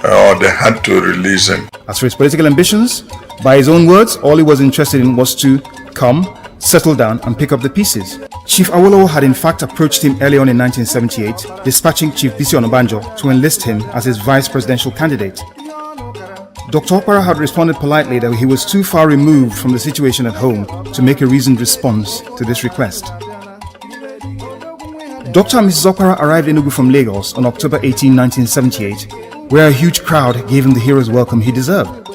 or they had to release him. As for his political ambitions, by his own words, all he was interested in was to come, settle down and pick up the pieces. Chief Awolowo had in fact approached him early on in 1978, dispatching Chief Bisi Onabanjo to enlist him as his vice presidential candidate. Dr. Okpara had responded politely that he was too far removed from the situation at home to make a reasoned response to this request. Dr. and Mrs. Okpara arrived in Enugu from Lagos on October 18, 1978, where a huge crowd gave him the hero's welcome he deserved.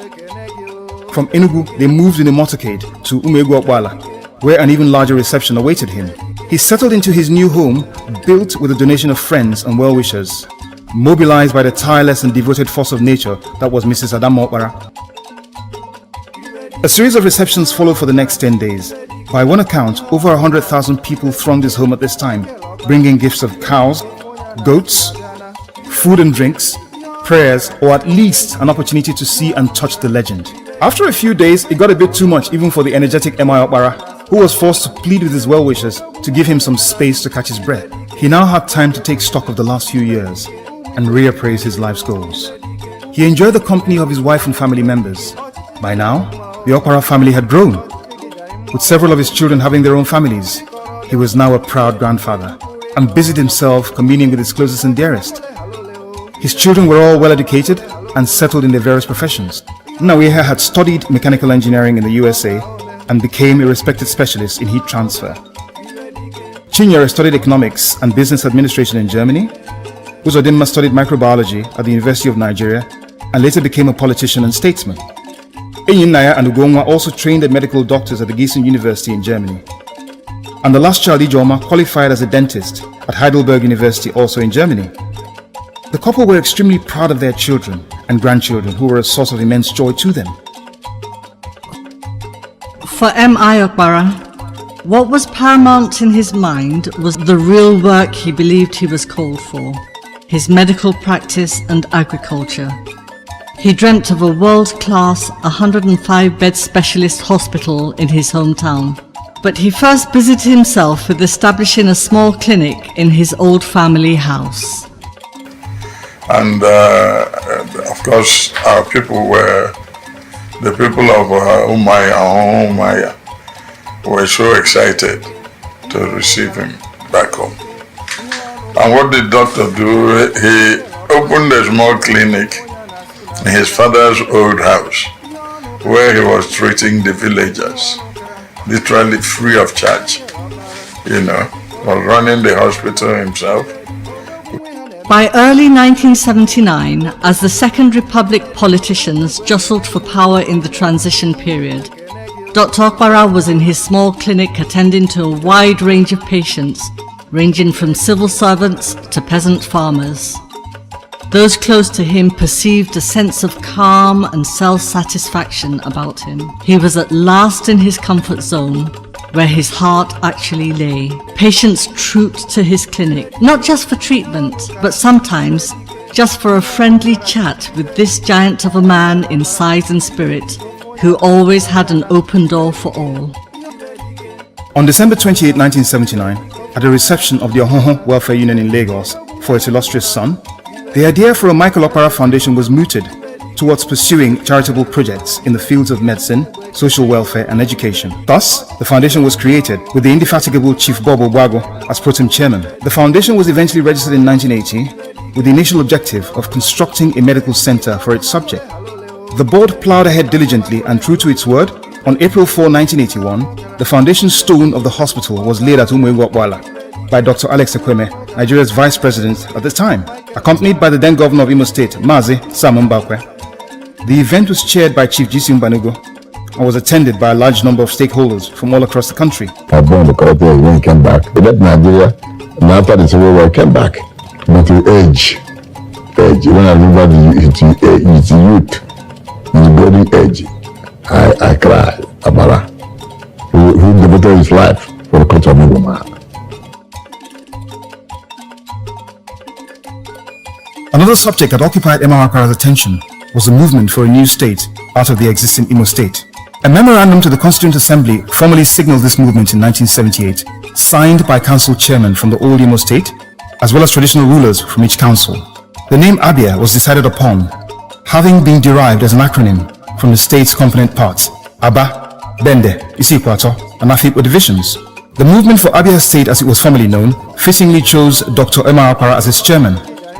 From Enugu, they moved in a motorcade to Umegu Okpala, where an even larger reception awaited him. He settled into his new home, built with a donation of friends and well-wishers, mobilized by the tireless and devoted force of nature that was Mrs. Adamu Okpara. A series of receptions followed for the next 10 days. By one account, over 100,000 people thronged his home at this time, bringing gifts of cows, goats, food and drinks, prayers, or at least an opportunity to see and touch the legend. After a few days, it got a bit too much even for the energetic Emeka Okpara, who was forced to plead with his well-wishers to give him some space to catch his breath. He now had time to take stock of the last few years and reappraise his life's goals. He enjoyed the company of his wife and family members. By now, the Okpara family had grown. With several of his children having their own families, he was now a proud grandfather and busied himself communing with his closest and dearest. His children were all well educated and settled in their various professions. Nnakenyi had studied mechanical engineering in the USA and became a respected specialist in heat transfer. Chinyere studied economics and business administration in Germany. Uzodimma studied microbiology at the University of Nigeria and later became a politician and statesman. Enyinaya and Ugonwa also trained as medical doctors at the Gießen University in Germany. And the last child, Ijoma, qualified as a dentist at Heidelberg University, also in Germany. The couple were extremely proud of their children and grandchildren, who were a source of immense joy to them. For M.I. Okpara, what was paramount in his mind was the real work he believed he was called for, his medical practice and agriculture. He dreamt of a world-class 105-bed specialist hospital in his hometown. But he first busied himself with establishing a small clinic in his old family house. And of course, our people were, the people of Umaya were so excited to receive him back home. And what did the doctor do? He opened a small clinic in his father's old house, where he was treating the villagers, literally free of charge. Was running the hospital himself. By early 1979, as the Second Republic politicians jostled for power in the transition period, Dr. Okpara was in his small clinic attending to a wide range of patients, ranging from civil servants to peasant farmers. Those close to him perceived a sense of calm and self-satisfaction about him. He was at last in his comfort zone, where his heart actually lay. Patients trooped to his clinic, not just for treatment, but sometimes just for a friendly chat with this giant of a man in size and spirit, who always had an open door for all. On December 28, 1979, at a reception of the Ohonho Welfare Union in Lagos for its illustrious son, the idea for a Michael Okpara Foundation was mooted towards pursuing charitable projects in the fields of medicine, social welfare and education. Thus, the foundation was created with the indefatigable Chief Bob Ogbago as Pro-Tem Chairman. The foundation was eventually registered in 1980 with the initial objective of constructing a medical center for its subject. The board plowed ahead diligently and true to its word. On April 4, 1981, the foundation stone of the hospital was laid at Umuegwapwala by Dr. Alex Ekweme, Nigeria's vice president at the time, accompanied by the then governor of Imo State, Mazi Sam Mbakwe. The event was chaired by Chief G.C. Mbanugo and was attended by a large number of stakeholders from all across the country. I born the Karate when he came back. He left Nigeria and after the Civil War, came back. But to age, when I remember his youth, his golden age, I cried. Okpara, who devoted his life for the culture of Igbo man. Another subject that occupied Emeka Okpara's attention was the movement for a new state out of the existing Imo state. A memorandum to the Constituent Assembly formally signaled this movement in 1978, signed by council chairmen from the old Imo state, as well as traditional rulers from each council. The name Abia was decided upon, having been derived as an acronym from the state's component parts, Aba, Bende, Isikwato, and Afikpo divisions. The movement for Abia State, as it was formerly known, fittingly chose Dr. Emeka Okpara as its chairman,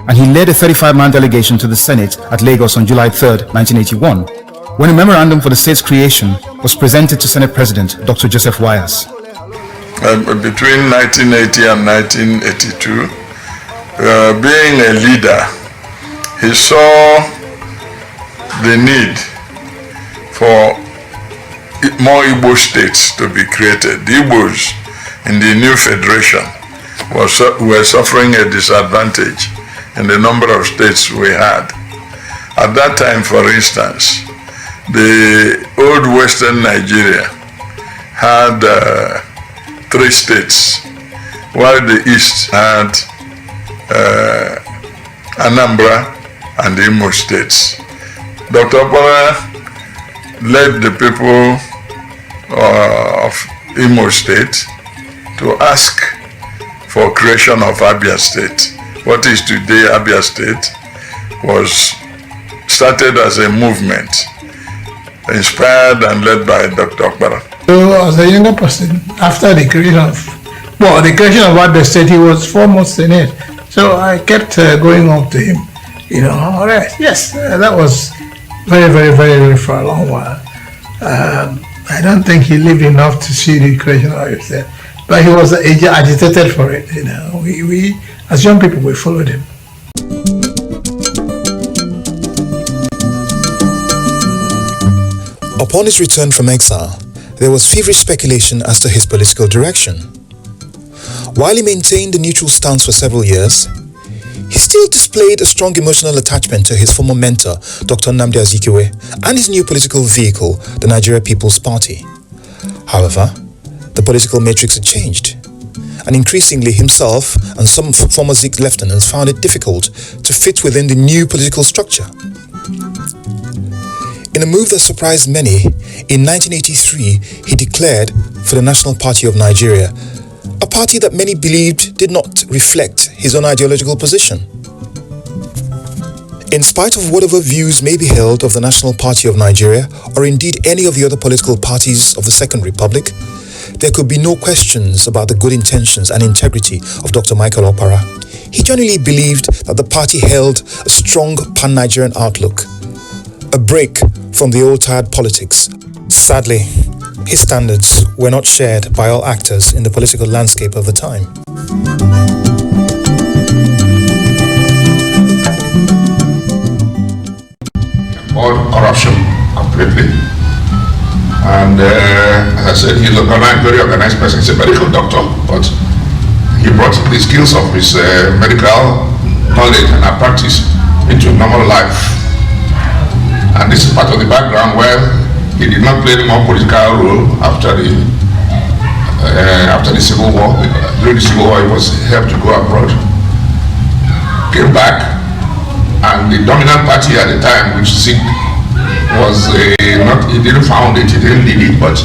and he led a 35-man delegation to the Senate at Lagos on July 3, 1981, when a memorandum for the state's creation was presented to Senate President Dr. Joseph Wyas. Between 1980 and 1982, being a leader, he saw the need for more Igbo states to be created. The Igbos in the new federation were suffering a disadvantage in the number of states we had. At that time, for instance, the old Western Nigeria had 3 states, while the East had Anambra and Imo states. Dr. Okpara led the people of Imo State to ask for creation of Abia State. What is today Abia State was started as a movement inspired and led by Dr. Okpara. So as a younger person, after the creation of Abia State, he was foremost in it. So I kept going up to him, all right, yes, that was very, very, very, very for a long while. I don't think he lived enough to see the creation of Abia State, but he was agitated for it, We as young people, we followed him. Upon his return from exile, there was feverish speculation as to his political direction. While he maintained a neutral stance for several years, he still displayed a strong emotional attachment to his former mentor, Dr. Nnamdi Azikiwe, and his new political vehicle, the Nigeria People's Party. However, the political matrix had changed, and increasingly himself and some former Zik lieutenants found it difficult to fit within the new political structure. In a move that surprised many, in 1983 he declared for the National Party of Nigeria, a party that many believed did not reflect his own ideological position. In spite of whatever views may be held of the National Party of Nigeria, or indeed any of the other political parties of the Second Republic, there could be no questions about the good intentions and integrity of Dr. Michael Okpara. He genuinely believed that the party held a strong pan-Nigerian outlook, a break from the old tired politics. Sadly, his standards were not shared by all actors in the political landscape of the time. All corruption completely. And as I said, he's a very organized person. He's a medical doctor, but he brought the skills of his medical knowledge and practice into normal life. And this is part of the background where he did not play any more political role after the after the Civil War. During the Civil War, he was helped to go abroad. Came back, and the dominant party at the time, which Zik was he didn't found it, he didn't lead it, but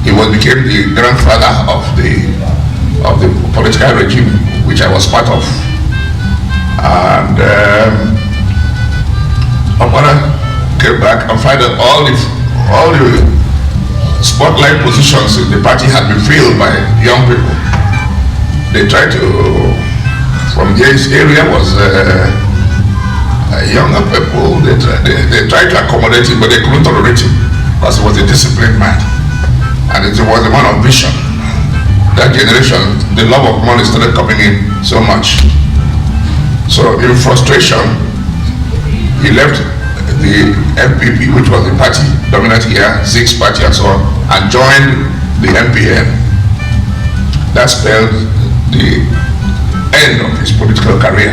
he became the grandfather of the political regime which I was part of. And Okpara came back and found that all the spotlight positions in the party had been filled by young people. They tried to, from his area was younger people, they tried to accommodate him, but they couldn't tolerate him because he was a disciplined man and it was a man of vision. That generation, the love of money started coming in so much. So in frustration, he left the MPP, which was the party dominant here, Zik's party and so on, and joined the MPN. That spelled the end of his political career.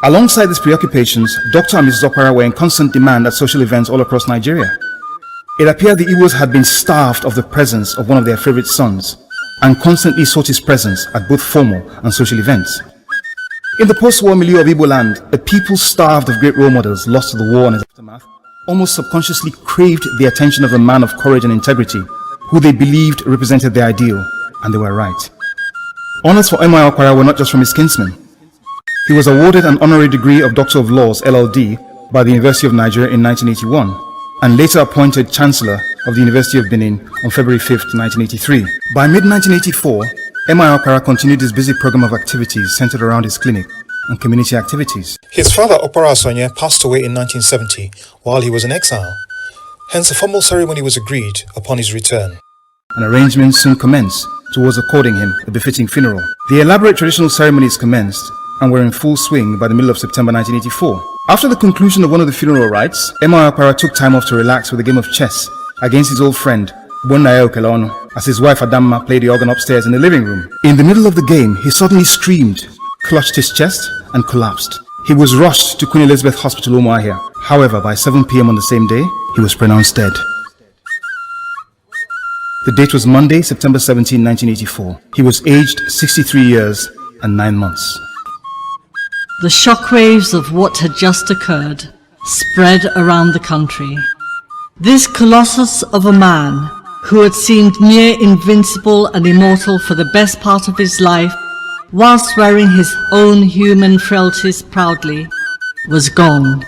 Alongside these preoccupations, Dr. and Mrs. Okpara were in constant demand at social events all across Nigeria. It appeared the Igbos had been starved of the presence of one of their favorite sons and constantly sought his presence at both formal and social events. In the post-war milieu of Igbo land, a people starved of great role models lost to the war and its aftermath almost subconsciously craved the attention of a man of courage and integrity who they believed represented their ideal, and they were right. Honors for M.I. Okpara were not just from his kinsmen. He was awarded an honorary degree of Doctor of Laws, LLD, by the University of Nigeria in 1981, and later appointed Chancellor of the University of Benin on February 5, 1983. By mid-1984, M.I. Okpara continued his busy program of activities centered around his clinic and community activities. His father, Okpara Asonya, passed away in 1970 while he was in exile. Hence, a formal ceremony was agreed upon his return. And arrangements soon commenced towards according him a befitting funeral. The elaborate traditional ceremonies commenced and were in full swing by the middle of September 1984. After the conclusion of one of the funeral rites, M.I. Okpara took time off to relax with a game of chess against his old friend, Bonnaye Okelonu, as his wife Adamma played the organ upstairs in the living room. In the middle of the game, he suddenly screamed, clutched his chest, and collapsed. He was rushed to Queen Elizabeth Hospital, Umuahia. However, by 7 p.m. on the same day, he was pronounced dead. The date was Monday, September 17, 1984. He was aged 63 years and 9 months. The shockwaves of what had just occurred spread around the country. This colossus of a man who had seemed near invincible and immortal for the best part of his life, whilst wearing his own human frailties proudly, was gone.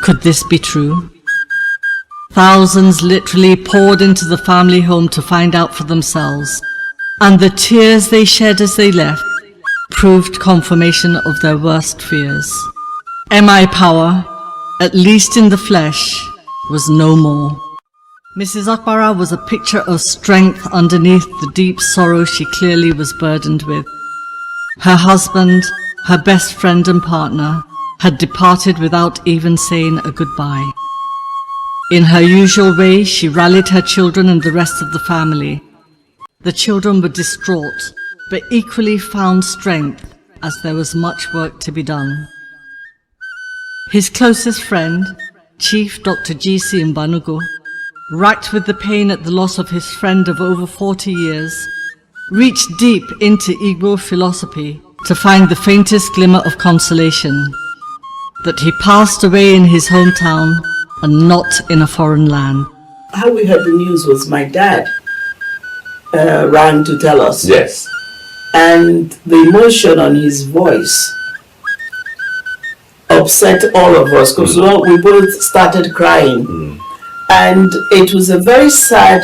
Could this be true? Thousands literally poured into the family home to find out for themselves, and the tears they shed as they left proved confirmation of their worst fears. M.I. Power, at least in the flesh, was no more. Mrs. Okpara was a picture of strength underneath the deep sorrow she clearly was burdened with. Her husband, her best friend and partner, had departed without even saying a goodbye. In her usual way, she rallied her children and the rest of the family. The children were distraught, but equally found strength as there was much work to be done. His closest friend, Chief Dr. G.C. Mbanugo, racked with the pain at the loss of his friend of over 40 years, reached deep into Igbo philosophy to find the faintest glimmer of consolation, that he passed away in his hometown and not in a foreign land. How we heard the news was my dad rang to tell us. Yes. And the emotion on his voice upset all of us because we both started crying. And it was a very sad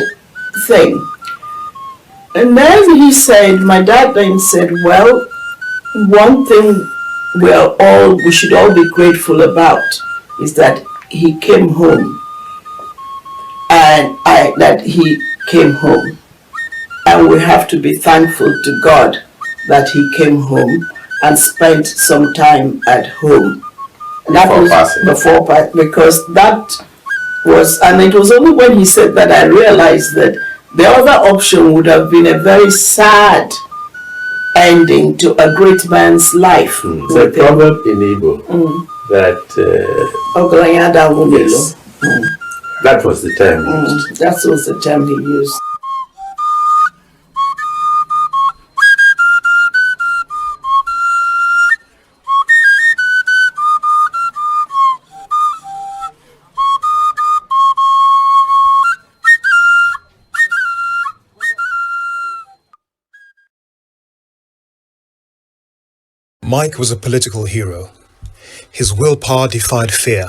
thing. And then he said, my dad then said, well, one thing we should all be grateful about is that he came home. And that he came home. And we have to be thankful to God that he came home and spent some time at home. Because that was, and it was only when he said that I realized that the other option would have been a very sad ending to a great man's life. It's a proverb in Igbo that yes. That was the term used. That was the term he used. Mike was a political hero. His willpower defied fear.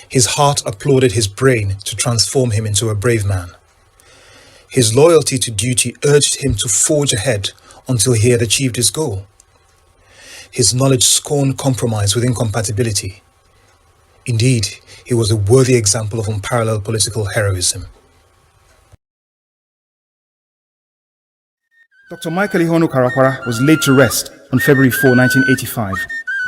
His heart applauded his brain to transform him into a brave man. His loyalty to duty urged him to forge ahead until he had achieved his goal. His knowledge scorned compromise with incompatibility. Indeed, he was a worthy example of unparalleled political heroism. Dr. Michael Iheonukara Okpara was laid to rest on February 4, 1985,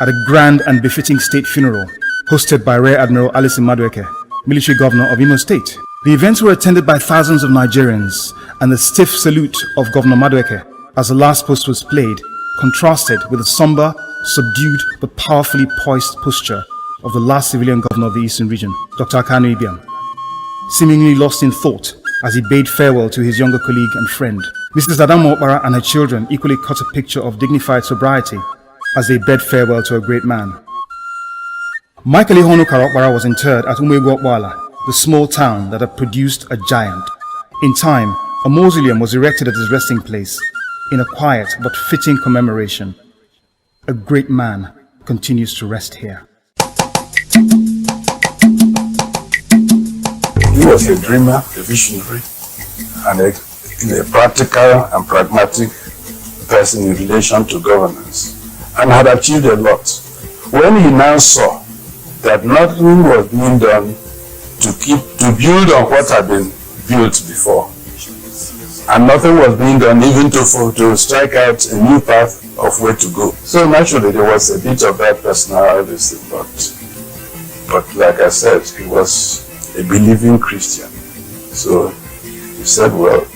at a grand and befitting state funeral hosted by Rear Admiral Alison Madueke, military governor of Imo State. The events were attended by thousands of Nigerians, and the stiff salute of Governor Madueke as the last post was played contrasted with the somber, subdued but powerfully poised posture of the last civilian governor of the Eastern region, Dr. Akanu Ibiam, seemingly lost in thought as he bade farewell to his younger colleague and friend. Mrs. Adamu Okpara and her children equally caught a picture of dignified sobriety as they bade farewell to a great man. Michael Iheonukara Okpara was interred at Umegu Okpala, the small town that had produced a giant. In time, a mausoleum was erected at his resting place in a quiet but fitting commemoration. A great man continues to rest here. He was a dreamer, a visionary, and a practical and pragmatic person in relation to governance, and had achieved a lot. When he now saw that nothing was being done to build on what had been built before, and nothing was being done even to strike out a new path of where to go. So naturally there was a bit of that personality, but like I said, he was a believing Christian. So he said, well,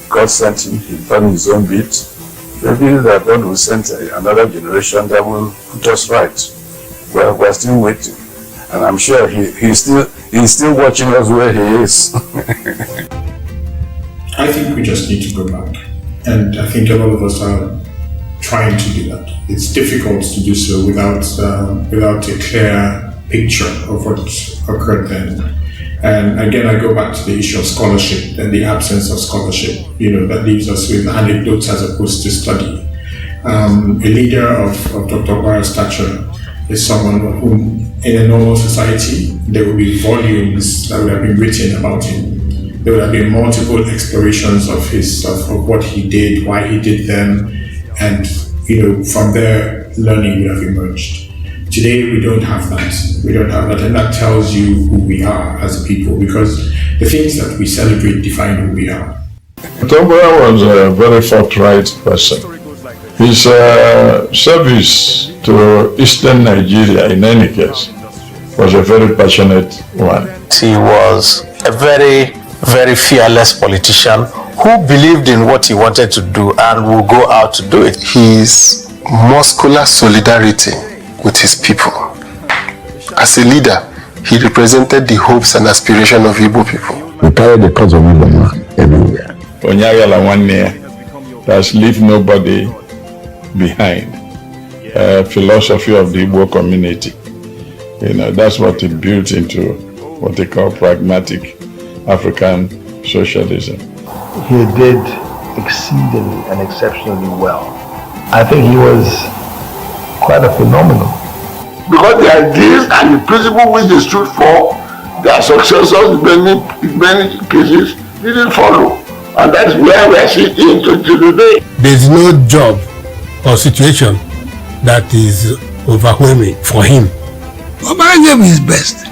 God sent him, he done his own bit. Maybe that God will send another generation that will put us right. Well, we're still waiting. And I'm sure he's still watching us where he is. I think we just need to go back. And I think a lot of us are trying to do that. It's difficult to do so without a clear picture of what occurred then. And again, I go back to the issue of scholarship and the absence of scholarship, that leaves us with anecdotes as opposed to study. A leader of Dr. Okpara's stature is someone of whom, in a normal society, there would be volumes that would have been written about him. There would have been multiple explorations of what he did, why he did them, and from there, learning would have emerged. Today, we don't have that. And that tells you who we are as a people, because the things that we celebrate define who we are. Dr. Okpara was a very forthright person. His service to Eastern Nigeria, in any case, was a very passionate one. He was a very, very fearless politician who believed in what he wanted to do and would go out to do it. His muscular solidarity with his people. As a leader, he represented the hopes and aspirations of Igbo people. We carry the cause of Igbo everywhere. Onyagala 1 year has left nobody behind. Philosophy of the Igbo community. That's what it built into what they call pragmatic African socialism. He did exceedingly and exceptionally well. I think he was quite a phenomenon. Because the ideas and the principle which they stood for, their successors in many cases didn't follow. And that's where we are sitting today. There's no job or situation that is overwhelming for him. Okpara gave his best.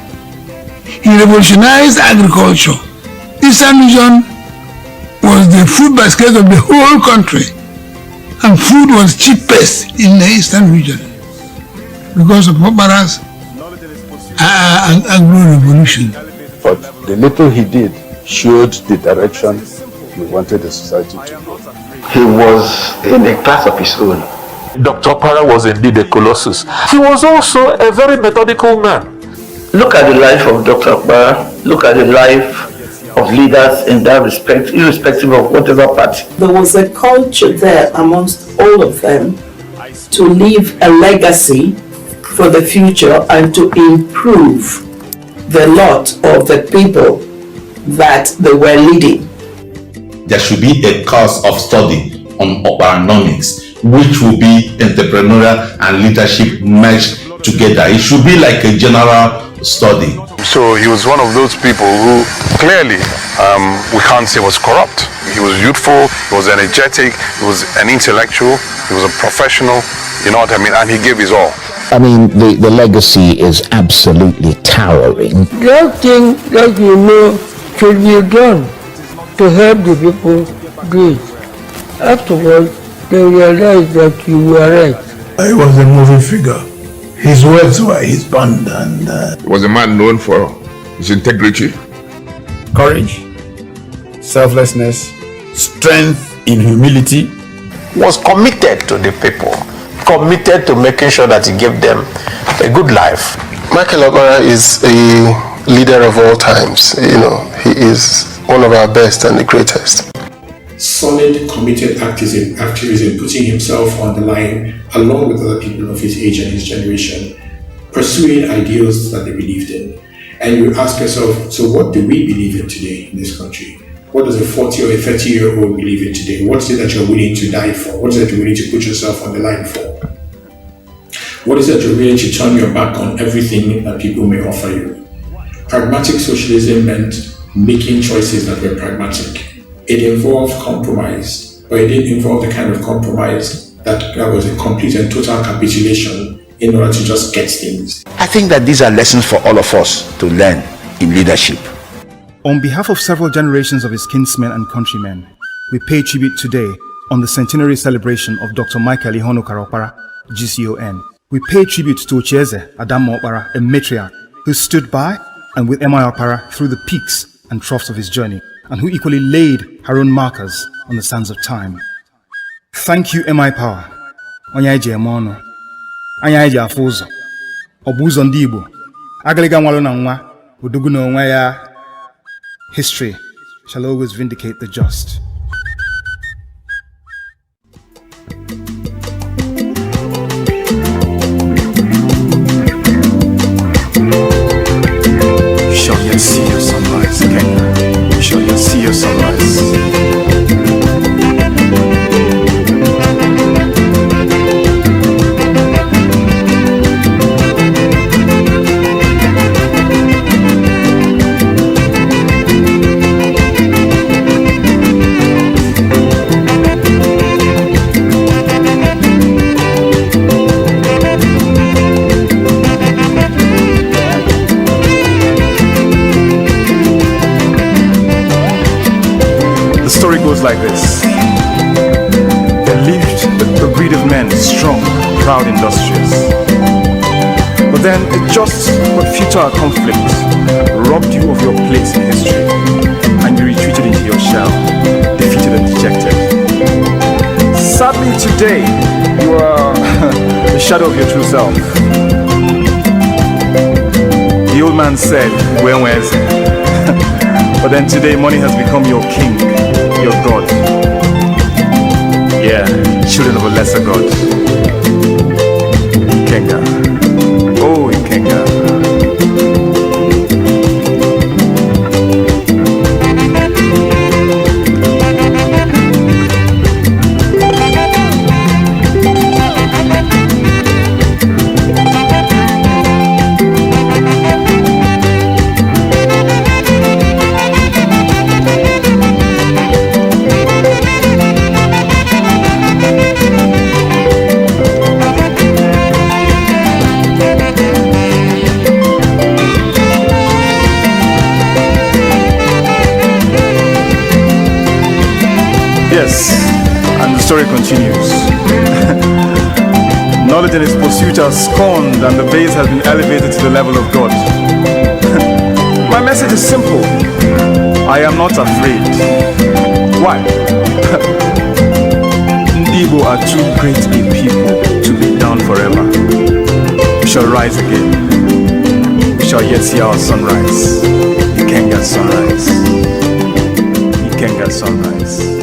He revolutionized agriculture. Eastern region was the food basket of the whole country. And food was cheapest in the Eastern region because of Okpara's agro-revolution. But the little he did showed the direction he wanted the society to go. He was in a class of his own. Dr. Okpara was indeed a colossus. He was also a very methodical man. Look at the life of Dr. Okpara. Look at the life of leaders in that respect, irrespective of whatever party. There was a culture there amongst all of them to leave a legacy for the future and to improve the lot of the people that they were leading. There should be a course of study on Okparanomics, which will be entrepreneurial and leadership merged together. It should be like a general study. So he was one of those people who clearly we can't say was corrupt. He was youthful, he was energetic, he was an intellectual, he was a professional, you know what I mean, and he gave his all. I mean, the legacy is absolutely towering. That thing that you know should be done to help the people do it. Afterwards, they realized that you were right. He was a moving figure. His words were his bond, and he was a man known for his integrity, courage, selflessness, strength in humility. Was committed to the people, committed to making sure that he gave them a good life. Michael Okpara is a leader of all times. You know, he is one of our best and the greatest. Solid, committed activism, putting himself on the line along with other people of his age and his generation, pursuing ideals that they believed in. And you ask yourself, so what do we believe in today in this country? What does a 40 or a 30-year-old believe in today? What is it that you're willing to die for? What is it you're willing to put yourself on the line for? What is it you're willing to turn your back on everything that people may offer you? Pragmatic socialism meant making choices that were pragmatic. It involved compromise, but it didn't involve the kind of compromise that was a complete and total capitulation in order to just get things. I think that these are lessons for all of us to learn in leadership. On behalf of several generations of his kinsmen and countrymen, we pay tribute today on the centenary celebration of Dr. Michael Iheonukara Okpara, GCON. We pay tribute to Ocheze Adamu Okpara, a matriarch who stood by and with M.I. Okpara through the peaks and troughs of his journey, and who equally laid her own markers on the sands of time. Thank you, M.I. Power. Onyaije Mono. Anyaije Afuzo. Obuzo Ndigbo. Agaliga nwalo na nwa. Udugu na onwe ya. History shall always vindicate the just. Shall yet see your sunrise, Kenya. Shall yet see your sunrise. Like this. They lived a breed of men, strong, proud, industrious. But then a just but futile conflict robbed you of your place in history, and you retreated into your shell, defeated and dejected. Sadly today, you are the shadow of your true self. The old man said, where's it? But then today money has become your king, your God. Yeah, children of a lesser God. Ikenga. Oh, Ikenga. And the story continues. Knowledge and its pursuit are scorned, and the base has been elevated to the level of God. My message is simple. I am not afraid. Why? Ndigbo are too great a people to be down forever. We shall rise again. We shall yet see our sunrise. You can get sunrise. You can get sunrise.